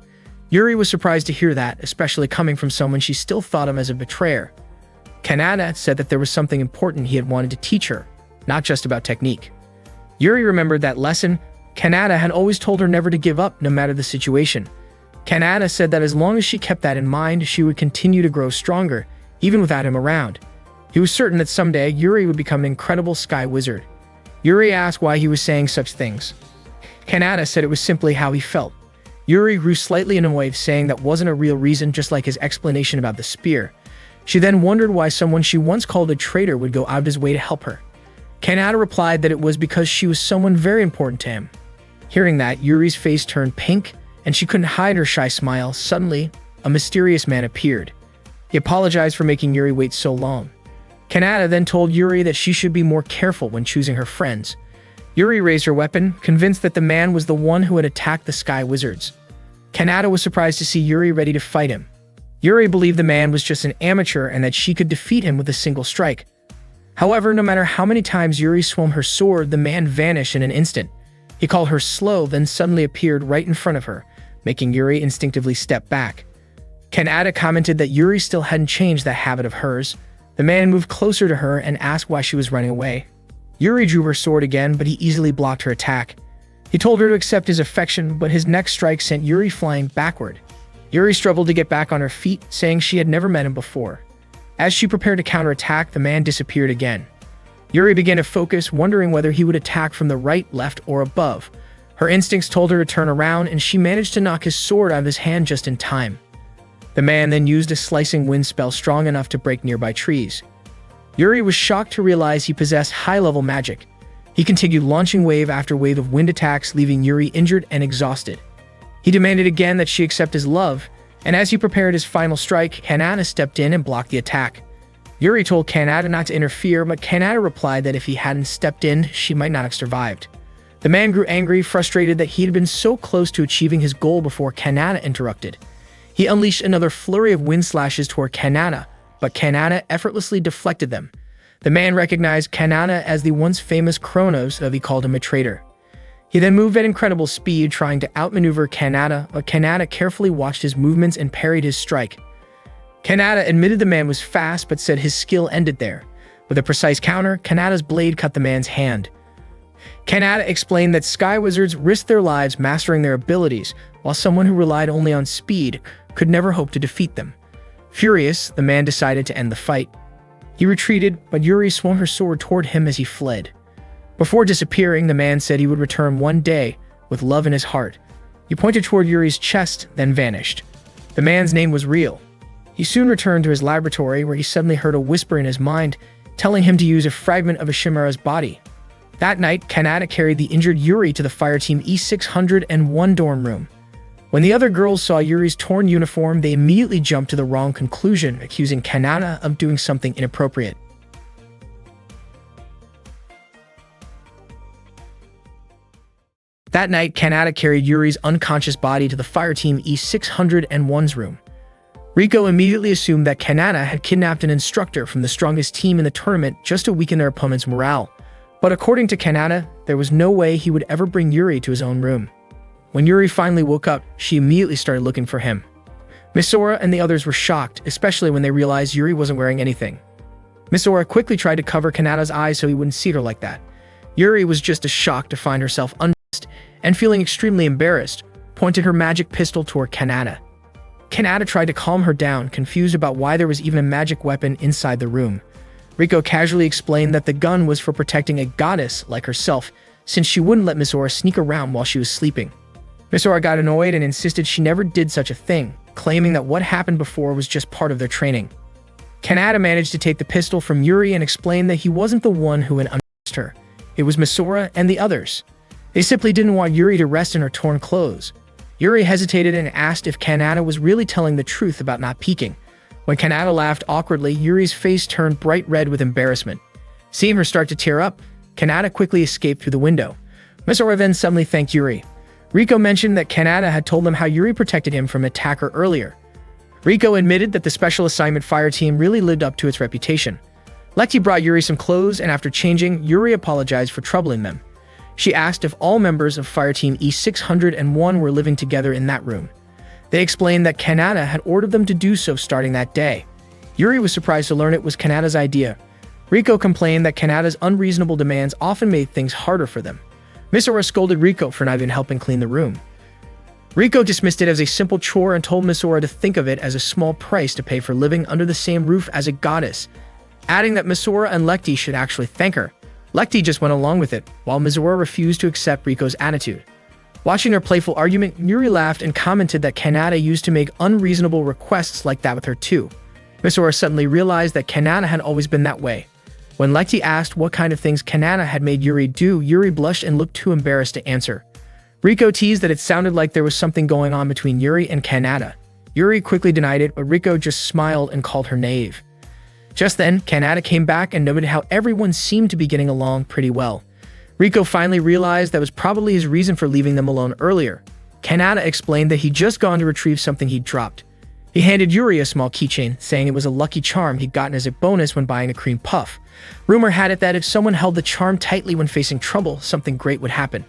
Yuri was surprised to hear that, especially coming from someone she still thought of as a betrayer. Kanata said that there was something important he had wanted to teach her, not just about technique. Yuri remembered that lesson. Kanata had always told her never to give up, no matter the situation. Kanata said that as long as she kept that in mind, she would continue to grow stronger, even without him around. He was certain that someday Yuri would become an incredible sky wizard. Yuri asked why he was saying such things. Kanata said it was simply how he felt. Yuri grew slightly annoyed, saying that wasn't a real reason, just like his explanation about the spear. She then wondered why someone she once called a traitor would go out of his way to help her. Kanata replied that it was because she was someone very important to him. Hearing that, Yuri's face turned pink, and she couldn't hide her shy smile. Suddenly, a mysterious man appeared. He apologized for making Yuri wait so long. Kanata then told Yuri that she should be more careful when choosing her friends. Yuri raised her weapon, convinced that the man was the one who had attacked the Sky Wizards. Kanata was surprised to see Yuri ready to fight him. Yuri believed the man was just an amateur and that she could defeat him with a single strike. However, no matter how many times Yuri swung her sword, the man vanished in an instant. He called her slow, then suddenly appeared right in front of her, making Yuri instinctively step back. Kanata commented that Yuri still hadn't changed that habit of hers. The man moved closer to her and asked why she was running away. Yuri drew her sword again, but he easily blocked her attack. He told her to accept his affection, but his next strike sent Yuri flying backward. Yuri struggled to get back on her feet, saying she had never met him before. As she prepared to counterattack, the man disappeared again. Yuri began to focus, wondering whether he would attack from the right, left, or above. Her instincts told her to turn around, and she managed to knock his sword out of his hand just in time. The man then used a slicing wind spell strong enough to break nearby trees. Yuri was shocked to realize he possessed high-level magic. He continued launching wave after wave of wind attacks, leaving Yuri injured and exhausted. He demanded again that she accept his love, and as he prepared his final strike, Kanata stepped in and blocked the attack. Yuri told Kanata not to interfere, but Kanata replied that if he hadn't stepped in, she might not have survived. The man grew angry, frustrated that he had been so close to achieving his goal before Kanata interrupted. He unleashed another flurry of wind slashes toward Kanata, but Kanata effortlessly deflected them. The man recognized Kanata as the once famous Kronos, though he called him a traitor. He then moved at incredible speed, trying to outmaneuver Kanata, but Kanata carefully watched his movements and parried his strike. Kanata admitted the man was fast, but said his skill ended there. With a precise counter, Kanata's blade cut the man's hand. Kanata explained that Sky Wizards risked their lives mastering their abilities, while someone who relied only on speed could never hope to defeat them. Furious, the man decided to end the fight. He retreated, but Yuri swung her sword toward him as he fled. Before disappearing, the man said he would return one day, with love in his heart. He pointed toward Yuri's chest, then vanished. The man's name was Real. He soon returned to his laboratory, where he suddenly heard a whisper in his mind, telling him to use a fragment of a chimera's body. That night, Kanata carried the injured Yuri to the Fireteam E601 dorm room. When the other girls saw Yuri's torn uniform, they immediately jumped to the wrong conclusion, accusing Kanata of doing something inappropriate. That night, Kanata carried Yuri's unconscious body to the Fireteam E601's room. Riko immediately assumed that Kanata had kidnapped an instructor from the strongest team in the tournament just to weaken their opponent's morale. But according to Kanata, there was no way he would ever bring Yuri to his own room. When Yuri finally woke up, she immediately started looking for him. Misora and the others were shocked, especially when they realized Yuri wasn't wearing anything. Misora quickly tried to cover Kanata's eyes so he wouldn't see her like that. Yuri was just as shocked to find herself undressed and feeling extremely embarrassed, pointed her magic pistol toward Kanata. Kanata tried to calm her down, confused about why there was even a magic weapon inside the room. Riko casually explained that the gun was for protecting a goddess like herself, since she wouldn't let Misora sneak around while she was sleeping. Misora got annoyed and insisted she never did such a thing, claiming that what happened before was just part of their training. Kanata managed to take the pistol from Yuri and explained that he wasn't the one who had undressed her. It was Misora and the others. They simply didn't want Yuri to rest in her torn clothes. Yuri hesitated and asked if Kanata was really telling the truth about not peeking. When Kanata laughed awkwardly, Yuri's face turned bright red with embarrassment. Seeing her start to tear up, Kanata quickly escaped through the window. Misora then suddenly thanked Yuri. Riko mentioned that Kanata had told them how Yuri protected him from an attacker earlier. Riko admitted that the Special Assignment Fire Team really lived up to its reputation. Lekti brought Yuri some clothes, and after changing, Yuri apologized for troubling them. She asked if all members of Fireteam E601 were living together in that room. They explained that Kanata had ordered them to do so starting that day. Yuri was surprised to learn it was Kanata's idea. Riko complained that Kanata's unreasonable demands often made things harder for them. Misora scolded Riko for not even helping clean the room. Riko dismissed it as a simple chore and told Misora to think of it as a small price to pay for living under the same roof as a goddess, adding that Misora and Lekti should actually thank her. Lekti just went along with it, while Misora refused to accept Riko's attitude. Watching their playful argument, Yuri laughed and commented that Kanata used to make unreasonable requests like that with her too. Misora suddenly realized that Kanata had always been that way. When Lekti asked what kind of things Kanata had made Yuri do, Yuri blushed and looked too embarrassed to answer. Riko teased that it sounded like there was something going on between Yuri and Kanata. Yuri quickly denied it, but Riko just smiled and called her naive. Just then, Kanata came back and noted how everyone seemed to be getting along pretty well. Riko finally realized that was probably his reason for leaving them alone earlier. Kanata explained that he'd just gone to retrieve something he'd dropped. He handed Yuri a small keychain, saying it was a lucky charm he'd gotten as a bonus when buying a cream puff. Rumor had it that if someone held the charm tightly when facing trouble, something great would happen.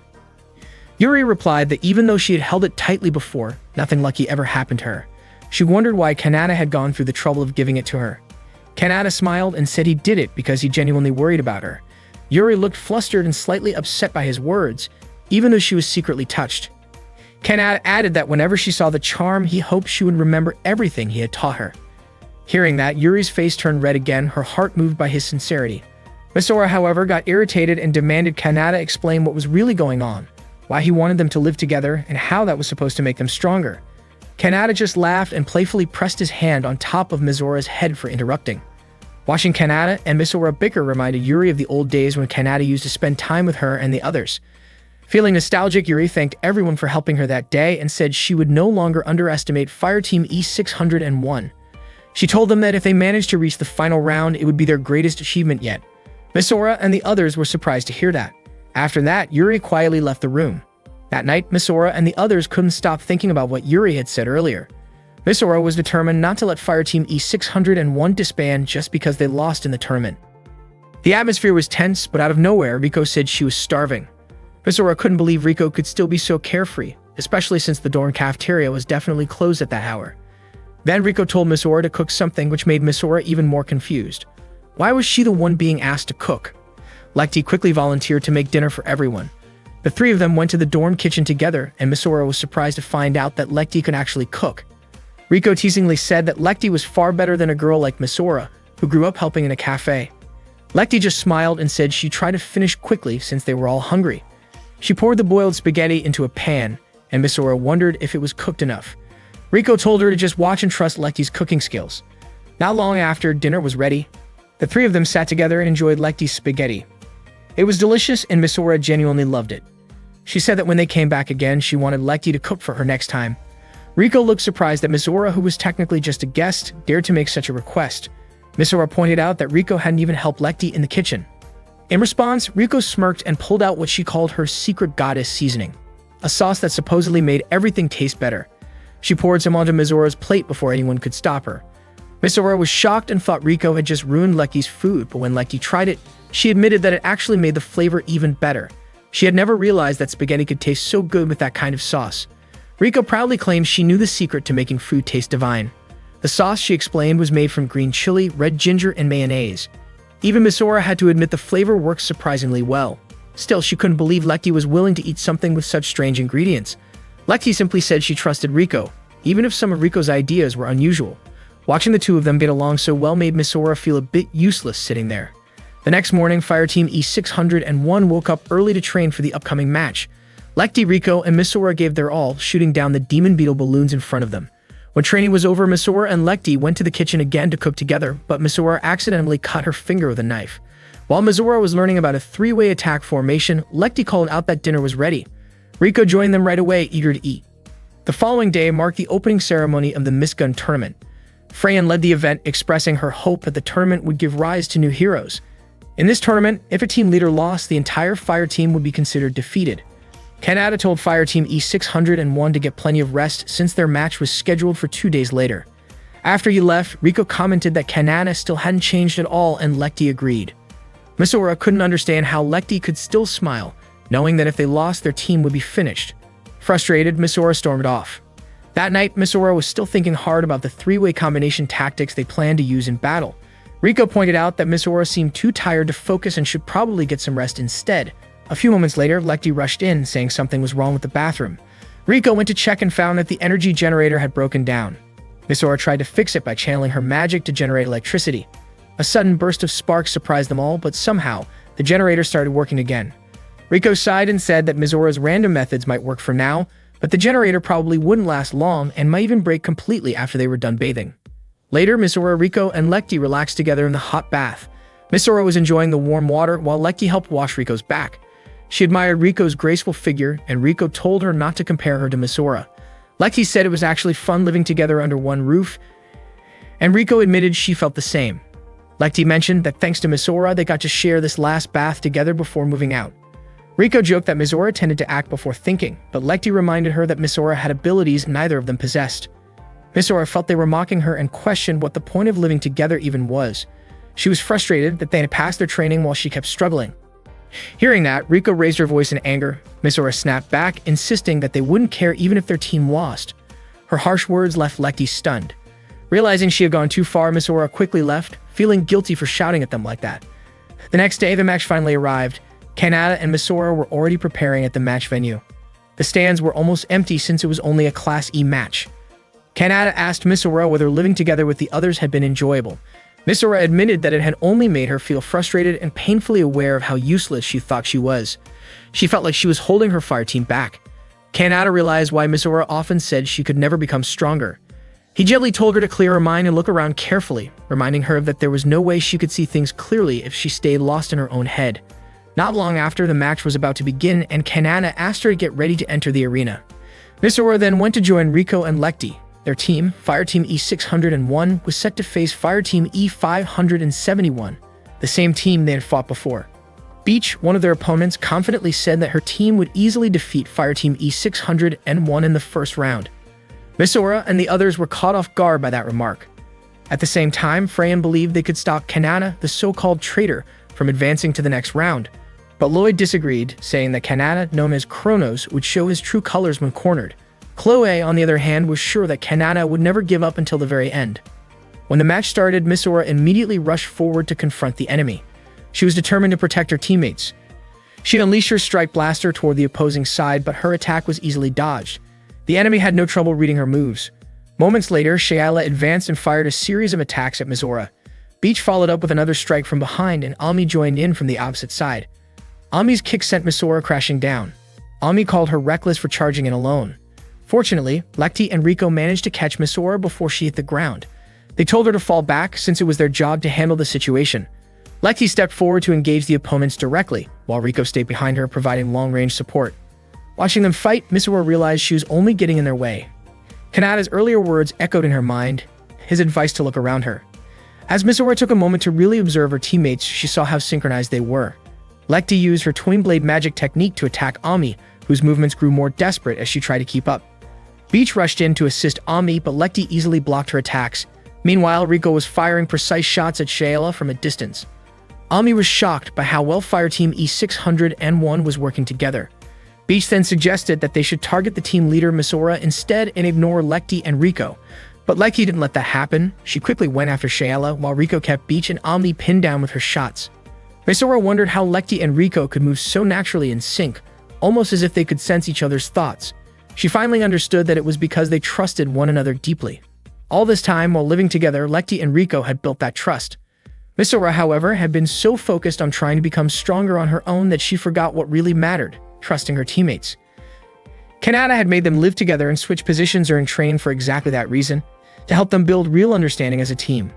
Yuri replied that even though she had held it tightly before, nothing lucky ever happened to her. She wondered why Kanata had gone through the trouble of giving it to her. Kanata smiled and said he did it because he genuinely worried about her. Yuri looked flustered and slightly upset by his words, even though she was secretly touched. Kanata added that whenever she saw the charm, he hoped she would remember everything he had taught her. Hearing that, Yuri's face turned red again, her heart moved by his sincerity. Misora, however, got irritated and demanded Kanata explain what was really going on, why he wanted them to live together, and how that was supposed to make them stronger. Kanata just laughed and playfully pressed his hand on top of Misora's head for interrupting. Watching Kanata and Misora bicker reminded Yuri of the old days when Kanata used to spend time with her and the others. Feeling nostalgic, Yuri thanked everyone for helping her that day and said she would no longer underestimate Fireteam E601. She told them that if they managed to reach the final round, it would be their greatest achievement yet. Misora and the others were surprised to hear that. After that, Yuri quietly left the room. That night, Misora and the others couldn't stop thinking about what Yuri had said earlier. Misora was determined not to let Fireteam E601 disband just because they lost in the tournament. The atmosphere was tense, but out of nowhere, Riko said she was starving. Misora couldn't believe Riko could still be so carefree, especially since the dorm cafeteria was definitely closed at that hour. Then Riko told Misora to cook something, which made Misora even more confused. Why was she the one being asked to cook? Lecty quickly volunteered to make dinner for everyone. The three of them went to the dorm kitchen together, and Misora was surprised to find out that Lecty could actually cook. Riko teasingly said that Lecty was far better than a girl like Misora, who grew up helping in a cafe. Lecty just smiled and said she'd try to finish quickly since they were all hungry. She poured the boiled spaghetti into a pan, and Misora wondered if it was cooked enough. Riko told her to just watch and trust Lecty's cooking skills. Not long after dinner was ready, the three of them sat together and enjoyed Lecty's spaghetti. It was delicious, and Misora genuinely loved it. She said that when they came back again, she wanted Lecty to cook for her next time. Riko looked surprised that Misora, who was technically just a guest, dared to make such a request. Misora pointed out that Riko hadn't even helped Lecty in the kitchen. In response, Riko smirked and pulled out what she called her secret goddess seasoning, a sauce that supposedly made everything taste better. She poured some onto Misora's plate before anyone could stop her. Misora was shocked and thought Riko had just ruined Lecty's food, but when Lecty tried it, she admitted that it actually made the flavor even better. She had never realized that spaghetti could taste so good with that kind of sauce. Riko proudly claimed she knew the secret to making food taste divine. The sauce, she explained, was made from green chili, red ginger, and mayonnaise. Even Misora had to admit the flavor works surprisingly well. Still, she couldn't believe Lecty was willing to eat something with such strange ingredients. Lecty simply said she trusted Riko, even if some of Riko's ideas were unusual. Watching the two of them get along so well made Misora feel a bit useless sitting there. The next morning, Fireteam E601 woke up early to train for the upcoming match. Lecty, Riko, and Misora gave their all, shooting down the demon beetle balloons in front of them. When training was over, Misora and Lecty went to the kitchen again to cook together, but Misora accidentally cut her finger with a knife. While Misora was learning about a three-way attack formation, Lecty called out that dinner was ready. Riko joined them right away, eager to eat. The following day marked the opening ceremony of the Miss Gun tournament. Freyan led the event, expressing her hope that the tournament would give rise to new heroes. In this tournament, if a team leader lost, the entire fire team would be considered defeated. Kanata told Fireteam E601 to get plenty of rest since their match was scheduled for 2 days later. After he left, Riko commented that Kanata still hadn't changed at all, and Lecty agreed. Misora couldn't understand how Lecty could still smile, knowing that if they lost, their team would be finished. Frustrated, Misora stormed off. That night, Misora was still thinking hard about the three-way combination tactics they planned to use in battle. Riko pointed out that Misora seemed too tired to focus and should probably get some rest instead. A few moments later, Lecty rushed in, saying something was wrong with the bathroom. Riko went to check and found that the energy generator had broken down. Misora tried to fix it by channeling her magic to generate electricity. A sudden burst of sparks surprised them all, but somehow, the generator started working again. Riko sighed and said that Misora's random methods might work for now, but the generator probably wouldn't last long and might even break completely after they were done bathing. Later, Misora, Riko, and Lecty relaxed together in the hot bath. Misora was enjoying the warm water while Lecty helped wash Riko's back. She admired Riko's graceful figure, and Riko told her not to compare her to Misora. Lecty said it was actually fun living together under one roof, and Riko admitted she felt the same. Lecty mentioned that thanks to Misora, they got to share this last bath together before moving out. Riko joked that Misora tended to act before thinking, but Lecty reminded her that Misora had abilities neither of them possessed. Misora felt they were mocking her and questioned what the point of living together even was. She was frustrated that they had passed their training while she kept struggling. Hearing that, Riko raised her voice in anger. Misora snapped back, insisting that they wouldn't care even if their team lost. Her harsh words left Lecty stunned. Realizing she had gone too far, Misora quickly left, feeling guilty for shouting at them like that. The next day, the match finally arrived. Kanata and Misora were already preparing at the match venue. The stands were almost empty since it was only a Class E match. Kanata asked Misora whether living together with the others had been enjoyable. Misora admitted that it had only made her feel frustrated and painfully aware of how useless she thought she was. She felt like she was holding her fire team back. Kanata realized why Misora often said she could never become stronger. He gently told her to clear her mind and look around carefully, reminding her that there was no way she could see things clearly if she stayed lost in her own head. Not long after, the match was about to begin, and Kanata asked her to get ready to enter the arena. Misora then went to join Riko and Lecty. Their team, Fireteam E601, was set to face Fireteam E571, the same team they had fought before. Beach, one of their opponents, confidently said that her team would easily defeat Fireteam E601 in the first round. Misora and the others were caught off guard by that remark. At the same time, Freyan believed they could stop Kanata, the so-called traitor, from advancing to the next round. But Lloyd disagreed, saying that Kanata, known as Kronos, would show his true colors when cornered. Chloe, on the other hand, was sure that Kanata would never give up until the very end. When the match started, Misora immediately rushed forward to confront the enemy. She was determined to protect her teammates. She unleashed her strike blaster toward the opposing side, but her attack was easily dodged. The enemy had no trouble reading her moves. Moments later, Shayla advanced and fired a series of attacks at Misora. Beach followed up with another strike from behind, and Ami joined in from the opposite side. Ami's kick sent Misora crashing down. Ami called her reckless for charging in alone. Fortunately, Lecty and Riko managed to catch Misora before she hit the ground. They told her to fall back since it was their job to handle the situation. Lecty stepped forward to engage the opponents directly, while Riko stayed behind her, providing long-range support. Watching them fight, Misora realized she was only getting in their way. Kanata's earlier words echoed in her mind, his advice to look around her. As Misora took a moment to really observe her teammates, she saw how synchronized they were. Lecty used her twin blade magic technique to attack Ami, whose movements grew more desperate as she tried to keep up. Beach rushed in to assist Ami, but Lecty easily blocked her attacks. Meanwhile, Riko was firing precise shots at Shayla from a distance. Ami was shocked by how well Fireteam E601 was working together. Beach then suggested that they should target the team leader Misora instead and ignore Lecty and Riko. But Lecty didn't let that happen. She quickly went after Shayla, while Riko kept Beach and Ami pinned down with her shots. Misora wondered how Lecty and Riko could move so naturally in sync, almost as if they could sense each other's thoughts. She finally understood that it was because they trusted one another deeply. All this time, while living together, Lecty and Riko had built that trust. Misora, however, had been so focused on trying to become stronger on her own that she forgot what really mattered, trusting her teammates. Kanata had made them live together and switch positions during training for exactly that reason, to help them build real understanding as a team.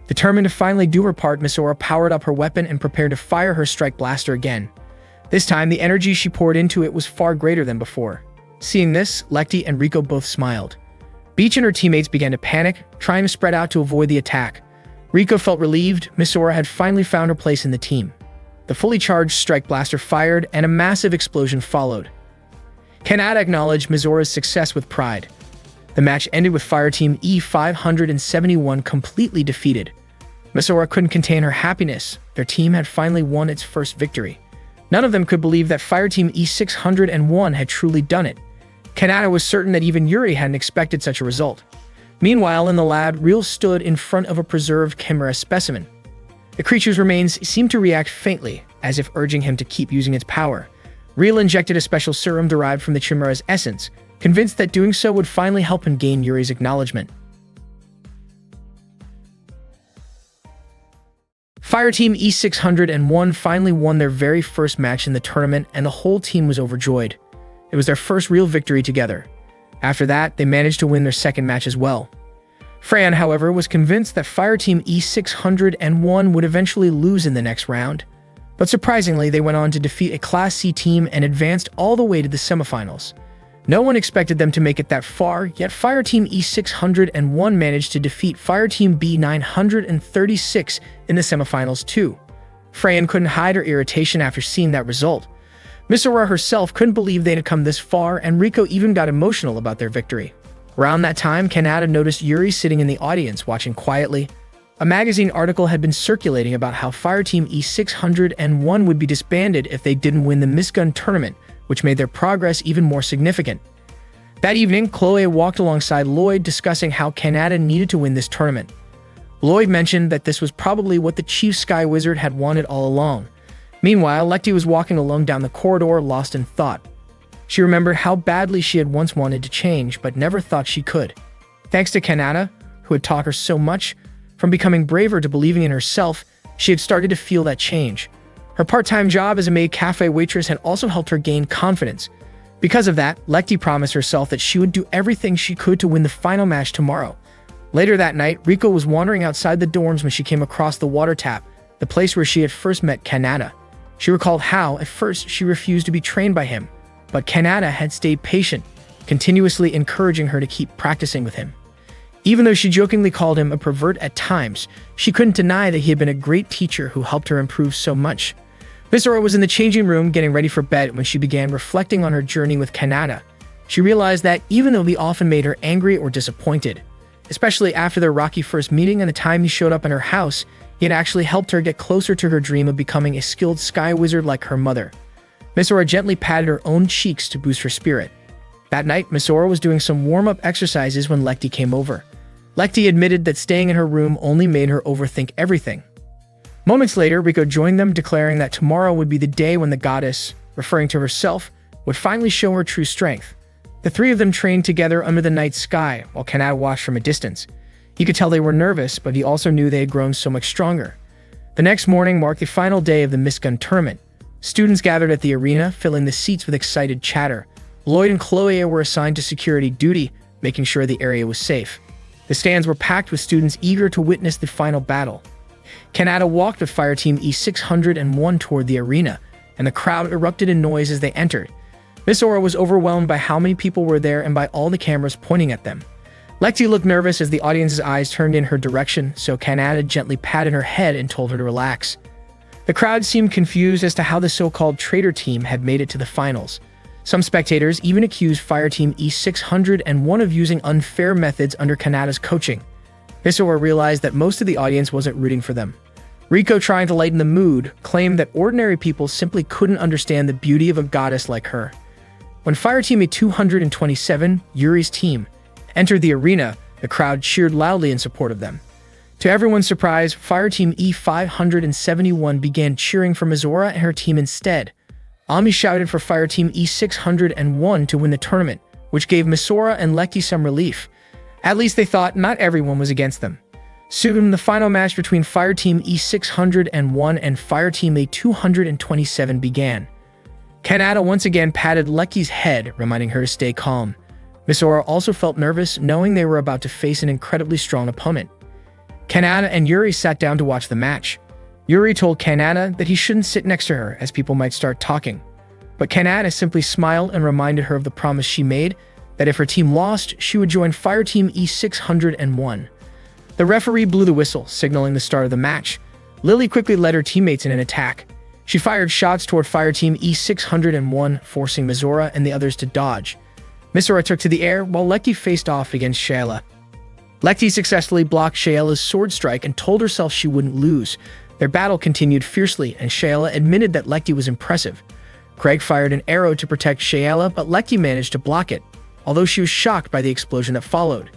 Determined to finally do her part, Misora powered up her weapon and prepared to fire her strike blaster again. This time, the energy she poured into it was far greater than before. Seeing this, Lecty and Riko both smiled. Beach and her teammates began to panic, trying to spread out to avoid the attack. Riko felt relieved. Misora had finally found her place in the team. The fully charged strike blaster fired, and a massive explosion followed. Kanata acknowledged Misora's success with pride. The match ended with Fireteam E571 completely defeated. Misora couldn't contain her happiness. Their team had finally won its first victory. None of them could believe that Fireteam E601 had truly done it. Kanata was certain that even Yuri hadn't expected such a result. Meanwhile, in the lab, Real stood in front of a preserved chimera specimen. The creature's remains seemed to react faintly, as if urging him to keep using its power. Real injected a special serum derived from the chimera's essence, convinced that doing so would finally help him gain Yuri's acknowledgement. Fireteam E601 finally won their very first match in the tournament, and the whole team was overjoyed. It was their first real victory together. After that, they managed to win their second match as well. Freyan, however, was convinced that Fireteam E601 would eventually lose in the next round. But surprisingly, they went on to defeat a Class C team and advanced all the way to the semifinals. No one expected them to make it that far, yet Fireteam E601 managed to defeat Fireteam B936 in the semifinals too. Freyan couldn't hide her irritation after seeing that result. Misora herself couldn't believe they had come this far, and Riko even got emotional about their victory. Around that time, Kanata noticed Yuri sitting in the audience watching quietly. A magazine article had been circulating about how Fireteam E601 would be disbanded if they didn't win the Miss Gun tournament, which made their progress even more significant. That evening, Chloe walked alongside Lloyd discussing how Kanata needed to win this tournament. Lloyd mentioned that this was probably what the Chief Sky Wizard had wanted all along. Meanwhile, Lecty was walking alone down the corridor, lost in thought. She remembered how badly she had once wanted to change, but never thought she could. Thanks to Kanata, who had taught her so much, from becoming braver to believing in herself, she had started to feel that change. Her part-time job as a maid cafe waitress had also helped her gain confidence. Because of that, Lecty promised herself that she would do everything she could to win the final match tomorrow. Later that night, Riko was wandering outside the dorms when she came across the water tap, the place where she had first met Kanata. She recalled how, at first, she refused to be trained by him, but Kanata had stayed patient, continuously encouraging her to keep practicing with him. Even though she jokingly called him a pervert at times, she couldn't deny that he had been a great teacher who helped her improve so much. Misora was in the changing room getting ready for bed when she began reflecting on her journey with Kanata. She realized that even though he often made her angry or disappointed, especially after their rocky first meeting and the time he showed up in her house, he had actually helped her get closer to her dream of becoming a skilled sky wizard like her mother. Misora gently patted her own cheeks to boost her spirit. That night, Misora was doing some warm-up exercises when Lecty came over. Lecty admitted that staying in her room only made her overthink everything. Moments later, Riko joined them, declaring that tomorrow would be the day when the goddess, referring to herself, would finally show her true strength. The three of them trained together under the night sky, while Kanata watched from a distance. He could tell they were nervous, but he also knew they had grown so much stronger. The next morning marked the final day of the Miss Gun tournament. Students gathered at the arena, filling the seats with excited chatter. Lloyd and Chloe were assigned to security duty, making sure the area was safe. The stands were packed with students eager to witness the final battle. Kanata walked with Fireteam E601 toward the arena, and the crowd erupted in noise as they entered. Misora was overwhelmed by how many people were there and by all the cameras pointing at them. Lecty looked nervous as the audience's eyes turned in her direction, so Kanata gently patted her head and told her to relax. The crowd seemed confused as to how the so-called traitor team had made it to the finals. Some spectators even accused Fireteam E601 of using unfair methods under Kanata's coaching. Misora realized that most of the audience wasn't rooting for them. Riko, trying to lighten the mood, claimed that ordinary people simply couldn't understand the beauty of a goddess like her. When Fireteam E227, Yuri's team, entered the arena, the crowd cheered loudly in support of them. To everyone's surprise, Fireteam E571 began cheering for Misora and her team instead. Ami shouted for Fireteam E601 to win the tournament, which gave Misora and Lecty some relief. At least they thought not everyone was against them. Soon, the final match between Fireteam E601 and Fireteam A227 began. Kanata once again patted Lecty's head, reminding her to stay calm. Misora also felt nervous, knowing they were about to face an incredibly strong opponent. Kanata and Yuri sat down to watch the match. Yuri told Kanata that he shouldn't sit next to her, as people might start talking. But Kanata simply smiled and reminded her of the promise she made, that if her team lost, she would join Fireteam E601. The referee blew the whistle, signaling the start of the match. Lily quickly led her teammates in an attack. She fired shots toward Fireteam E601, forcing Misora and the others to dodge. Misora took to the air, while Lecty faced off against Shayla. Lecty successfully blocked Shayla's sword strike and told herself she wouldn't lose. Their battle continued fiercely, and Shayla admitted that Lecty was impressive. Craig fired an arrow to protect Shayla, but Lecty managed to block it, although she was shocked by the explosion that followed.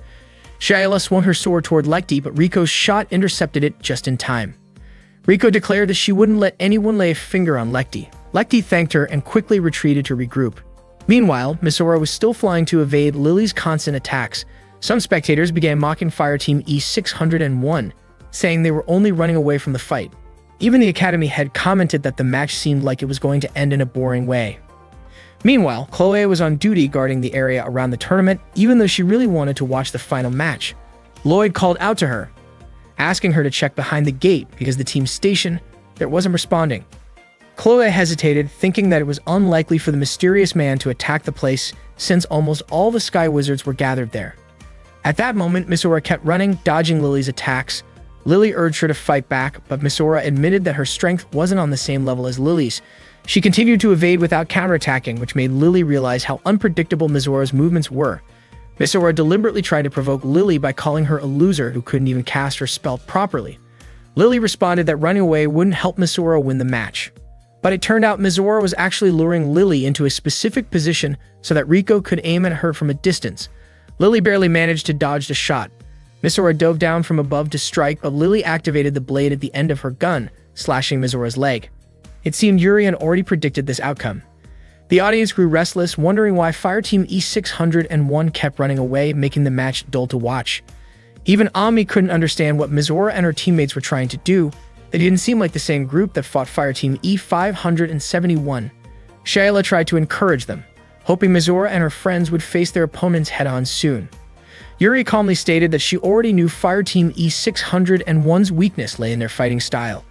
Shayla swung her sword toward Lecty, but Riko's shot intercepted it just in time. Riko declared that she wouldn't let anyone lay a finger on Lecty. Lecty thanked her and quickly retreated to regroup. Meanwhile, Misora was still flying to evade Lily's constant attacks. Some spectators began mocking Fireteam E601, saying they were only running away from the fight. Even the academy head commented that the match seemed like it was going to end in a boring way. Meanwhile, Chloe was on duty guarding the area around the tournament, even though she really wanted to watch the final match. Lloyd called out to her, asking her to check behind the gate because the team's station there wasn't responding. Chloe hesitated, thinking that it was unlikely for the mysterious man to attack the place since almost all the Sky Wizards were gathered there. At that moment, Misora kept running, dodging Lily's attacks. Lily urged her to fight back, but Misora admitted that her strength wasn't on the same level as Lily's. She continued to evade without counterattacking, which made Lily realize how unpredictable Misora's movements were. Misora deliberately tried to provoke Lily by calling her a loser who couldn't even cast her spell properly. Lily responded that running away wouldn't help Misora win the match. But it turned out Misora was actually luring Lily into a specific position so that Riko could aim at her from a distance. Lily barely managed to dodge the shot. Misora dove down from above to strike, but Lily activated the blade at the end of her gun, slashing Misora's leg. It seemed Yuri had already predicted this outcome. The audience grew restless, wondering why Fireteam E601 kept running away, making the match dull to watch. Even Ami couldn't understand what Mizora and her teammates were trying to do. They didn't seem like the same group that fought Fireteam E571. Shayla tried to encourage them, hoping Mizora and her friends would face their opponents head-on soon. Yuri calmly stated that she already knew Fireteam E601's weakness lay in their fighting style.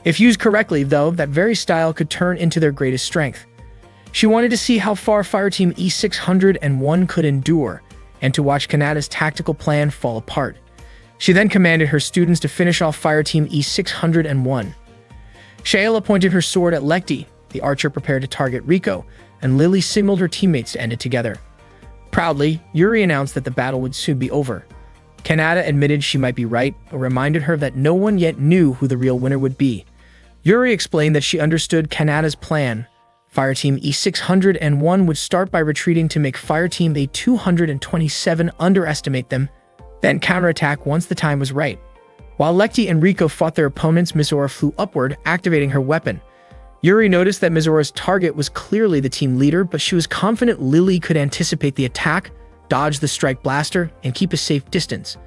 If used correctly, though, that very style could turn into their greatest strength. She wanted to see how far Fireteam E601 could endure, and to watch Kanata's tactical plan fall apart. She then commanded her students to finish off Fireteam E601. Shayla pointed her sword at Lekti, the archer prepared to target Riko, and Lily signaled her teammates to end it together. Proudly, Yuri announced that the battle would soon be over. Kanata admitted she might be right, but reminded her that no one yet knew who the real winner would be. Yuri explained that she understood Kanata's plan. Fireteam E601 would start by retreating to make Fireteam A227 underestimate them, then counterattack once the time was right. While Lekti and Riko fought their opponents, Mizora flew upward, activating her weapon. Yuri noticed that Mizora's target was clearly the team leader, but she was confident Lily could anticipate the attack, dodge the strike blaster, and keep a safe distance.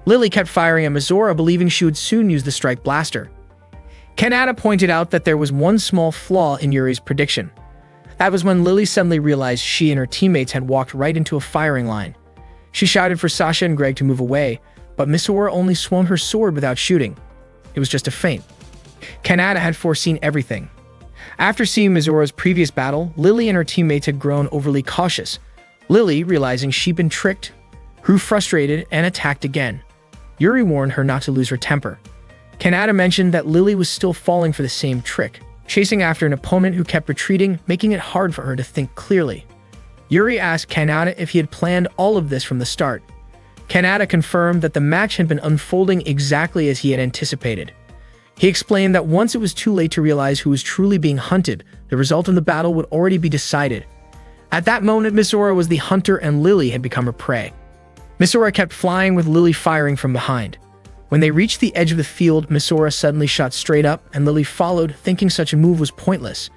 Lily kept firing at Mizora, believing she would soon use the strike blaster. Kanata pointed out that there was one small flaw in Yuri's prediction. That was when Lily suddenly realized she and her teammates had walked right into a firing line. She shouted for Sasha and Greg to move away, but Mizora only swung her sword without shooting. It was just a feint. Kanata had foreseen everything. After seeing Mizora's previous battle, Lily and her teammates had grown overly cautious. Lily, realizing she'd been tricked, grew frustrated and attacked again. Yuri warned her not to lose her temper. Kanata mentioned that Lily was still falling for the same trick, chasing after an opponent who kept retreating, making it hard for her to think clearly. Yuri asked Kanata if he had planned all of this from the start. Kanata confirmed that the match had been unfolding exactly as he had anticipated. He explained that once it was too late to realize who was truly being hunted, the result of the battle would already be decided. At that moment, Mizora was the hunter and Lily had become her prey. Mizora kept flying with Lily firing from behind. When they reached the edge of the field, Mizora suddenly shot straight up, and Lily followed, thinking such a move was pointless.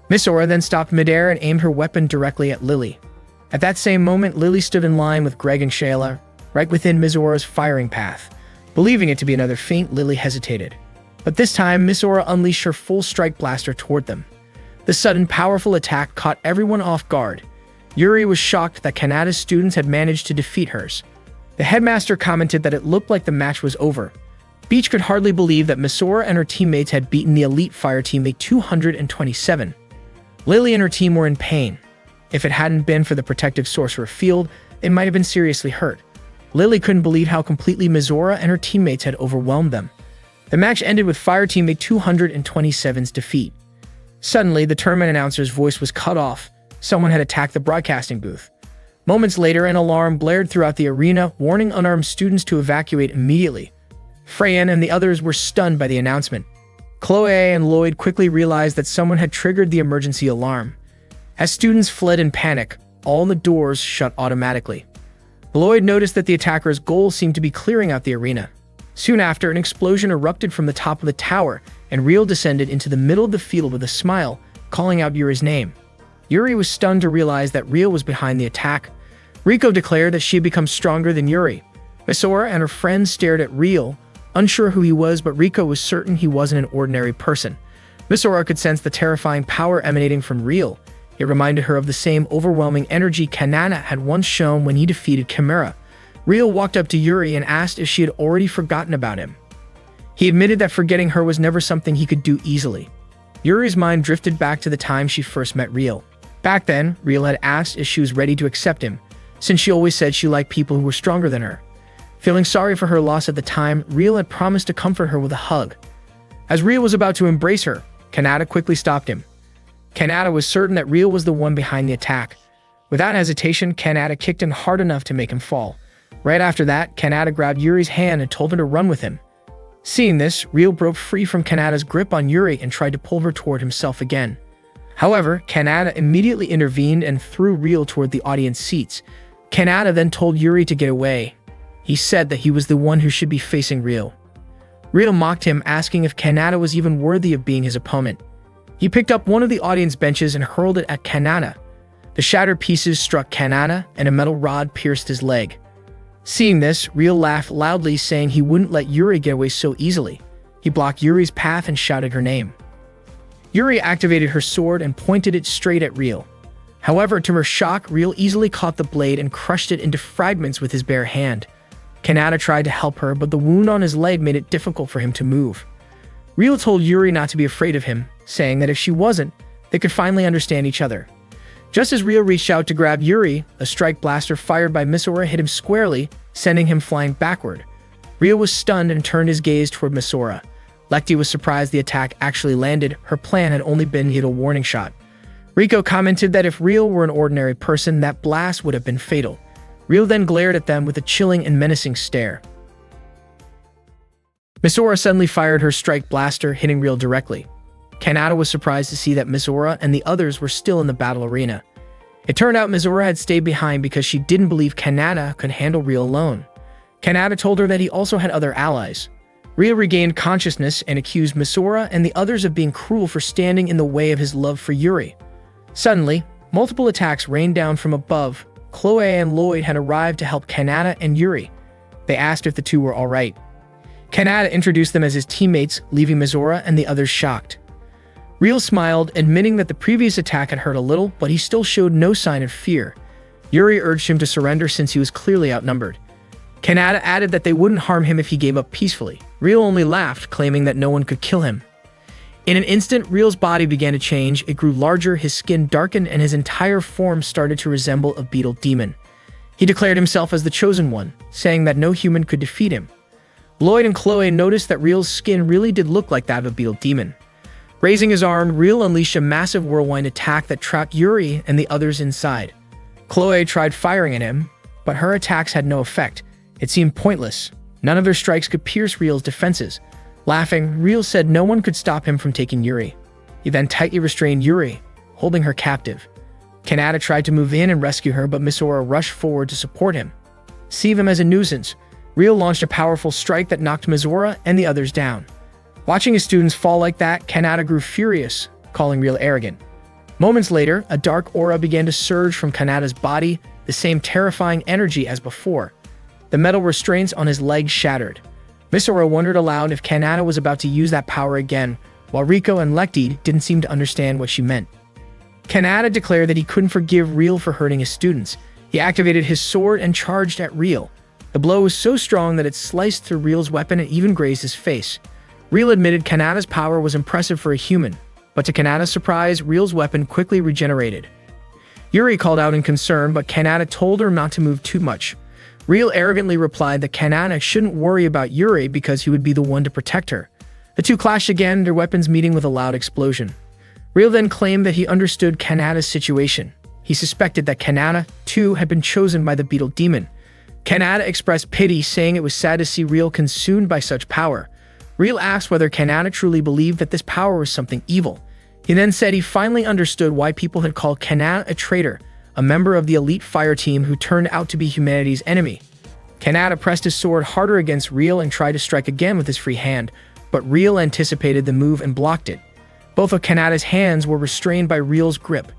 Mizora then stopped midair and aimed her weapon directly at Lily. At that same moment, Lily stood in line with Greg and Shayla, right within Mizora's firing path. Believing it to be another feint, Lily hesitated. But this time, Mizora unleashed her full strike blaster toward them. The sudden, powerful attack caught everyone off guard. Yuri was shocked that Kanata's students had managed to defeat hers. The headmaster commented that it looked like the match was over. Beach could hardly believe that Mizora and her teammates had beaten the elite Fireteam A227. Lily and her team were in pain. If it hadn't been for the protective sorcerer field, they might have been seriously hurt. Lily couldn't believe how completely Mizora and her teammates had overwhelmed them. The match ended with Fireteam A227's defeat. Suddenly, the tournament announcer's voice was cut off. Someone had attacked the broadcasting booth. Moments later, an alarm blared throughout the arena, warning unarmed students to evacuate immediately. Freyan and the others were stunned by the announcement. Chloe and Lloyd quickly realized that someone had triggered the emergency alarm. As students fled in panic, all the doors shut automatically. Lloyd noticed that the attacker's goal seemed to be clearing out the arena. Soon after, an explosion erupted from the top of the tower, and Riel descended into the middle of the field with a smile, calling out Yuri's name. Yuri was stunned to realize that Riel was behind the attack. Riko declared that she had become stronger than Yuri. Mizora and her friends stared at Riel, unsure who he was, but Riko was certain he wasn't an ordinary person. Mizora could sense the terrifying power emanating from Riel. It reminded her of the same overwhelming energy Kanata had once shown when he defeated Chimera. Riel walked up to Yuri and asked if she had already forgotten about him. He admitted that forgetting her was never something he could do easily. Yuri's mind drifted back to the time she first met Riel. Back then, Riel had asked if she was ready to accept him, since she always said she liked people who were stronger than her. Feeling sorry for her loss at the time, Riel had promised to comfort her with a hug. As Riel was about to embrace her, Kanata quickly stopped him. Kanata was certain that Riel was the one behind the attack. Without hesitation, Kanata kicked him hard enough to make him fall. Right after that, Kanata grabbed Yuri's hand and told her to run with him. Seeing this, Riel broke free from Kanata's grip on Yuri and tried to pull her toward himself again. However, Kanata immediately intervened and threw Riel toward the audience seats. Kanata then told Yuri to get away. He said that he was the one who should be facing Riel. Riel mocked him, asking if Kanata was even worthy of being his opponent. He picked up one of the audience benches and hurled it at Kanata. The shattered pieces struck Kanata, and a metal rod pierced his leg. Seeing this, Real laughed loudly, saying he wouldn't let Yuri get away so easily. He blocked Yuri's path and shouted her name. Yuri activated her sword and pointed it straight at Real. However, to her shock, Real easily caught the blade and crushed it into fragments with his bare hand. Kanata tried to help her, but the wound on his leg made it difficult for him to move. Real told Yuri not to be afraid of him, saying that if she wasn't, they could finally understand each other. Just as Real reached out to grab Yuri, a strike blaster fired by Misora hit him squarely, sending him flying backward. Real was stunned and turned his gaze toward Misora. Lecty was surprised the attack actually landed. Her plan had only been to hit a warning shot. Rico commented that if Real were an ordinary person, that blast would have been fatal. Real then glared at them with a chilling and menacing stare. Misora suddenly fired her strike blaster, hitting Real directly. Kanata was surprised to see that Misora and the others were still in the battle arena. It turned out Misora had stayed behind because she didn't believe Kanata could handle Real alone. Kanata told her that he also had other allies. Real regained consciousness and accused Misora and the others of being cruel for standing in the way of his love for Yuri. Suddenly, multiple attacks rained down from above. Chloe and Lloyd had arrived to help Kanata and Yuri. They asked if the two were alright. Kanata introduced them as his teammates, leaving Misora and the others shocked. Real smiled, admitting that the previous attack had hurt a little, but he still showed no sign of fear. Yuri urged him to surrender since he was clearly outnumbered. Kanata added that they wouldn't harm him if he gave up peacefully. Real only laughed, claiming that no one could kill him. In an instant, Real's body began to change. It grew larger, his skin darkened, and his entire form started to resemble a beetle demon. He declared himself as the Chosen One, saying that no human could defeat him. Lloyd and Chloe noticed that Real's skin really did look like that of a beetle demon. Raising his arm, Real unleashed a massive whirlwind attack that trapped Yuri and the others inside. Chloe tried firing at him, but her attacks had no effect. It seemed pointless. None of their strikes could pierce Real's defenses. Laughing, Real said no one could stop him from taking Yuri. He then tightly restrained Yuri, holding her captive. Kanata tried to move in and rescue her, but Misora rushed forward to support him. Seeing him as a nuisance, Real launched a powerful strike that knocked Misora and the others down. Watching his students fall like that, Kanata grew furious, calling Real arrogant. Moments later, a dark aura began to surge from Kanata's body, the same terrifying energy as before. The metal restraints on his legs shattered. Misora wondered aloud if Kanata was about to use that power again, while Rico and Lecty didn't seem to understand what she meant. Kanata declared that he couldn't forgive Real for hurting his students. He activated his sword and charged at Real. The blow was so strong that it sliced through Real's weapon and even grazed his face. Real admitted Kanata's power was impressive for a human, but to Kanata's surprise, Real's weapon quickly regenerated. Yuri called out in concern, but Kanata told her not to move too much. Real arrogantly replied that Kanata shouldn't worry about Yuri because he would be the one to protect her. The two clashed again, their weapons meeting with a loud explosion. Real then claimed that he understood Kanata's situation. He suspected that Kanata, too, had been chosen by the beetle demon. Kanata expressed pity, saying it was sad to see Real consumed by such power. Real asked whether Kanata truly believed that this power was something evil. He then said he finally understood why people had called Kanata a traitor, a member of the elite fire team who turned out to be humanity's enemy. Kanata pressed his sword harder against Real and tried to strike again with his free hand, but Real anticipated the move and blocked it. Both of Kanata's hands were restrained by Real's grip.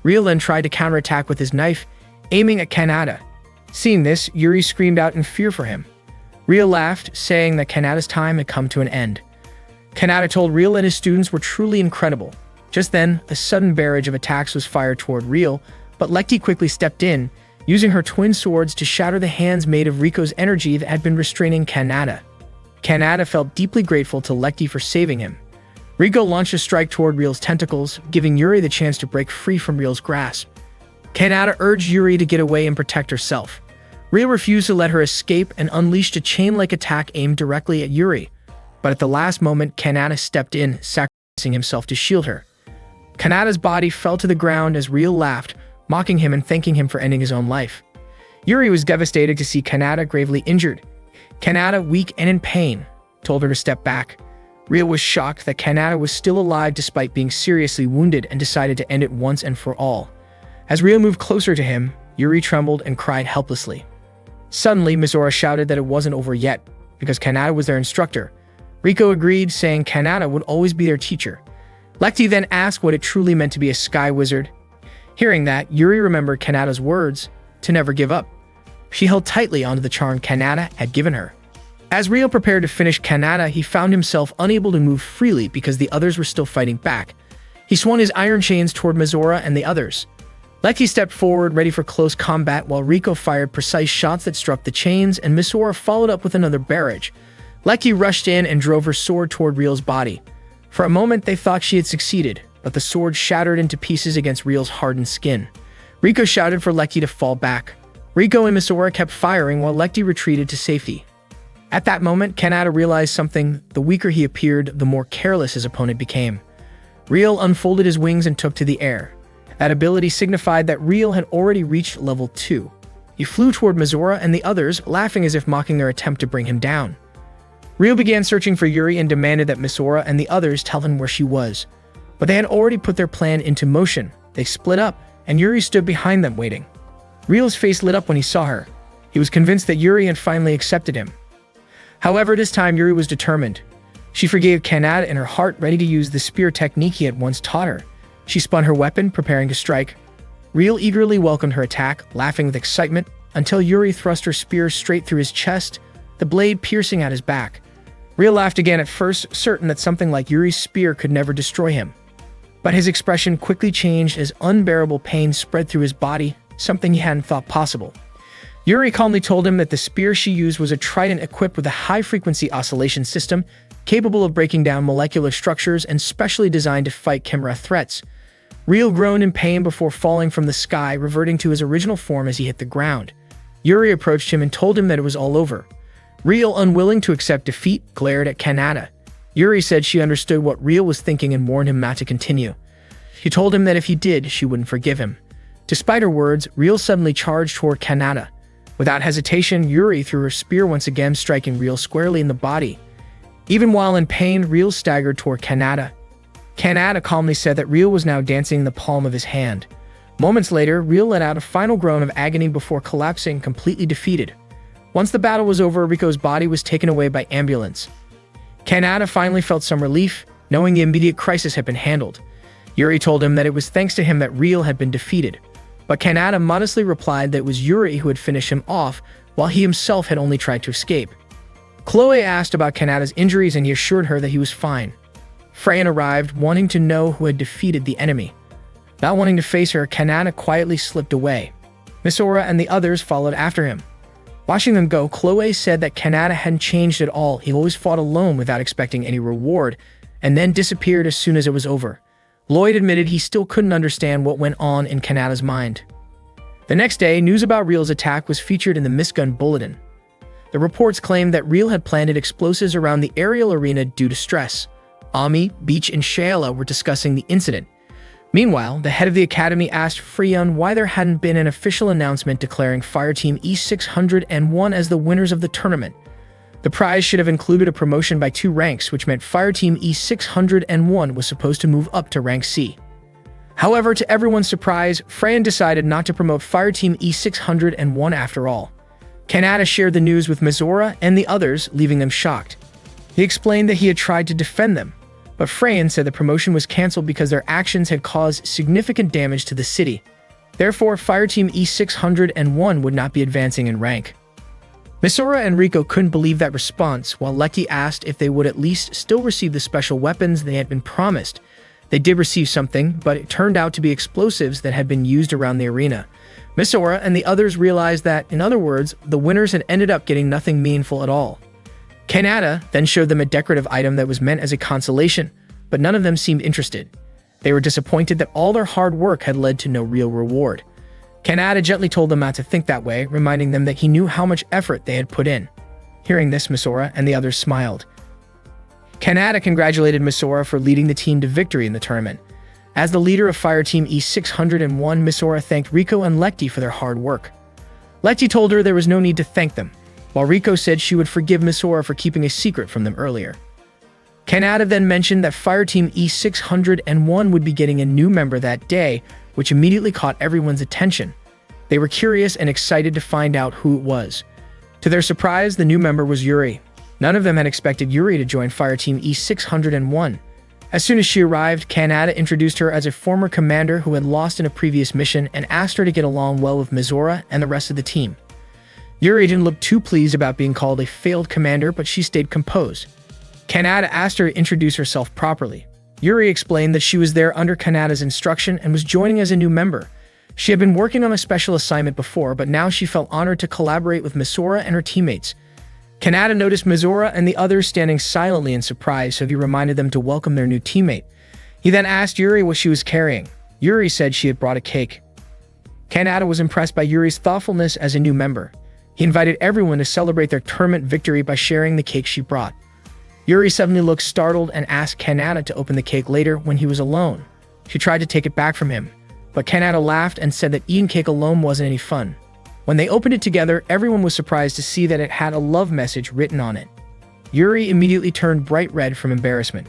Real then tried to counterattack with his knife, aiming at Kanata. Seeing this, Yuri screamed out in fear for him. Real laughed, saying that Kanata's time had come to an end. Kanata told Real that his students were truly incredible. Just then, a sudden barrage of attacks was fired toward Real, but Lecty quickly stepped in, using her twin swords to shatter the hands made of Rico's energy that had been restraining Kanata. Kanata felt deeply grateful to Lecty for saving him. Rico launched a strike toward Real's tentacles, giving Yuri the chance to break free from Real's grasp. Kanata urged Yuri to get away and protect herself. Real refused to let her escape and unleashed a chain-like attack aimed directly at Yuri. But at the last moment, Kanata stepped in, sacrificing himself to shield her. Kanata's body fell to the ground as Real laughed, mocking him and thanking him for ending his own life. Yuri was devastated to see Kanata gravely injured. Kanata, weak and in pain, told her to step back. Real was shocked that Kanata was still alive despite being seriously wounded and decided to end it once and for all. As Real moved closer to him, Yuri trembled and cried helplessly. Suddenly, Misora shouted that it wasn't over yet, because Kanata was their instructor. Rico agreed, saying Kanata would always be their teacher. Lekti then asked what it truly meant to be a sky wizard. Hearing that, Yuri remembered Kanata's words to never give up. She held tightly onto the charm Kanata had given her. As Rio prepared to finish Kanata, he found himself unable to move freely because the others were still fighting back. He swung his iron chains toward Mizora and the others. Lekti stepped forward, ready for close combat, while Rico fired precise shots that struck the chains, and Mizora followed up with another barrage. Lekti rushed in and drove her sword toward Rio's body. For a moment, they thought she had succeeded, but the sword shattered into pieces against Rio's hardened skin. Rico shouted for Lekti to fall back. Rico and Mizora kept firing while Lekti retreated to safety. At that moment, Kanata realized something. The weaker he appeared, the more careless his opponent became. Rio unfolded his wings and took to the air. That ability signified that Rio had already reached level 2. He flew toward Mizora and the others, laughing as if mocking their attempt to bring him down. Rio began searching for Yuri and demanded that Mizora and the others tell him where she was. But they had already put their plan into motion. They split up, and Yuri stood behind them waiting. Rio's face lit up when he saw her. He was convinced that Yuri had finally accepted him. However, this time Yuri was determined. She forgave Kanata in her heart, ready to use the spear technique he had once taught her. She spun her weapon, preparing to strike. Rio eagerly welcomed her attack, laughing with excitement, until Yuri thrust her spear straight through his chest, the blade piercing at his back. Rio laughed again at first, certain that something like Yuri's spear could never destroy him. But his expression quickly changed as unbearable pain spread through his body, something he hadn't thought possible. Yuri calmly told him that the spear she used was a trident equipped with a high-frequency oscillation system, capable of breaking down molecular structures and specially designed to fight chimera threats. Rio groaned in pain before falling from the sky, reverting to his original form as he hit the ground. Yuri approached him and told him that it was all over. Rio, unwilling to accept defeat, glared at Kanata. Yuri said she understood what Rio was thinking and warned him not to continue. She told him that if he did, she wouldn't forgive him. Despite her words, Rio suddenly charged toward Kanata. Without hesitation, Yuri threw her spear once again, striking Rio squarely in the body. Even while in pain, Rio staggered toward Kanata. Kanata calmly said that Rio was now dancing in the palm of his hand. Moments later, Rio let out a final groan of agony before collapsing, completely defeated. Once the battle was over, Rico's body was taken away by ambulance. Kanata finally felt some relief, knowing the immediate crisis had been handled. Yuri told him that it was thanks to him that Rio had been defeated. But Kanata modestly replied that it was Yuri who had finished him off, while he himself had only tried to escape. Chloe asked about Kanata's injuries and he assured her that he was fine. Freyan arrived, wanting to know who had defeated the enemy. Not wanting to face her, Kanata quietly slipped away. Mizora and the others followed after him. Watching them go, Chloe said that Kanata hadn't changed at all. He always fought alone without expecting any reward, and then disappeared as soon as it was over. Lloyd admitted he still couldn't understand what went on in Kanata's mind. The next day, news about Rio's attack was featured in the Misgun Bulletin. The reports claimed that Rio had planted explosives around the aerial arena due to stress. Ami, Beach, and Shayla were discussing the incident. Meanwhile, the head of the academy asked Freon why there hadn't been an official announcement declaring Fireteam E601 as the winners of the tournament. The prize should have included a promotion by 2 ranks, which meant Fireteam E601 was supposed to move up to rank C. However, to everyone's surprise, Freyan decided not to promote Fireteam E601 after all. Kanata shared the news with Mizora and the others, leaving them shocked. He explained that he had tried to defend them, but Freyan said the promotion was cancelled because their actions had caused significant damage to the city. Therefore, Fireteam E601 would not be advancing in rank. Mizora and Rico couldn't believe that response, while Lekti asked if they would at least still receive the special weapons they had been promised. They did receive something, but it turned out to be explosives that had been used around the arena. Mizora and the others realized that, in other words, the winners had ended up getting nothing meaningful at all. Kanata then showed them a decorative item that was meant as a consolation, but none of them seemed interested. They were disappointed that all their hard work had led to no real reward. Kanata gently told them not to think that way, reminding them that he knew how much effort they had put in. Hearing this, Mizora and the others smiled. Kanata congratulated Mizora for leading the team to victory in the tournament. As the leader of Fireteam E601, Mizora thanked Rico and Lekti for their hard work. Lekti told her there was no need to thank them, while Rico said she would forgive Mizora for keeping a secret from them earlier. Kanata then mentioned that Fireteam E601 would be getting a new member that day, which immediately caught everyone's attention. They were curious and excited to find out who it was. To their surprise, the new member was Yuri. None of them had expected Yuri to join Fireteam E601. As soon as she arrived, Kanata introduced her as a former commander who had lost in a previous mission and asked her to get along well with Mizora and the rest of the team. Yuri didn't look too pleased about being called a failed commander, but she stayed composed. Kanata asked her to introduce herself properly. Yuri explained that she was there under Kanata's instruction and was joining as a new member. She had been working on a special assignment before, but now she felt honored to collaborate with Mizora and her teammates. Kanata noticed Mizora and the others standing silently in surprise, so he reminded them to welcome their new teammate. He then asked Yuri what she was carrying. Yuri said she had brought a cake. Kanata was impressed by Yuri's thoughtfulness as a new member. He invited everyone to celebrate their tournament victory by sharing the cake she brought. Yuri suddenly looked startled and asked Kanata to open the cake later when he was alone. She tried to take it back from him, but Kanata laughed and said that eating cake alone wasn't any fun. When they opened it together, everyone was surprised to see that it had a love message written on it. Yuri immediately turned bright red from embarrassment.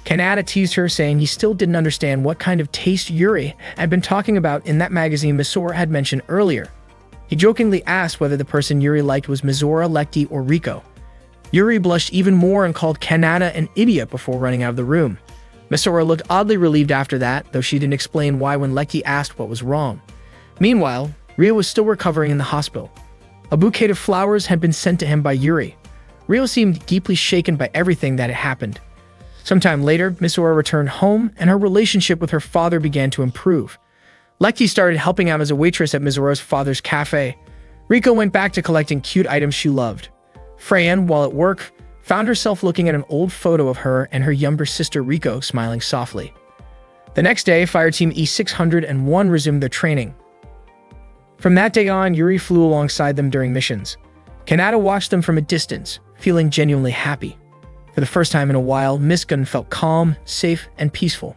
Kanata teased her, saying he still didn't understand what kind of taste Yuri had been talking about in that magazine Mizora had mentioned earlier. He jokingly asked whether the person Yuri liked was Mizora, Lecty, or Rico. Yuri blushed even more and called Kanata an idiot before running out of the room. Mizora looked oddly relieved after that, though she didn't explain why when Lecty asked what was wrong. Meanwhile, Rio was still recovering in the hospital. A bouquet of flowers had been sent to him by Yuri. Rio seemed deeply shaken by everything that had happened. Sometime later, Mizora returned home, and her relationship with her father began to improve. Lecty started helping out as a waitress at Mizora's father's cafe. Rico went back to collecting cute items she loved. Freyan, while at work, found herself looking at an old photo of her and her younger sister Rico smiling softly. The next day, Fireteam E601 resumed their training. From that day on, Yuri flew alongside them during missions. Kanata watched them from a distance, feeling genuinely happy. For the first time in a while, Miss Gun felt calm, safe, and peaceful.